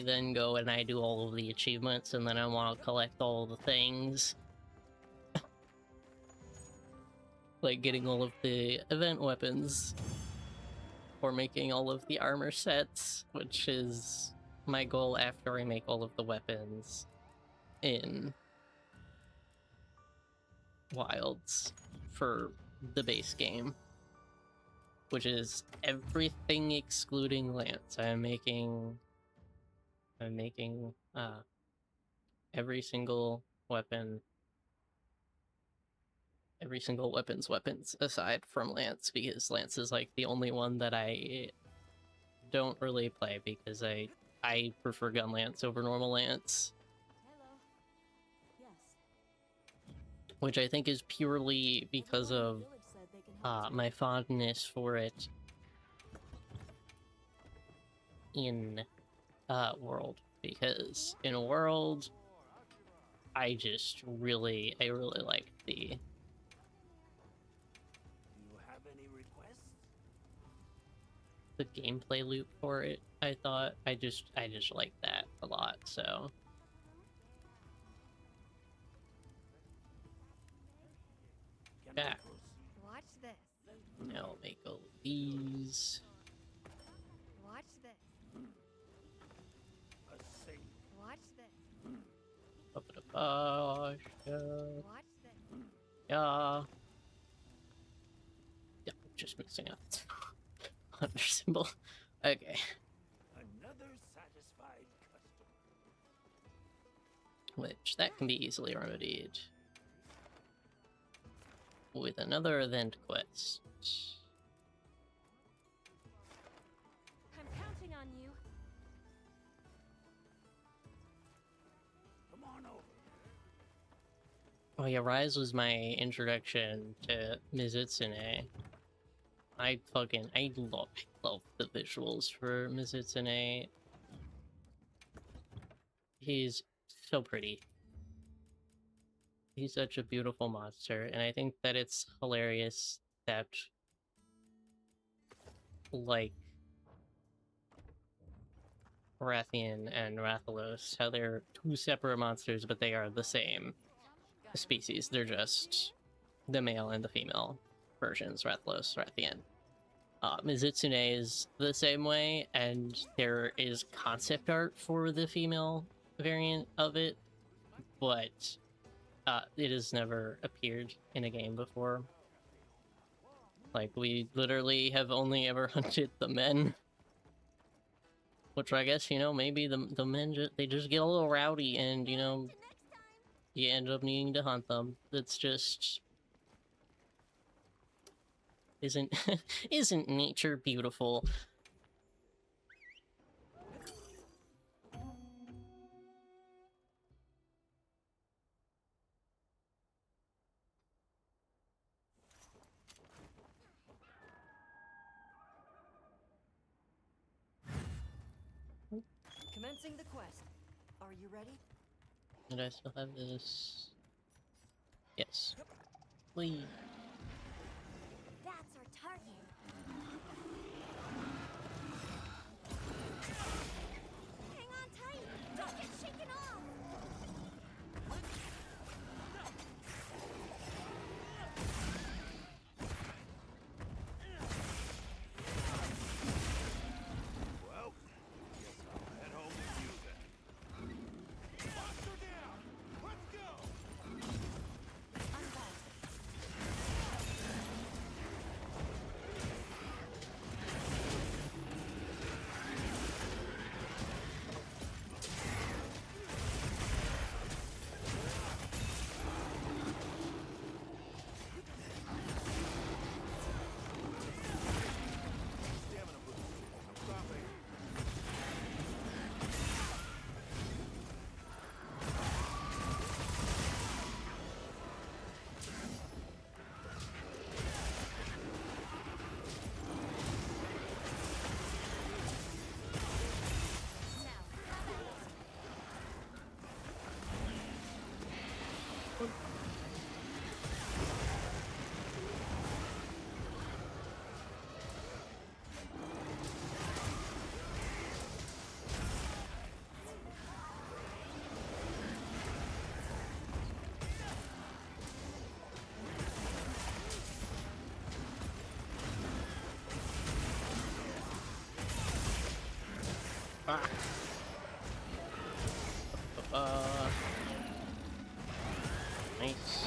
then go and I do all of the achievements, and then I want to collect all the things. Like getting all of the event weapons, or making all of the armor sets, which is my goal after I make all of the weapons in Wilds for the base game, which is everything excluding Lance. I'm making every single weapon, every single weapons aside from Lance, because Lance is like the only one that I don't really play, because I prefer gun Lance over normal Lance, Hello. Yes. which I think is purely because Everyone in of the village said they can help too. my fondness for it in World, because in World I really liked the You have any requests? gameplay loop for it. I thought I just like that a lot, so Can yeah. I proceed? Watch this. Now I'll make all of these. Watch this. A safe. Watch this. Watch Watch this. yeah. Yeah, just missing a hunter symbol. Okay. Another satisfied customer. Which that can be easily remedied with another event quest. I'm counting on you. Oh yeah, Rise was my introduction to Mizutsune. I love the visuals for Mizutsune. He's so pretty. He's such a beautiful monster, and I think that it's hilarious that, like, Rathian and Rathalos, how they're two separate monsters, but they are the same species. They're just the male and the female versions, Rathalos, Rathian. Mizutsune is the same way, and there is concept art for the female variant of it, but it has never appeared in a game before. Like, we literally have only ever hunted the men. Which I guess, you know, maybe the men they just get a little rowdy and, you know, you end up needing to hunt them. That's just... Isn't isn't nature beautiful? Commencing the quest. Are you ready? And I still have this. Yes. Whee. That's our target. Hang on tight. Don't get shaken off. Well, guess I'll head home with you then. Monster down! Let's go! I'm back. Stamina boost. I'm stopping. Ah. Nice.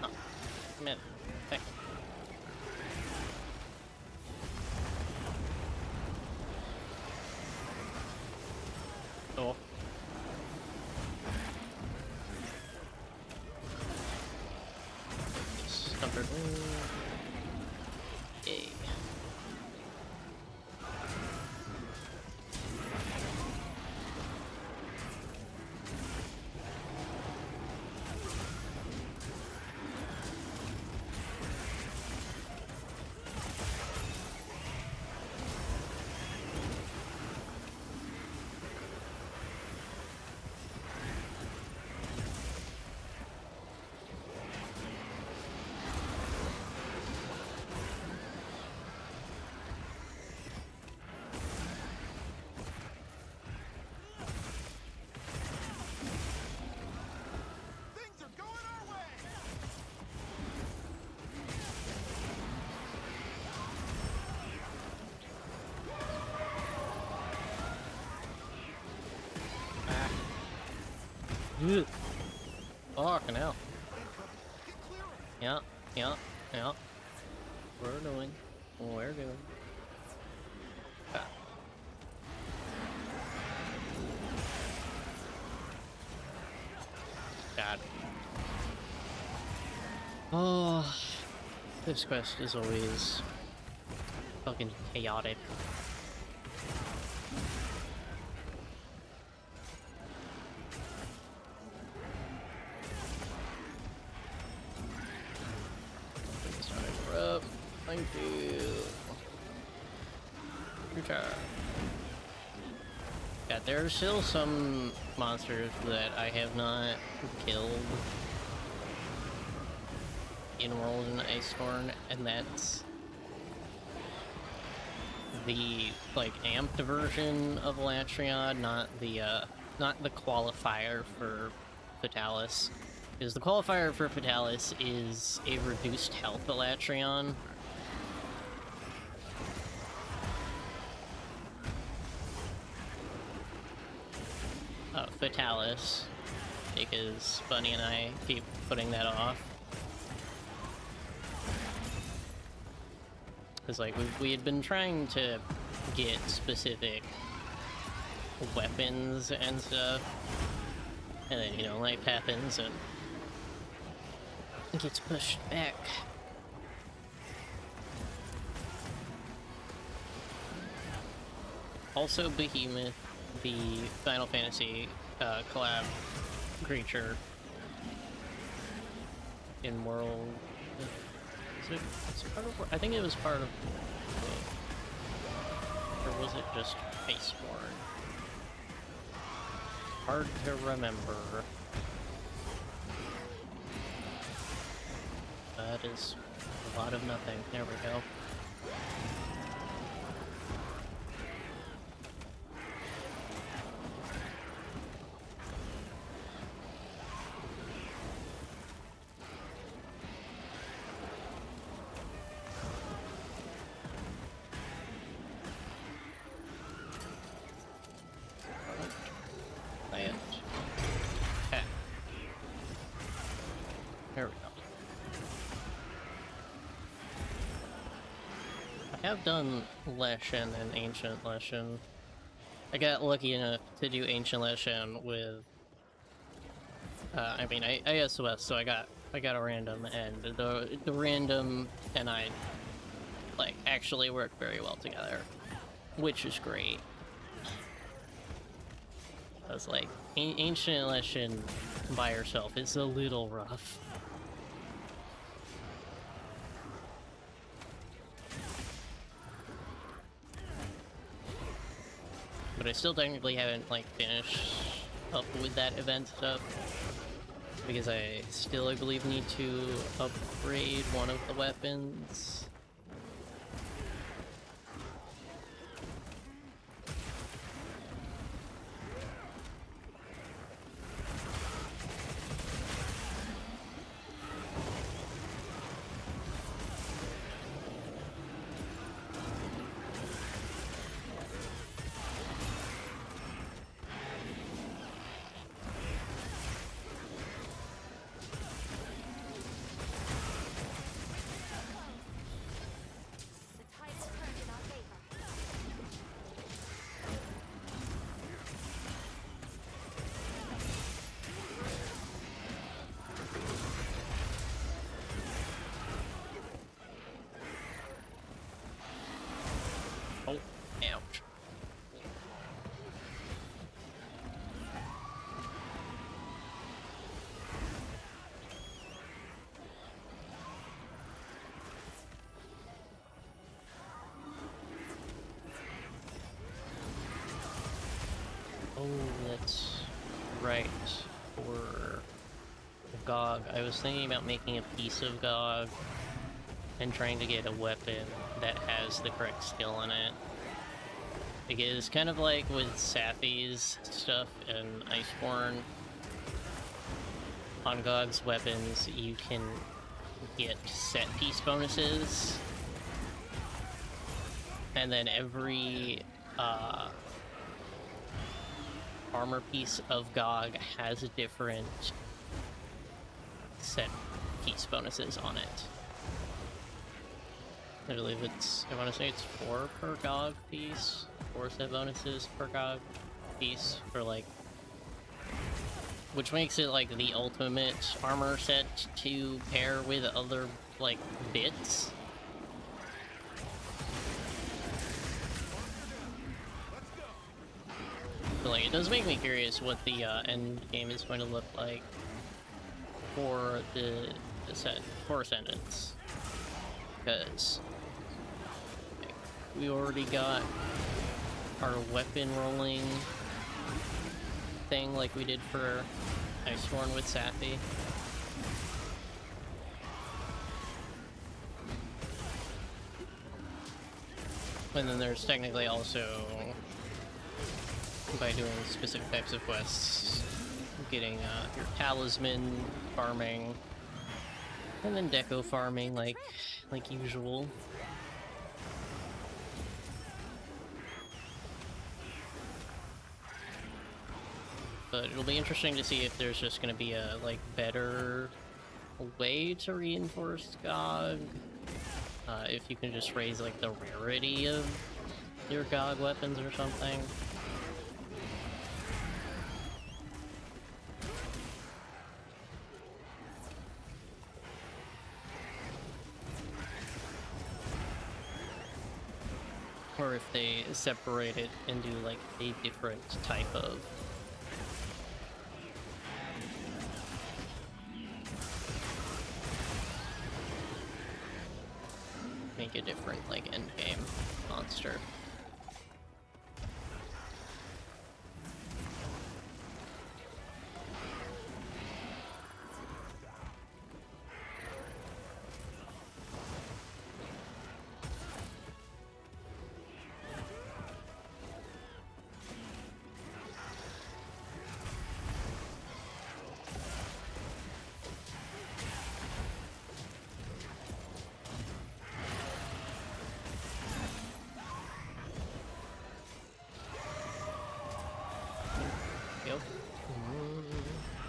Oh, man. Thank you. Oh. Comfort. Yay. Things are going our way! Ugh. Fucking hell. Get clear of it! Yeah, yeah, yeah. We're doing. We're doing. Ah. God. Oh, this quest is always fucking chaotic. Please don't interrupt. Thank you. Good job. Yeah, there are still some monsters that I have not killed in World and Iceborne, and that's the like amped version of Latreon, not the qualifier for Fatalis. Because the qualifier for Fatalis is a reduced health Latreon. Fatalis, because Bunny and I keep putting that off. Because, like, we had been trying to get specific weapons and stuff, and then, you know, life happens and it gets pushed back. Also, Behemoth, the Final Fantasy collab creature in World. It's part of, I think it was part of, or was it just Iceborne? Hard to remember. That is a lot of nothing. There we go. There we go. I have done Leshen and Ancient Leshen. I got lucky enough to do Ancient Leshen with I mean I SOS, so I got a random, and the random and I like actually work very well together, which is great. I was like, Ancient Leshen by herself is a little rough. But I still technically haven't, like, finished up with that event stuff, because I still, I believe, need to upgrade one of the weapons. The tide's turned in our favor. Oh, ouch. Oh, that's right. For GOG, I was thinking about making a piece of GOG and trying to get a weapon that has the correct skill in it. Because kind of like with Safi's stuff in Iceborne, on GOG's weapons you can get set piece bonuses, and then every armor piece of GOG has a different set piece bonuses on it. I believe it's, I want to say it's 4 per GOG piece, 4 set bonuses per GOG piece for like which makes it like the ultimate armor set to pair with other like bits. But like, it does make me curious what the end game is going to look like for the set for Ascendance, because like, we already got our weapon rolling thing like we did for Iceborne with Sappy. And then there's technically also, by doing specific types of quests, getting your talisman farming, and then deco farming like usual. But it'll be interesting to see if there's just going to be a like better way to reinforce GOG. If you can just raise like the rarity of your GOG weapons or something. Or if they separate it into like a different type of make a different like end game monster. Yep.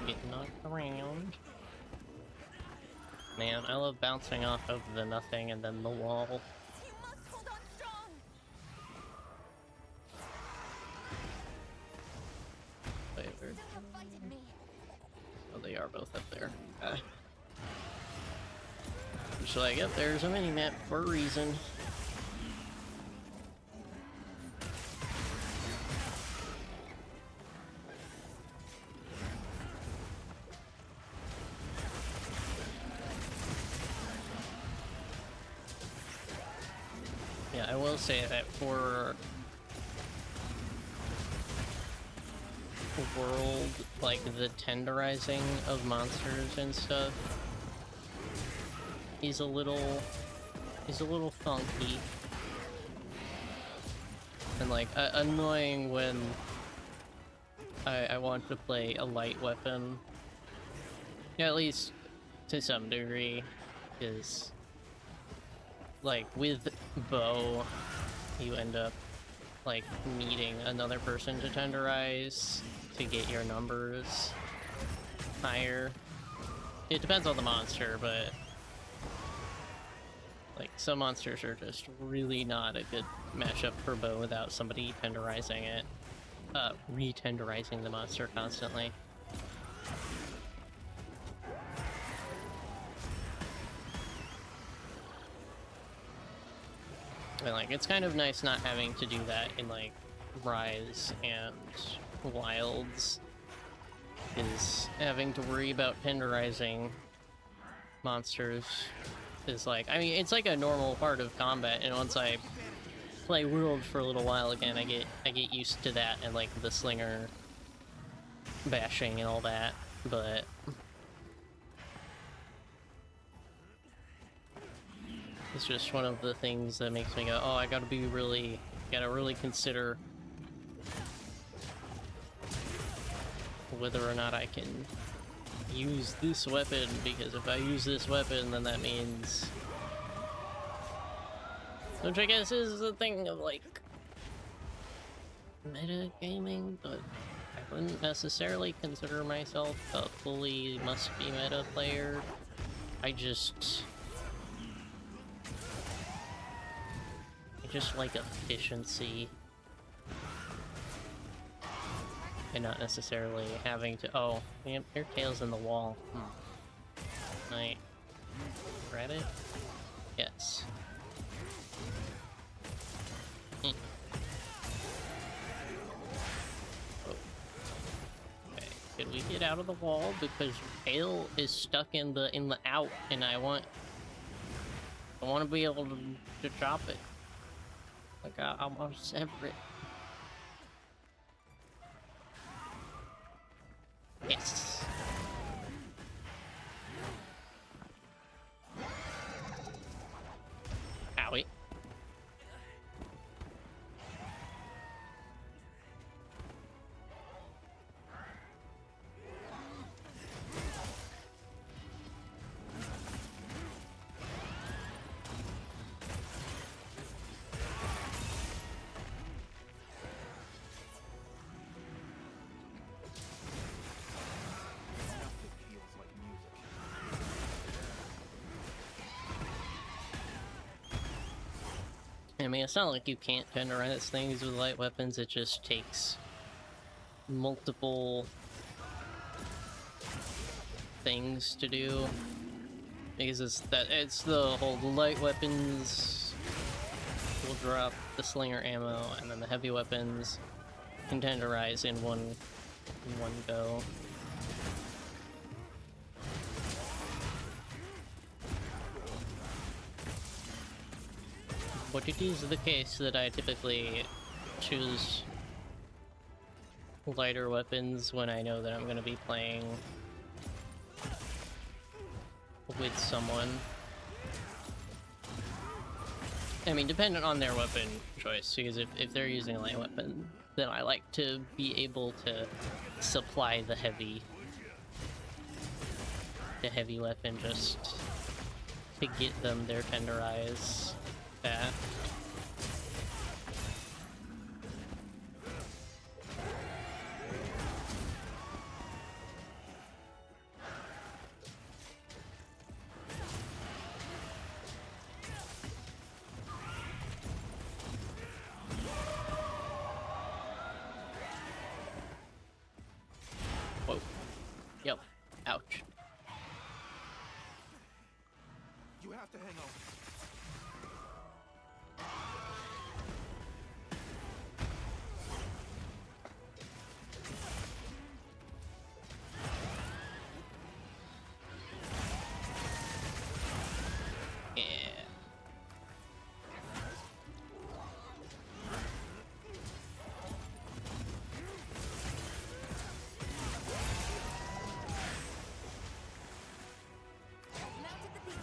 Getting knocked around. Man, I love bouncing off of the nothing and then the wall. You must hold on strong. Wait, Still have fight in me. oh, they are both up there. Okay. Just like, yep, there's a mini-map for a reason. Yeah, I will say that for world, like the tenderizing of monsters and stuff, he's a little funky and like annoying when I want to play a light weapon. Yeah, at least to some degree, because like with bow, you end up like needing another person to tenderize to get your numbers higher. It depends on the monster, but like some monsters are just really not a good matchup for bow without somebody tenderizing it, re-tenderizing the monster constantly. And like, it's kind of nice not having to do that in like Rise and Wilds, is having to worry about tenderizing monsters is like, I mean, it's like a normal part of combat, and once I play World for a little while again, I get used to that and like the slinger bashing and all that, but it's just one of the things that makes me go, oh, I gotta really consider whether or not I can use this weapon, because if I use this weapon, then that means... Which I guess is a thing of, like, meta gaming, but I wouldn't necessarily consider myself a fully must-be meta player. I just like efficiency. and not necessarily having to. Oh, man, your tail's in the wall. Can I grab it? Yes. Oh. Okay, could we get out of the wall because your tail is stuck in the out, and I want to be able to drop it. Like I want to sever it. Yes. Owie. Nothing feels like music. I mean, it's not like you can't tenderize things with light weapons, it just takes multiple things to do. Because it's the whole light weapons will drop the slinger ammo, and then the heavy weapons can tenderize in one go. But it is the case that I typically choose lighter weapons when I know that I'm going to be playing with someone. I mean, dependent on their weapon choice, because if they're using a light weapon, then I like to be able to supply the heavy weapon just to get them their tenderize back. Whoa. Yep. Ouch. You have to hang on. Yeah. Mounted the beast.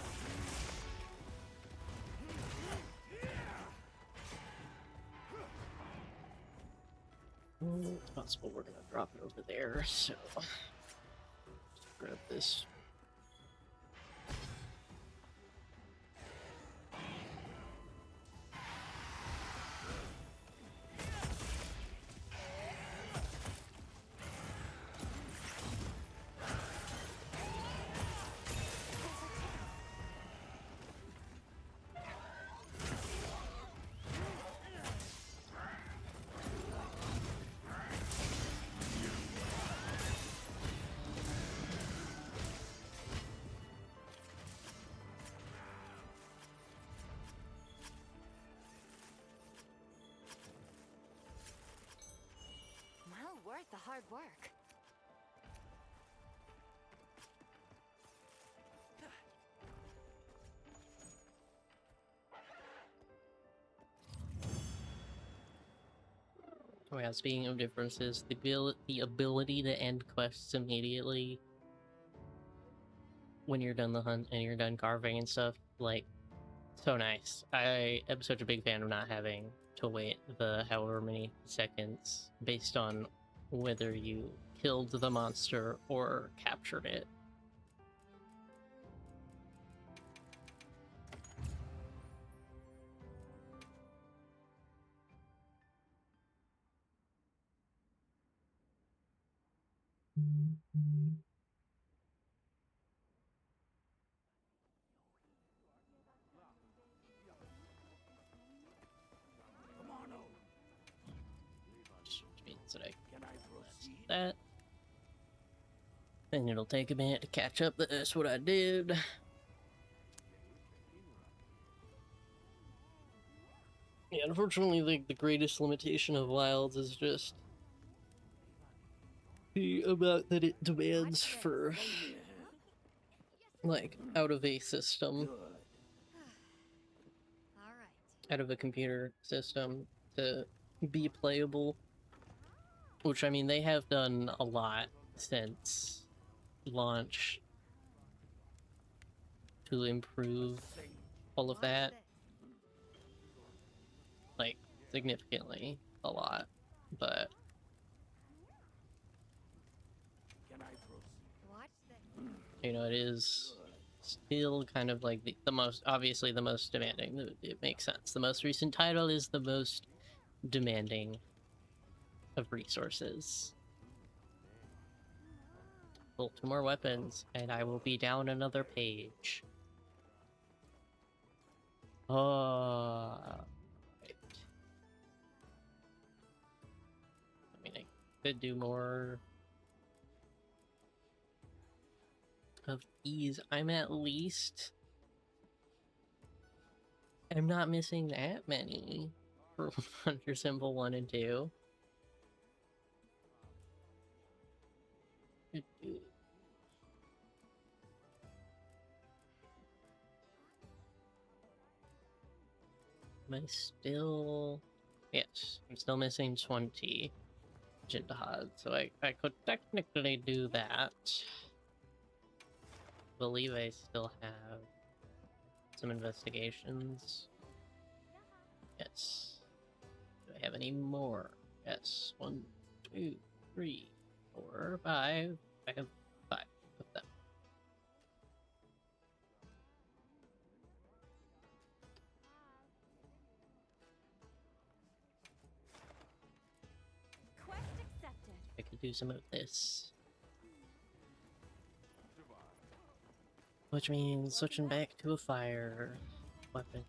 It's possible we're gonna drop it over there, so just grab this. Well worth the hard work. Oh yeah, speaking of differences, the ability to end quests immediately when you're done the hunt and you're done carving and stuff, like, so nice. I am such a big fan of not having to wait the however many seconds based on whether you killed the monster or captured it. Come on over. Which means that I Can I proceed? And it'll take a minute to catch up that that's what I did. Yeah, unfortunately, the greatest limitation of Wilds is just the amount that it demands for, like, out of a system, Alright. out of a computer system to be playable. Which, I mean, they have done a lot since launch to improve all of that. Like, significantly a lot. But Watch this. you know, it is still kind of like the most, obviously the most demanding. It makes sense. The most recent title is the most demanding of resources. Pull 2 more weapons, and I will be down another page. Oh, right. I mean, I could do more of these. I'm not missing that many for Wonder Symbol 1 and 2. Am I still... Yes, I'm still missing 20 Jindahad, so I could technically do that. I believe I still have some investigations. Yes. Do I have any more? Yes. 1, 2, 3, 4, 5. I have 5 of them. Quest accepted. I could do some of this. Which means switching back to a fire weapon.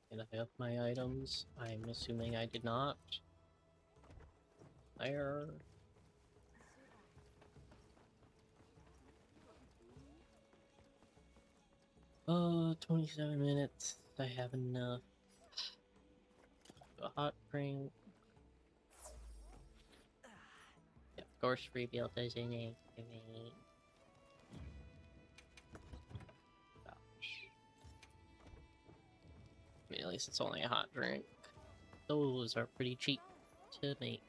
Did I have my items? I'm assuming I did not. Fire. 27 minutes. I have enough. A hot drink. Yeah, of course, reveal doesn't activate. Gosh. I mean, at least it's only a hot drink. Those are pretty cheap to make.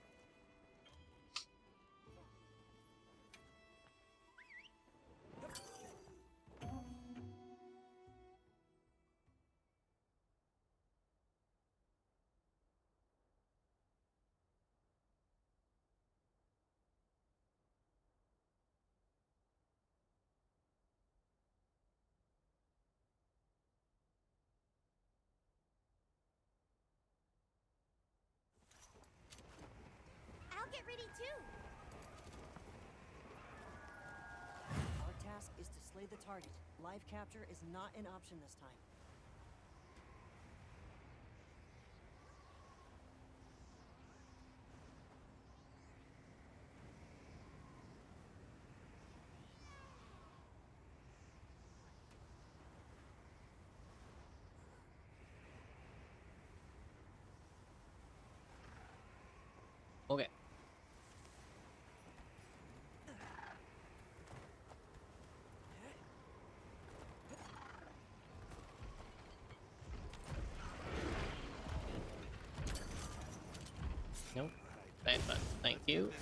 I'll get ready too. Our task is to slay the target. Live capture is not an option this time. Okay. Nope. Bad button. Thank you.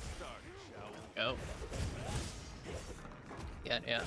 Go. Yeah, yeah.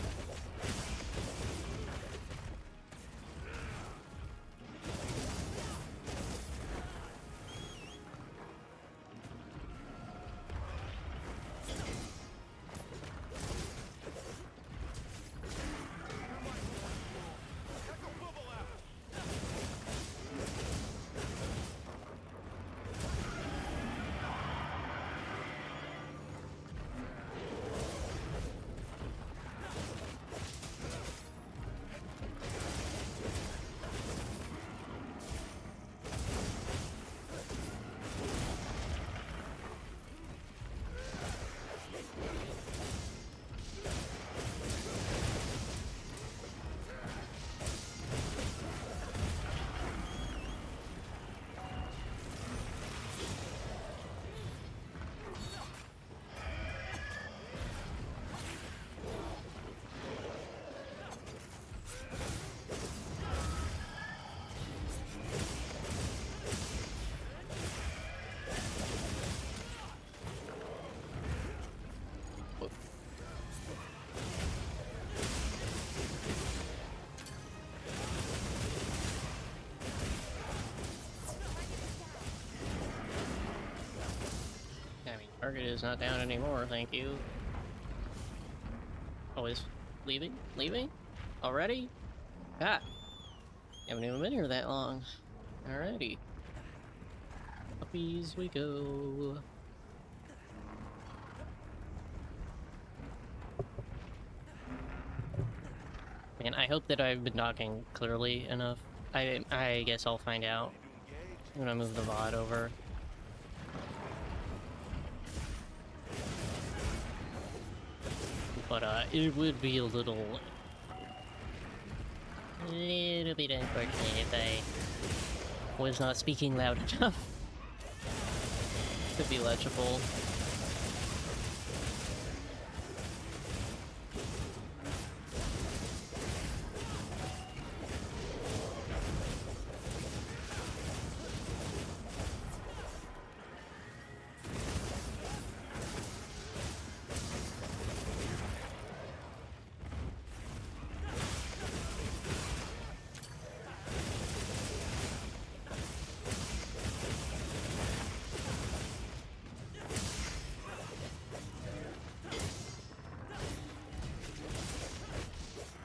Target is not down anymore, thank you. Always leaving? Leaving? Already? Ah! Haven't even been here that long. Alrighty. Puppies we go. Man, I hope that I've been talking clearly enough. I guess I'll find out. I'm gonna move the VOD over. But it would be a little bit unfortunate if I was not speaking loud enough to be legible.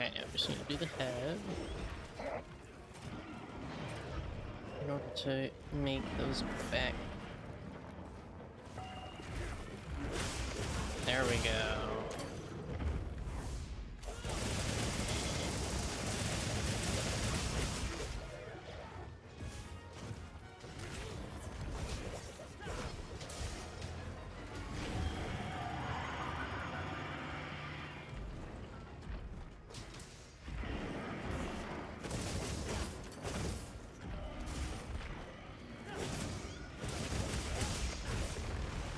Okay, I just need to do the head in order to make those back. There we go.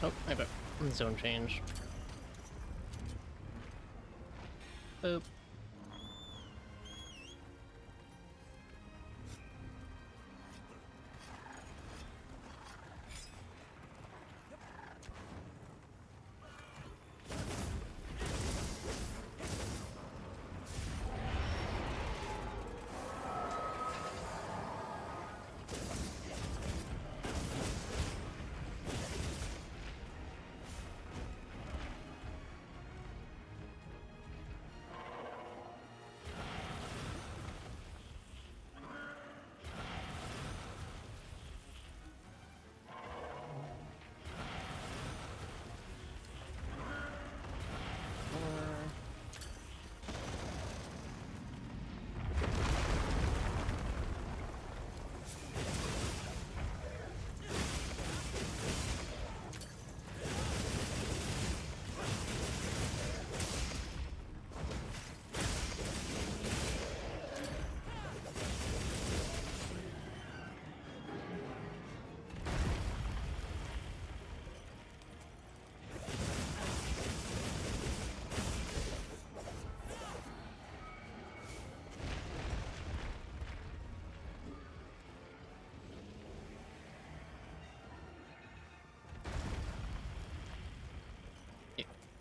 Oh, I bet zone change. Boop.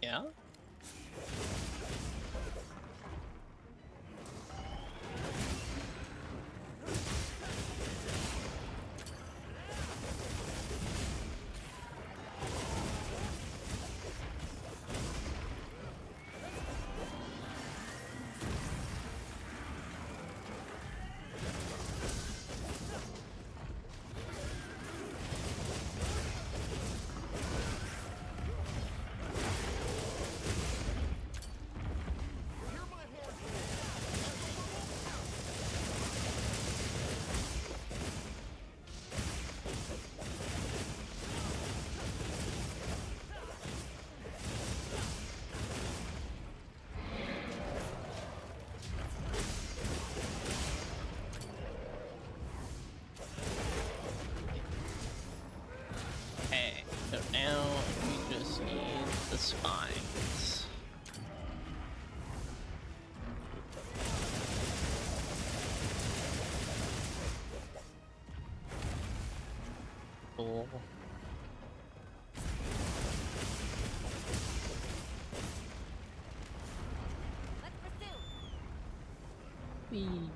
Yeah? Okay, so now we just need the spines. Cool. Let's pursue. Whee.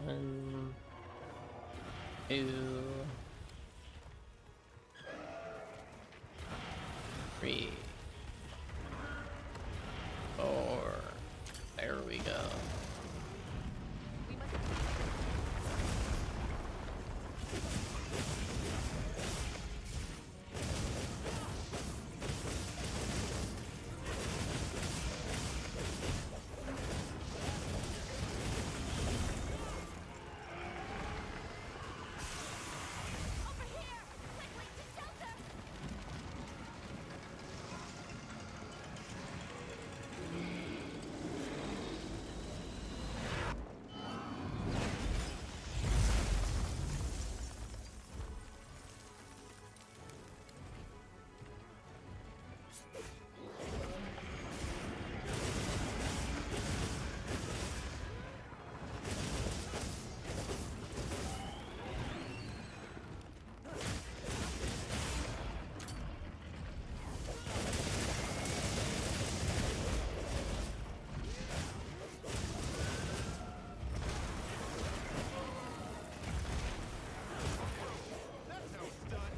1, 2, 3, 4. There we go. Over here! Quickly, to shelter! That's how it's done.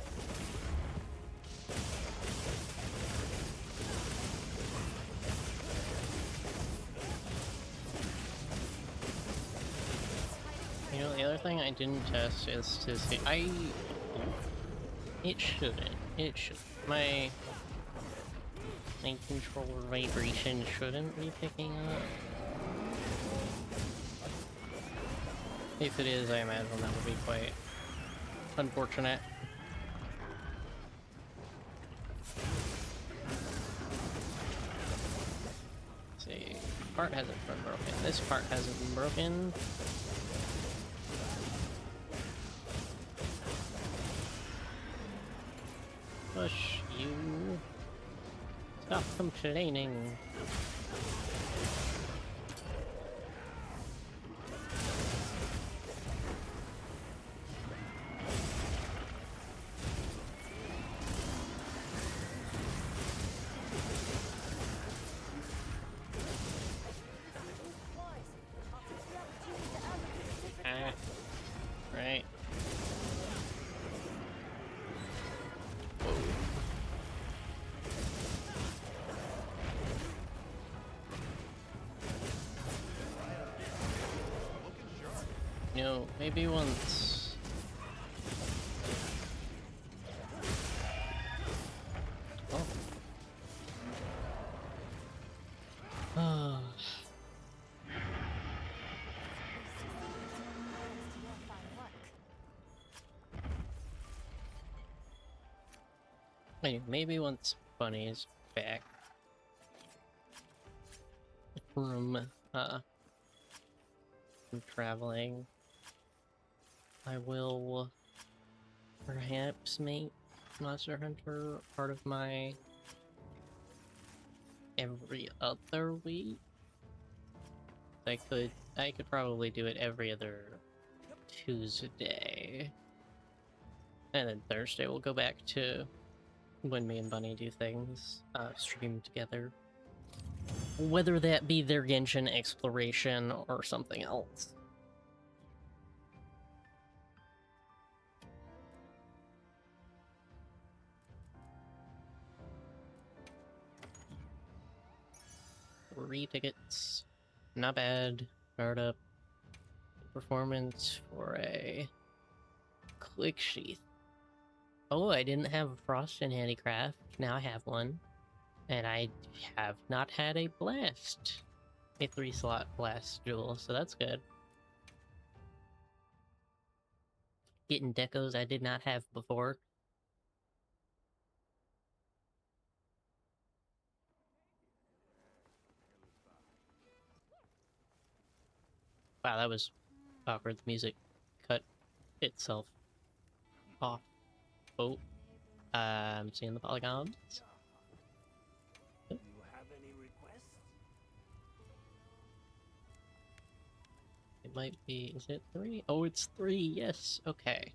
You know, the other thing I didn't test is to see. It shouldn't. It should. My controller vibration shouldn't be picking up. If it is, I imagine that would be quite unfortunate. Let's see, part hasn't been broken. This part hasn't been broken. Push you. Stop complaining. Ah, right. Whoa. Looking sharp. You know, maybe once. Oh. Ah. Maybe once Bunny's back from from traveling, I will perhaps make Monster Hunter part of my every other week. I could probably do it every other Tuesday. And then Thursday we'll go back to when me and Bunny do things, stream together. Whether that be their Genshin exploration or something else. Three tickets. Not bad. Startup. Performance for a Click Sheath. Oh, I didn't have a Frost in Handicraft. Now I have one. And I have not had a Blast. A 3-slot Blast duel, so that's good. Getting decos I did not have before. Wow, that was awkward. The music cut itself off. Oh, I'm seeing the polygons. Do you have any requests? It might be, is it 3? Oh, it's 3, yes, okay.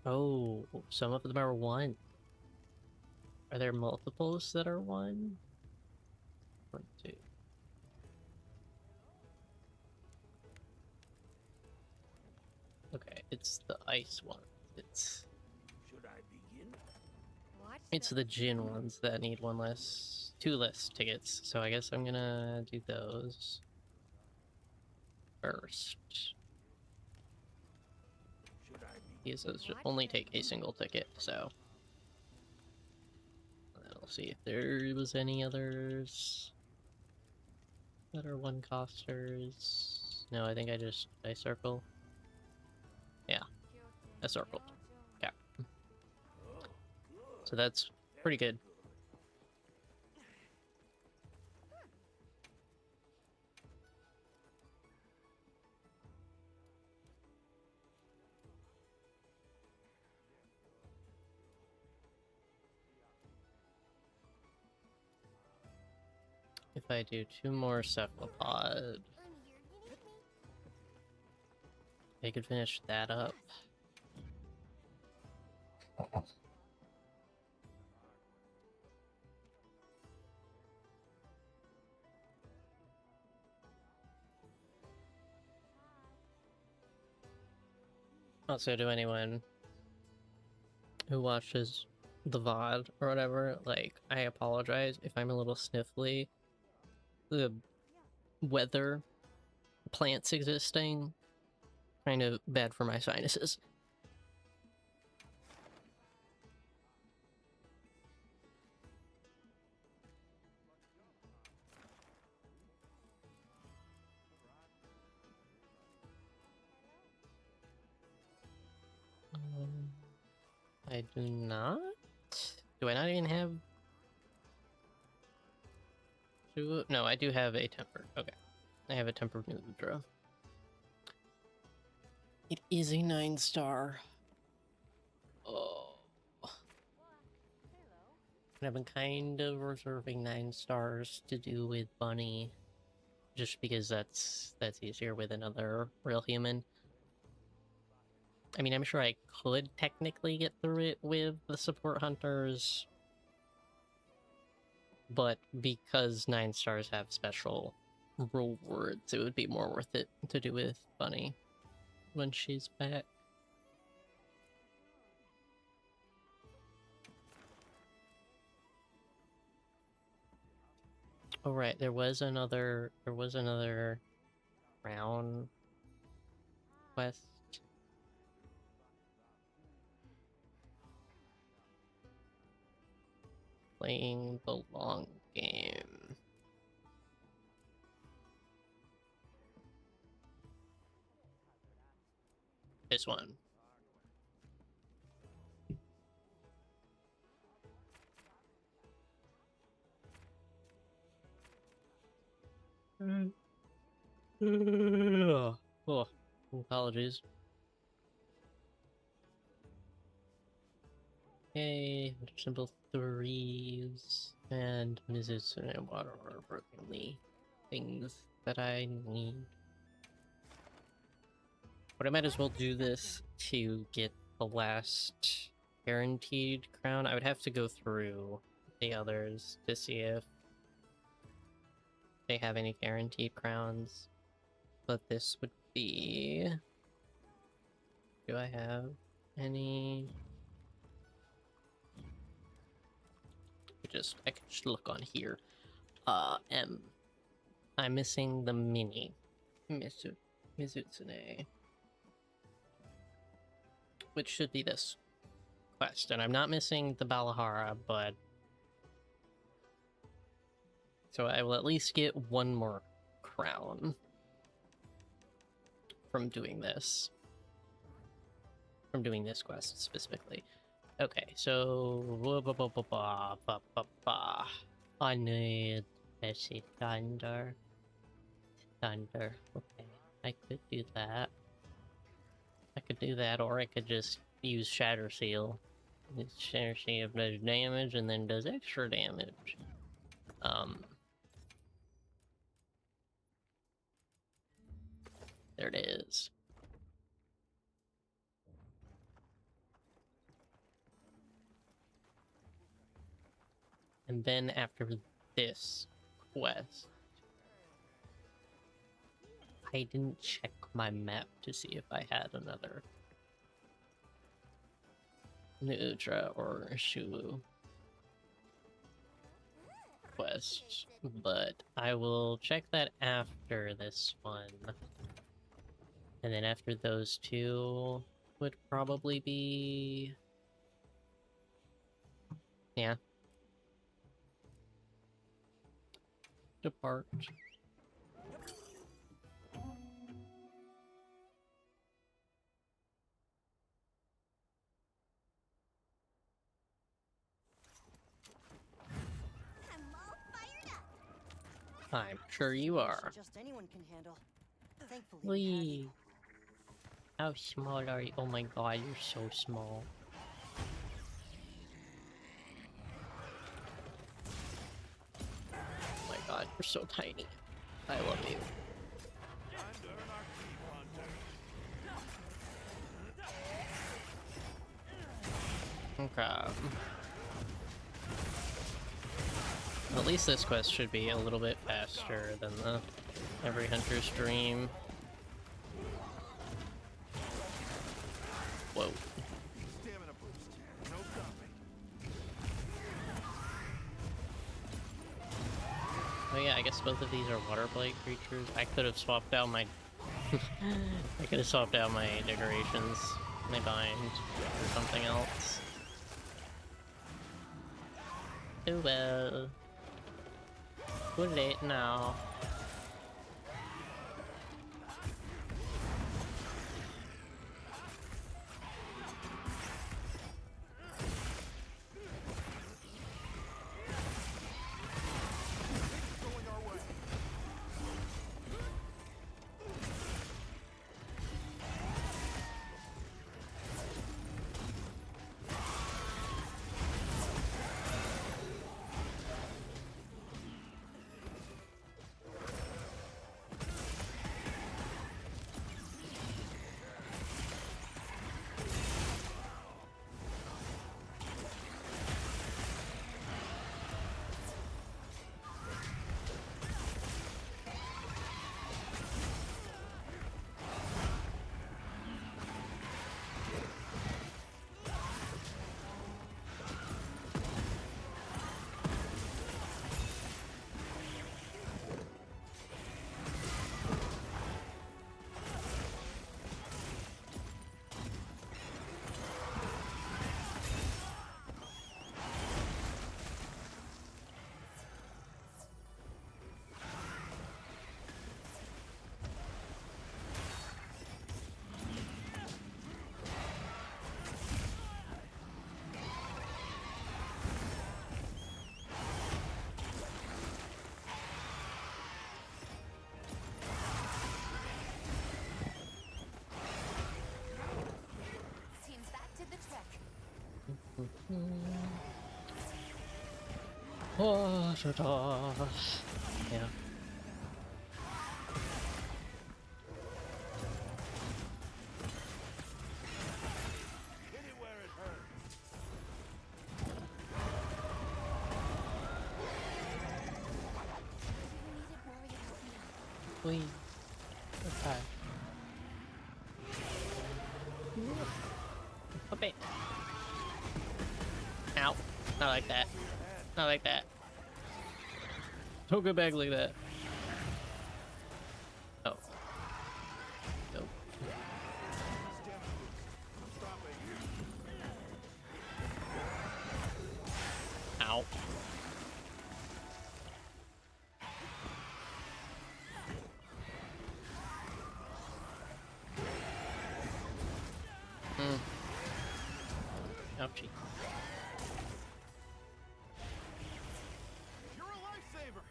Oh, some of them are one. Are there multiples that are one? One, two. Okay, it's the ice one. It's Should I begin? Watch it's the gin ones that need two less tickets. So I guess I'm gonna do those first. Should I begin? These those should only take a single ticket, so I'll see if there was any others that are one costers. No, I think I circle. Yeah, I circled. Yeah. Oh, good. So that's pretty good. If I do 2 more cephalopod, I'm here. You need me? I could finish that up. Also, to anyone who watches the VOD or whatever, like, I apologize if I'm a little sniffly. The weather, plants existing, kind of bad for my sinuses. I do not? Do I not even have two? No, I do have a temper. Okay. I have a tempered Nudra. It is a 9-star. Oh. I've been kind of reserving 9 stars to do with Bunny. Just because that's easier with another real human. I mean, I'm sure I could technically get through it with the support hunters, but because 9 stars have special rewards, it would be more worth it to do with Bunny when she's back. Oh right, there was another crown quest. Playing the long game. This one. Oh, apologies. Okay, simple 3s and Mizutsu and water are the only things that I need. But I might as well do this to get the last guaranteed crown. I would have to go through the others to see if they have any guaranteed crowns. But this would be... Do I have any... I could just look on here. I'm missing the mini Mizutsune, which should be this quest, and I'm not missing the Balahara, but so I will at least get one more crown from doing this quest specifically. Okay, so I need thunder. Okay, I could do that. Or I could just use Shatter Seal. Shatter Seal does damage and then does extra damage. There it is. And then after this quest, I didn't check my map to see if I had another Nuudra or Shulu quest, but I will check that after this one. And then after those two would probably be... yeah. Depart. I'm all fired up. I'm sure you are. Just anyone can handle. Thankfully, we have you. Wee. How small are you? Oh my god, you're so small. Oh my god, you're so tiny. I love you. Time to earn our keep, Hunter. Okay. At least this quest should be a little bit faster than the Every Hunter's Dream. Whoa. Stamina boost. No stopping. Oh yeah, I guess both of these are water blade creatures. I could have swapped out my... I could have swapped out my decorations, my bind, for something else. Too well. Too late now. Going our way. Team's back to the trek. Oh, ta-da. Yeah. Hit it where it hurts. You needed warrior help me. Wee. Okay. Okay. Ow. Not like that. Not like that. Don't go back like that. Oh. Nope. Stamina boost. No stopping. Ow. Ouchie. You're a lifesaver.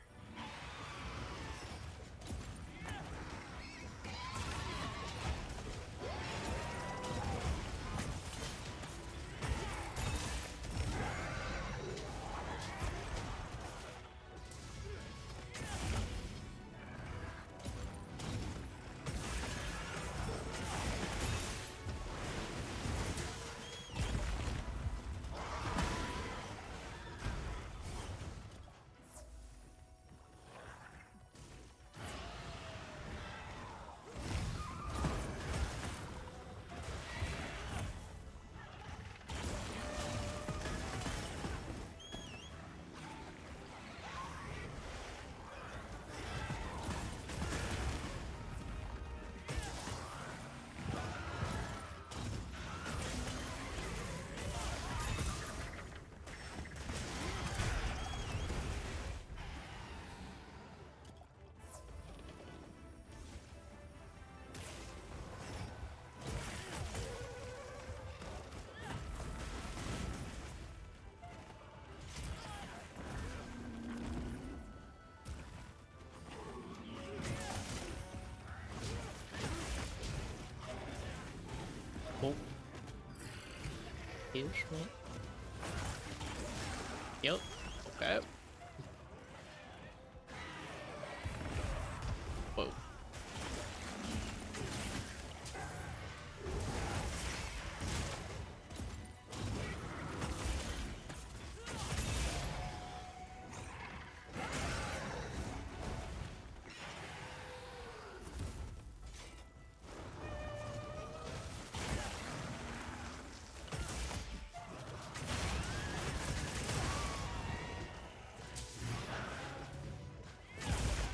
Oh. Excuse me. Yep. Okay. Whoa.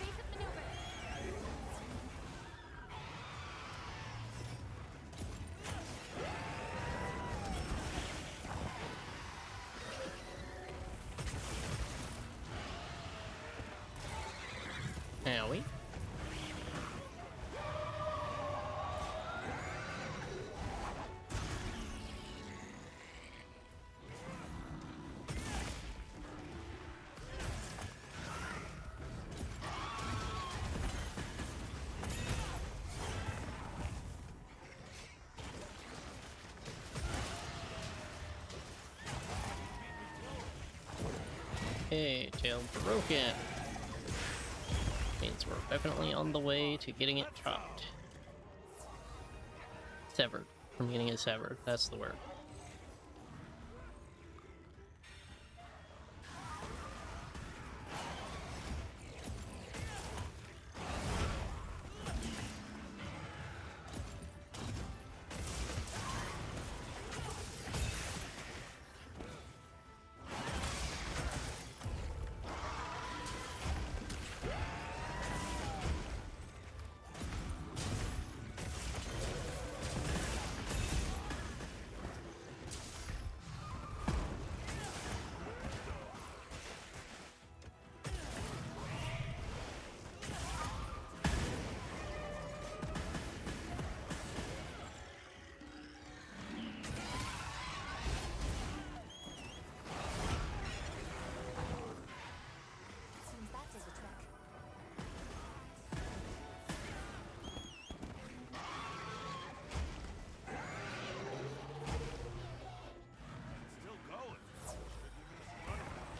Basic maneuver. Owie. Okay, tail broken. Means we're definitely on the way to getting it chopped. Severed. From getting it severed. That's the word. Seems that did the trick. Still going. Should've given us a runabout.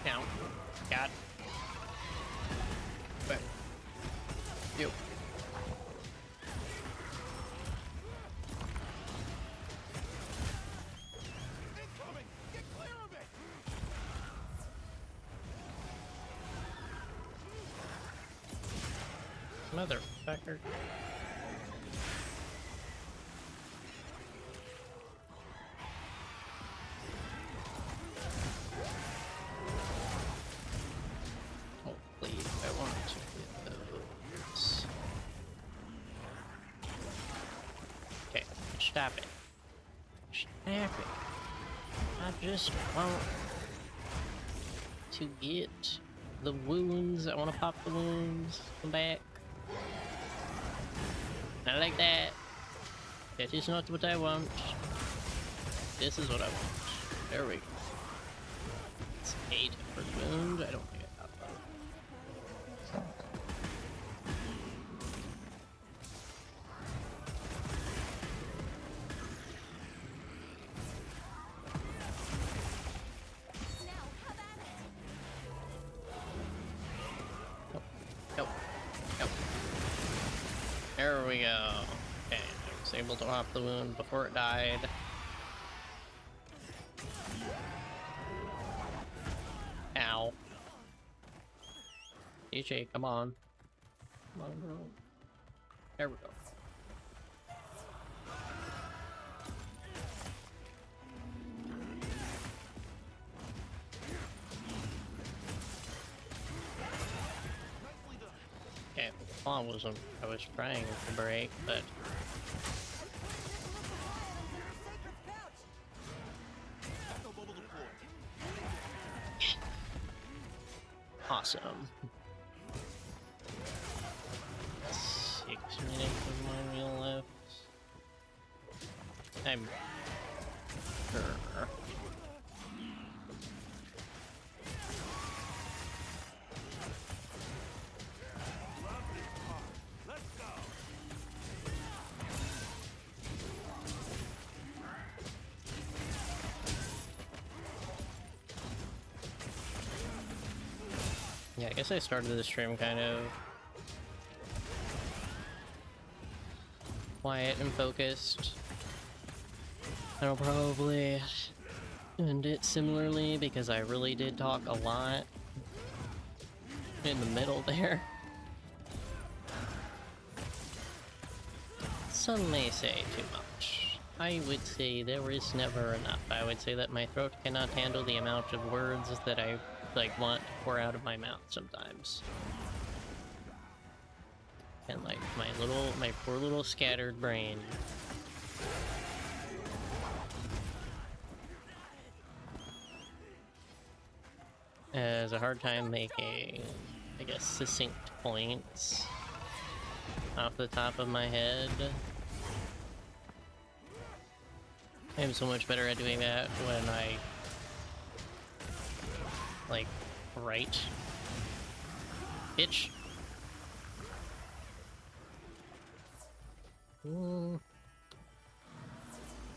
Now. Got. But. Yep. Incoming! Get clear of it! Motherfucker. Oh, please. I want to get those. Okay. Stop it. Stop it. I just want to get the wounds. I want to pop the wounds. Come back. Not like that. That is not what I want. This is what I want. There we go. It's 8 per wound. I don't think I got that. Now, have at it. Nope. Nope. There we go. Okay, I was able to pop the wound before it died. Ow. DJ, come on. Come on, bro. There we go. Nicely done. Okay, well, I was trying to break, but Sacred pouch! Echo bubble deployed. awesome. 6 minutes of my reel left. I'm sure. Yeah, I guess I started the stream kind of quiet and focused. I'll probably end it similarly because I really did talk a lot in the middle there. Some may say too much. I would say there is never enough. I would say that my throat cannot handle the amount of words that I want to pour out of my mouth sometimes. And like my poor little scattered brain has a hard time making, I guess, succinct points off the top of my head. I'm so much better at doing that when I like write. Bitch.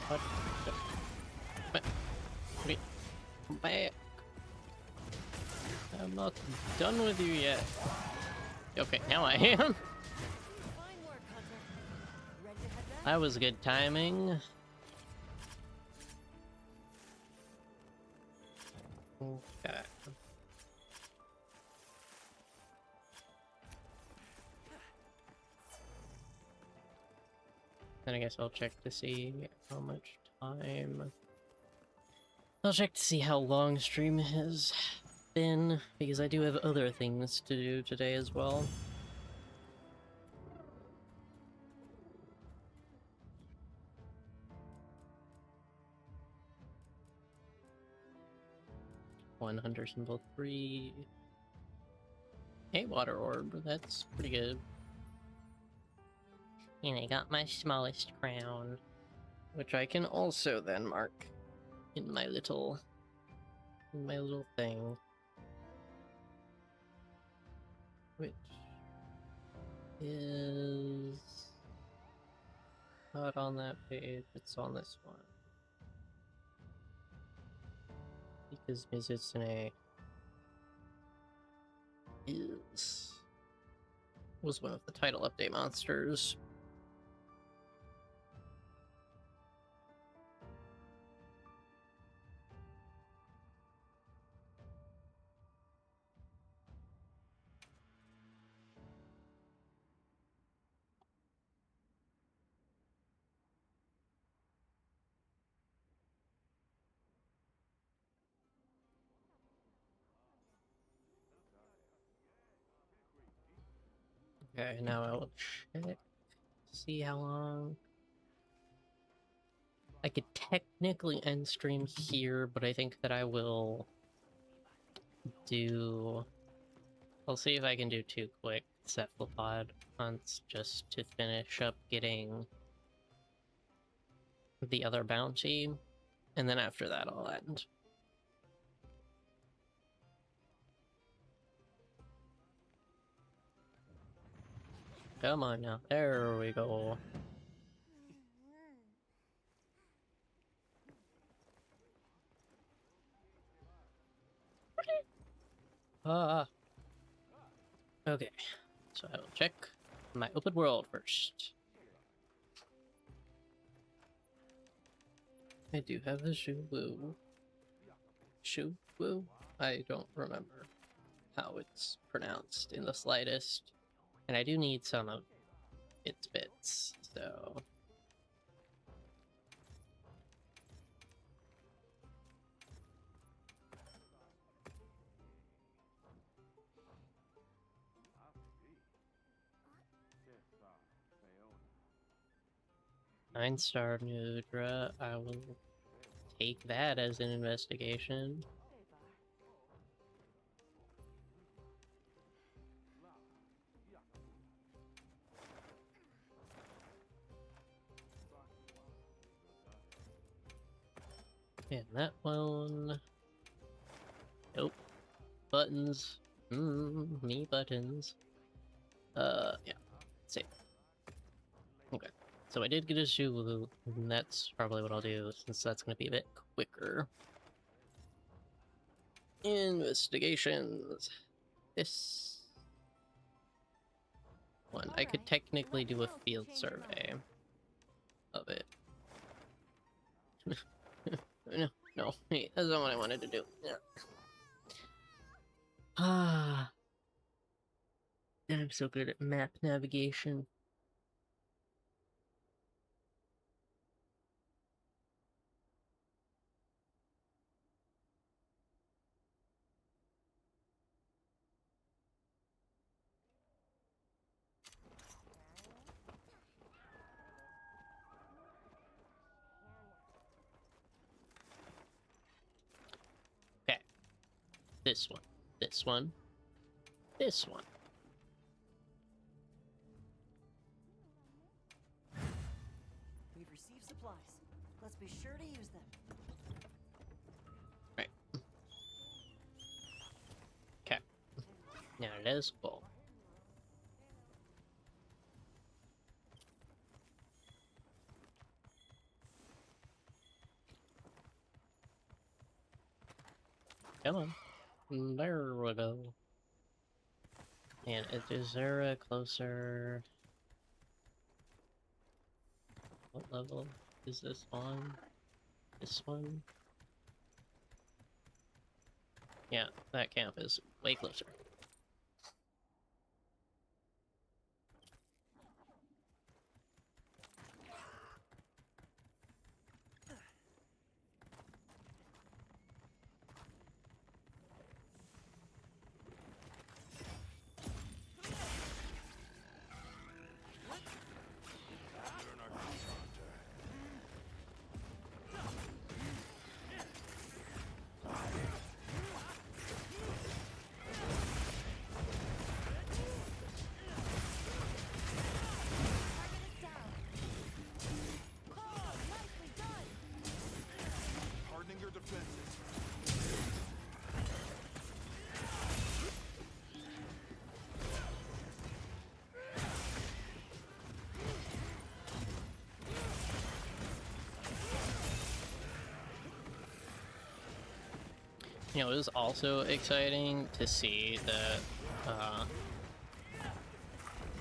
What? Wait. Come back. I'm not done with you yet. Okay, now I am. Fine work, Hunter. Ready to head back? That was good timing. Okay. Then I guess I'll check to see how much time. I'll check to see how long stream has been, because I do have other things to do today as well. One hunter symbol 3. Hey, water orb, that's pretty good. And I got my smallest crown, which I can also then mark in my little thing. Which is not on that page, it's on this one. Because Mizutsune was one of the title update monsters. Okay, now I will check to see how long. I could technically end stream here, but I think that I will do... I'll see if I can do 2 quick cephalopod hunts just to finish up getting the other bounty, and then after that I'll end. Come on now, there we go. Okay, so I will check my open world first. I do have the Shuwu. Shuwu? I don't remember how it's pronounced in the slightest. And I do need some of its bits, so... Nine-star Nudra, I will take that as an investigation. And that one. Nope. Buttons. Me buttons. Yeah. Save. Okay. So I did get a Zulu, and that's probably what I'll do, since that's gonna be a bit quicker. Investigations. This one. I could Alright, technically let me do a know if you field change your survey mind. of it. No, wait, that's not what I wanted to do. Yeah. Ah, I'm so good at map navigation. Okay, this one, this one, this one. We've received supplies. Let's be sure to use them. Right. Okay. Now let's go. Come on. There we go. And is there a closer... What level is this on? This one? Yeah, that camp is way closer. You're not contact. Target is down. Oh, nicely done. Hardening your defenses. You know, it was also exciting to see that,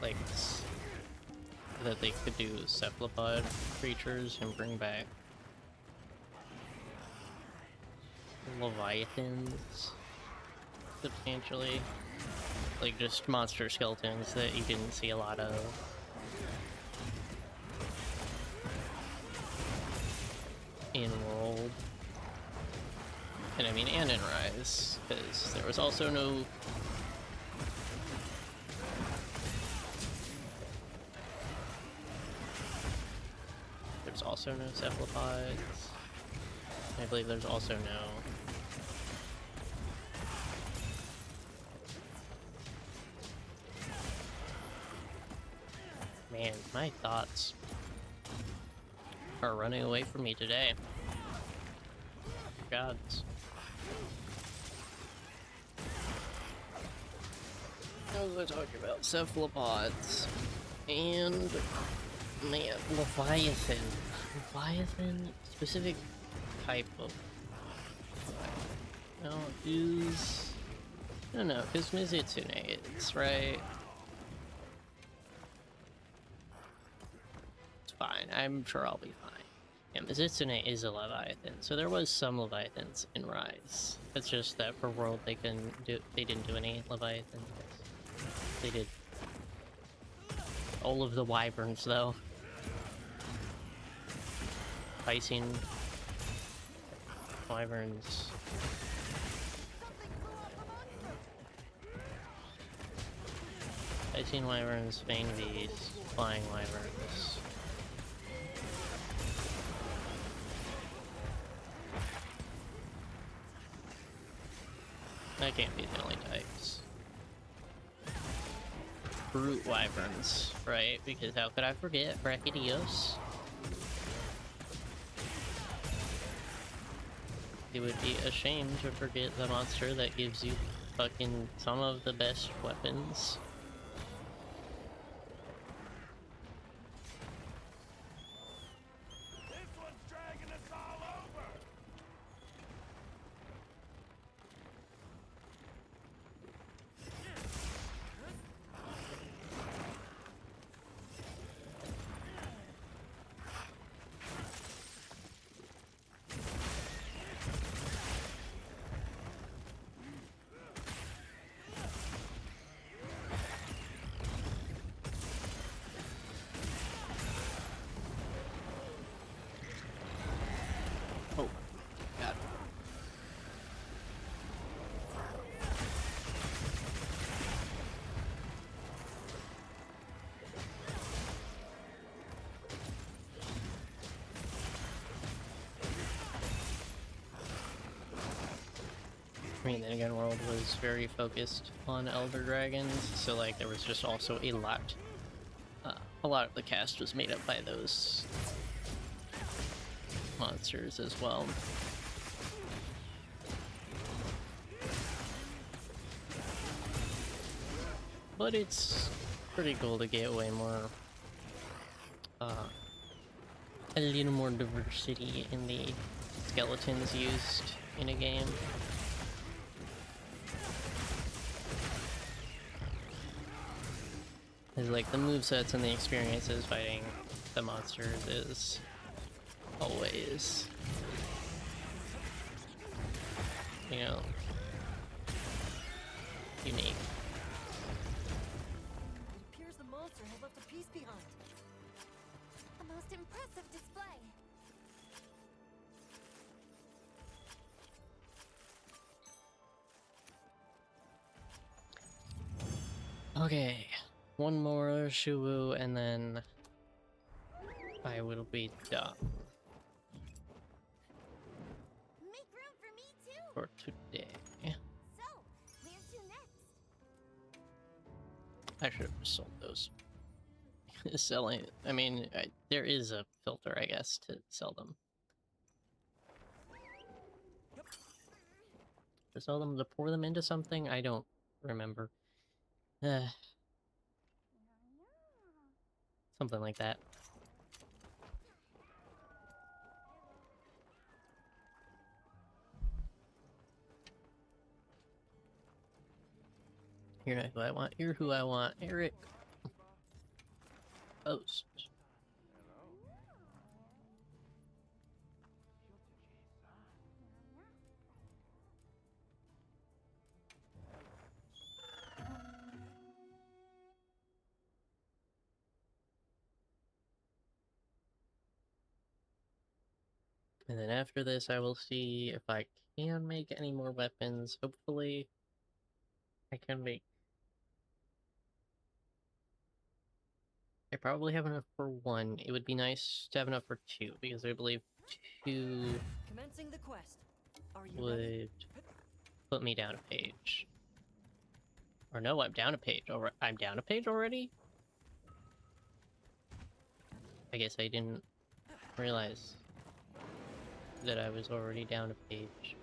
like, that they could do cephalopod creatures and bring back leviathans substantially. Like, just monster skeletons that you didn't see a lot of. In World. And I mean, and in Rise, because there was also no... There's also no cephalopods. I believe there's also no... Man, my thoughts are running away from me today. Gods. What was I talking about? Cephalopods. And... man, Leviathan. Leviathan? Specific type of... No, is... I don't know, because Mizitsune is, right? It's fine, I'm sure I'll be fine. Yeah, Mizitsune is a Leviathan, so there was some Leviathans in Rise. It's just that for World they didn't do any Leviathans. They did all of the Wyverns, though. Piscine Wyverns. Piscine Wyverns, Fang Vs, Flying Wyverns. That can't be the only types. Brute Wyverns, right? Because how could I forget Brachydios? It would be a shame to forget the monster that gives you fucking some of the best weapons. This one's dragging us all over. Oh, God. I mean, then again, World was very focused on Elder Dragons, so like there was just also a lot of the cast was made up by those monsters as well. But it's pretty cool to get way more, a little more diversity in the skeletons used in a game. Cause like the movesets and the experiences fighting the monsters is always, you know, unique. It appears the monster had left a piece behind. A most impressive display. Okay, one more Shuwu and then I will be done Make room for me too. for today. So, where to next? I should have just sold those. Selling, I mean, there is a filter, I guess, to sell them. To sell them, to pour them into something? I don't remember. Something like that. You're not who I want. You're who I want, Eric. Post. And then after this, I will see if I can make any more weapons. Hopefully, I can make... I probably have enough for one. It would be nice to have enough for two, because I believe two Commencing the quest. Are you ready? would put me down a page. Or no, I'm down a page. I'm down a page already? I guess I didn't realize that I was already down a page.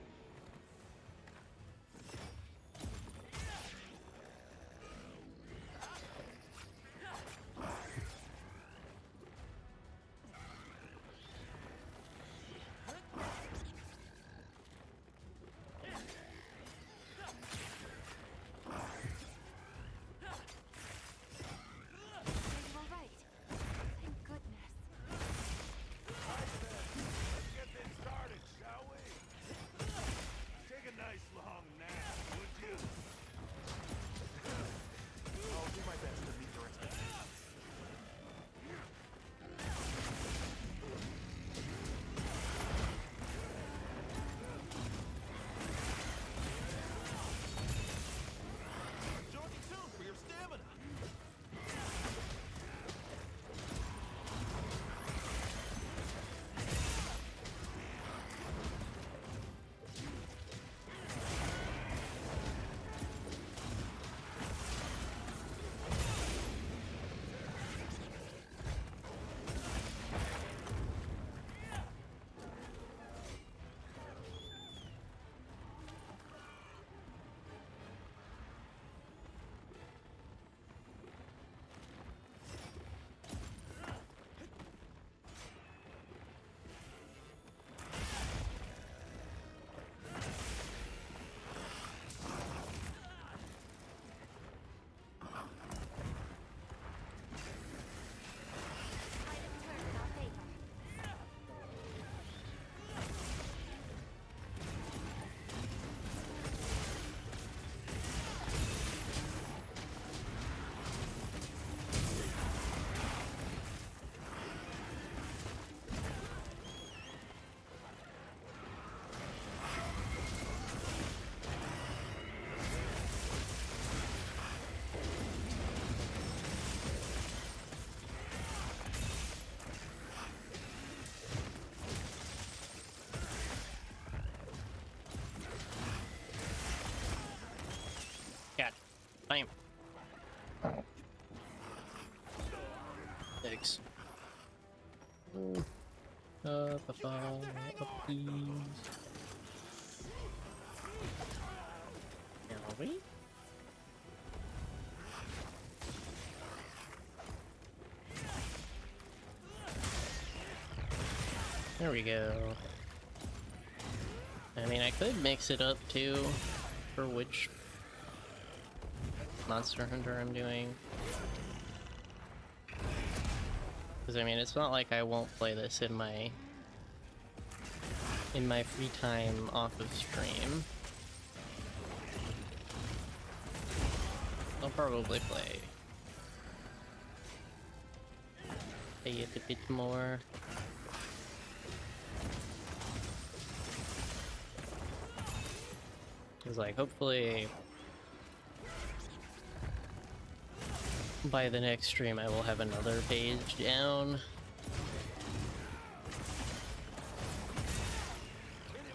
Are you alright? Thank goodness. Let's get this started, shall we? Thanks. Uppies. Now we? There we go. I mean, I could mix it up too, for which Monster Hunter I'm doing. Because I mean, it's not like I won't play this in my free time off of stream. I'll probably play it a bit more. Because like, hopefully by the next stream I will have another page down.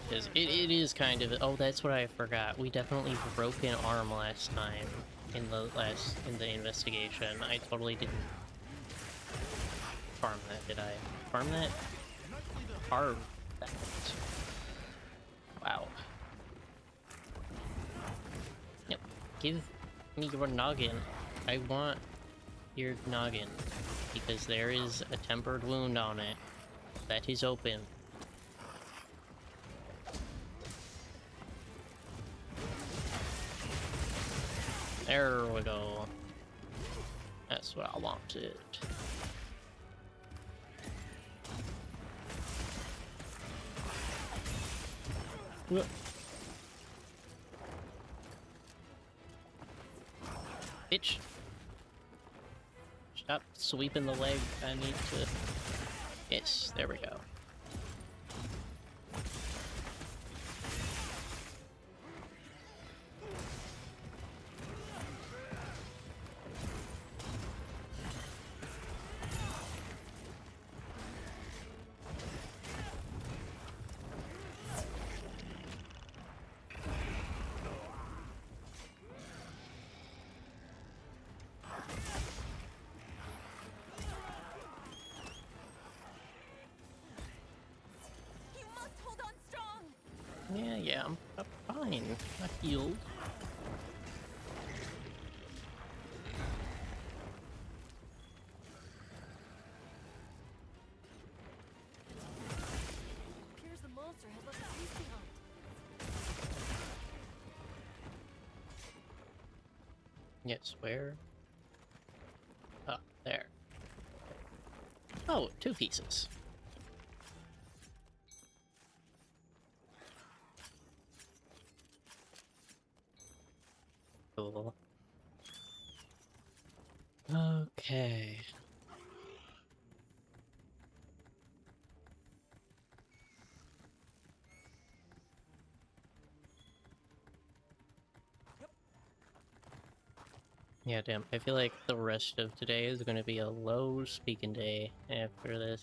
Because it is kind of... Oh, that's what I forgot. We definitely broke an arm last time in the investigation. I totally didn't farm that, did I? Farm that? Carve that. Wow. Yep. Give me your noggin. I want your noggin. Because there is a tempered wound on it that is open. There we go. That's what I wanted. Whoop. Bitch. Stop sweeping the leg. I need to... Yes, there we go. You must hold on strong. Yeah, I'm fine. I healed. Appears the monster has left a piece behind. Yes, where? Oh, there. Oh, 2 pieces. Cool. Okay. Yeah, damn. I feel like the rest of today is going to be a low speaking day after this.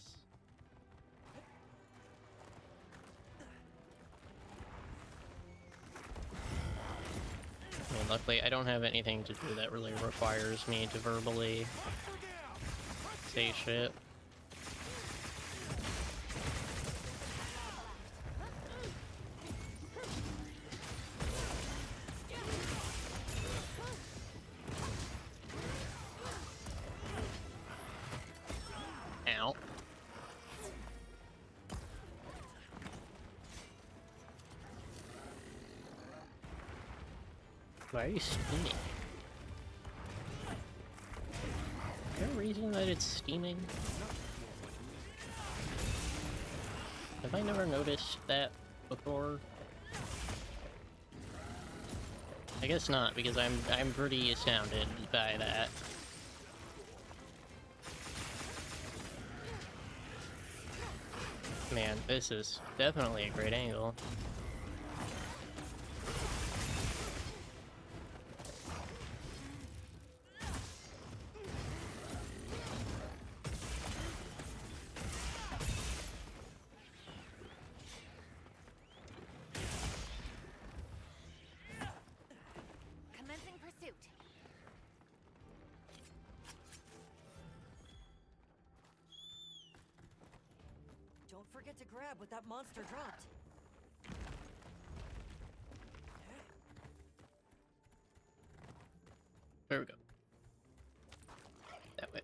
I mean, luckily, I don't have anything to do that really requires me to verbally say shit. Ow. Why are you steaming? Is there a reason that it's steaming? Have I never noticed that before? I guess not, because I'm pretty astounded by that. Man, this is definitely a great angle. Commencing pursuit. forget to grab what that monster dropped. There we go. That way.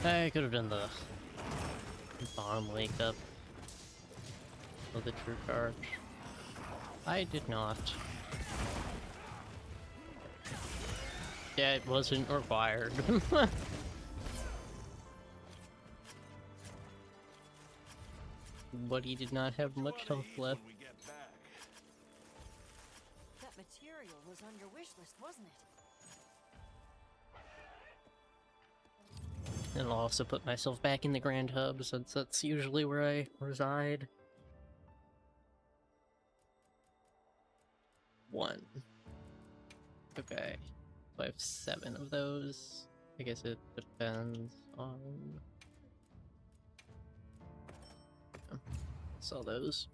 I could have done the bomb wake up of the true charge. I did not. Yeah, it wasn't required. But he did not have much health left. When we get back. That material was on your wish list, wasn't it? And I'll also put myself back in the Grand Hub, since that's usually where I reside. 1. Okay. So I have 7 of those. I guess it depends on... Yeah. Sell those.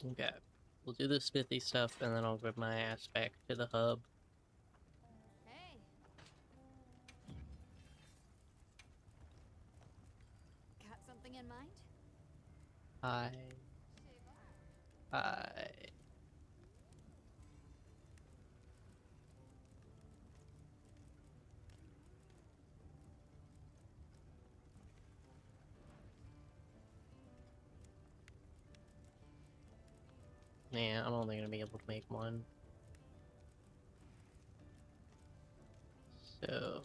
Okay. We'll do the smithy stuff, and then I'll grab my ass back to the hub. Hey. Got something in mind? Hi. Hi. Yeah, I'm only gonna be able to make one. So...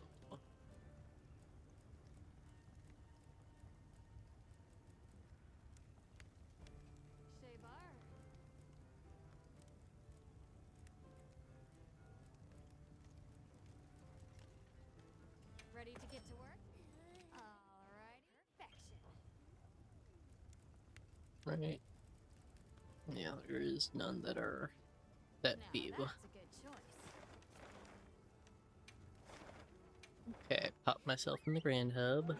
Shaybar. Ready to get to work? Alrighty. Perfection. Right. Yeah, there is none that are that Now few. that's a good choice. Okay, pop myself in the Grand Hub.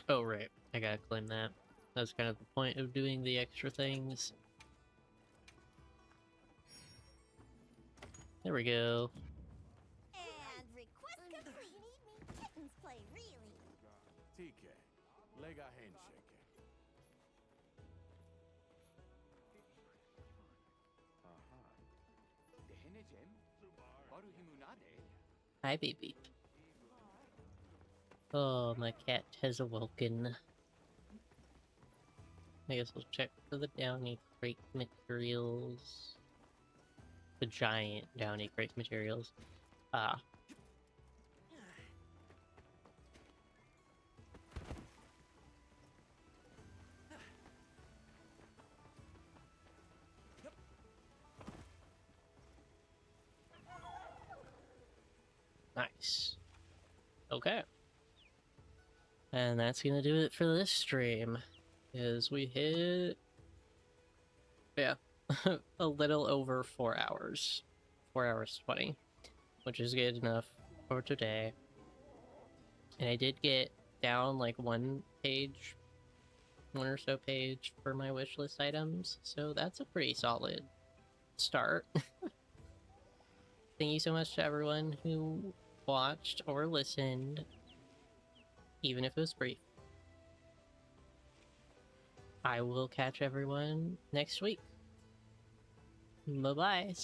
Oh, right. I gotta claim that. That's kind of the point of doing the extra things. There we go. And request complete. Kittens play, really. TK. Lega handshake. Hi, baby. Oh, my cat has awoken. I guess we'll check for the Downy Crate materials. The giant Downy Crate materials. Ah. Nice. Okay. And that's gonna do it for this stream. Is we hit, yeah, a little over 4 hours. 4 hours 20, which is good enough for today. And I did get down like one or so page for my wishlist items, so that's a pretty solid start. Thank you so much to everyone who watched or listened, even if it was brief. I will catch everyone next week. Bye-bye.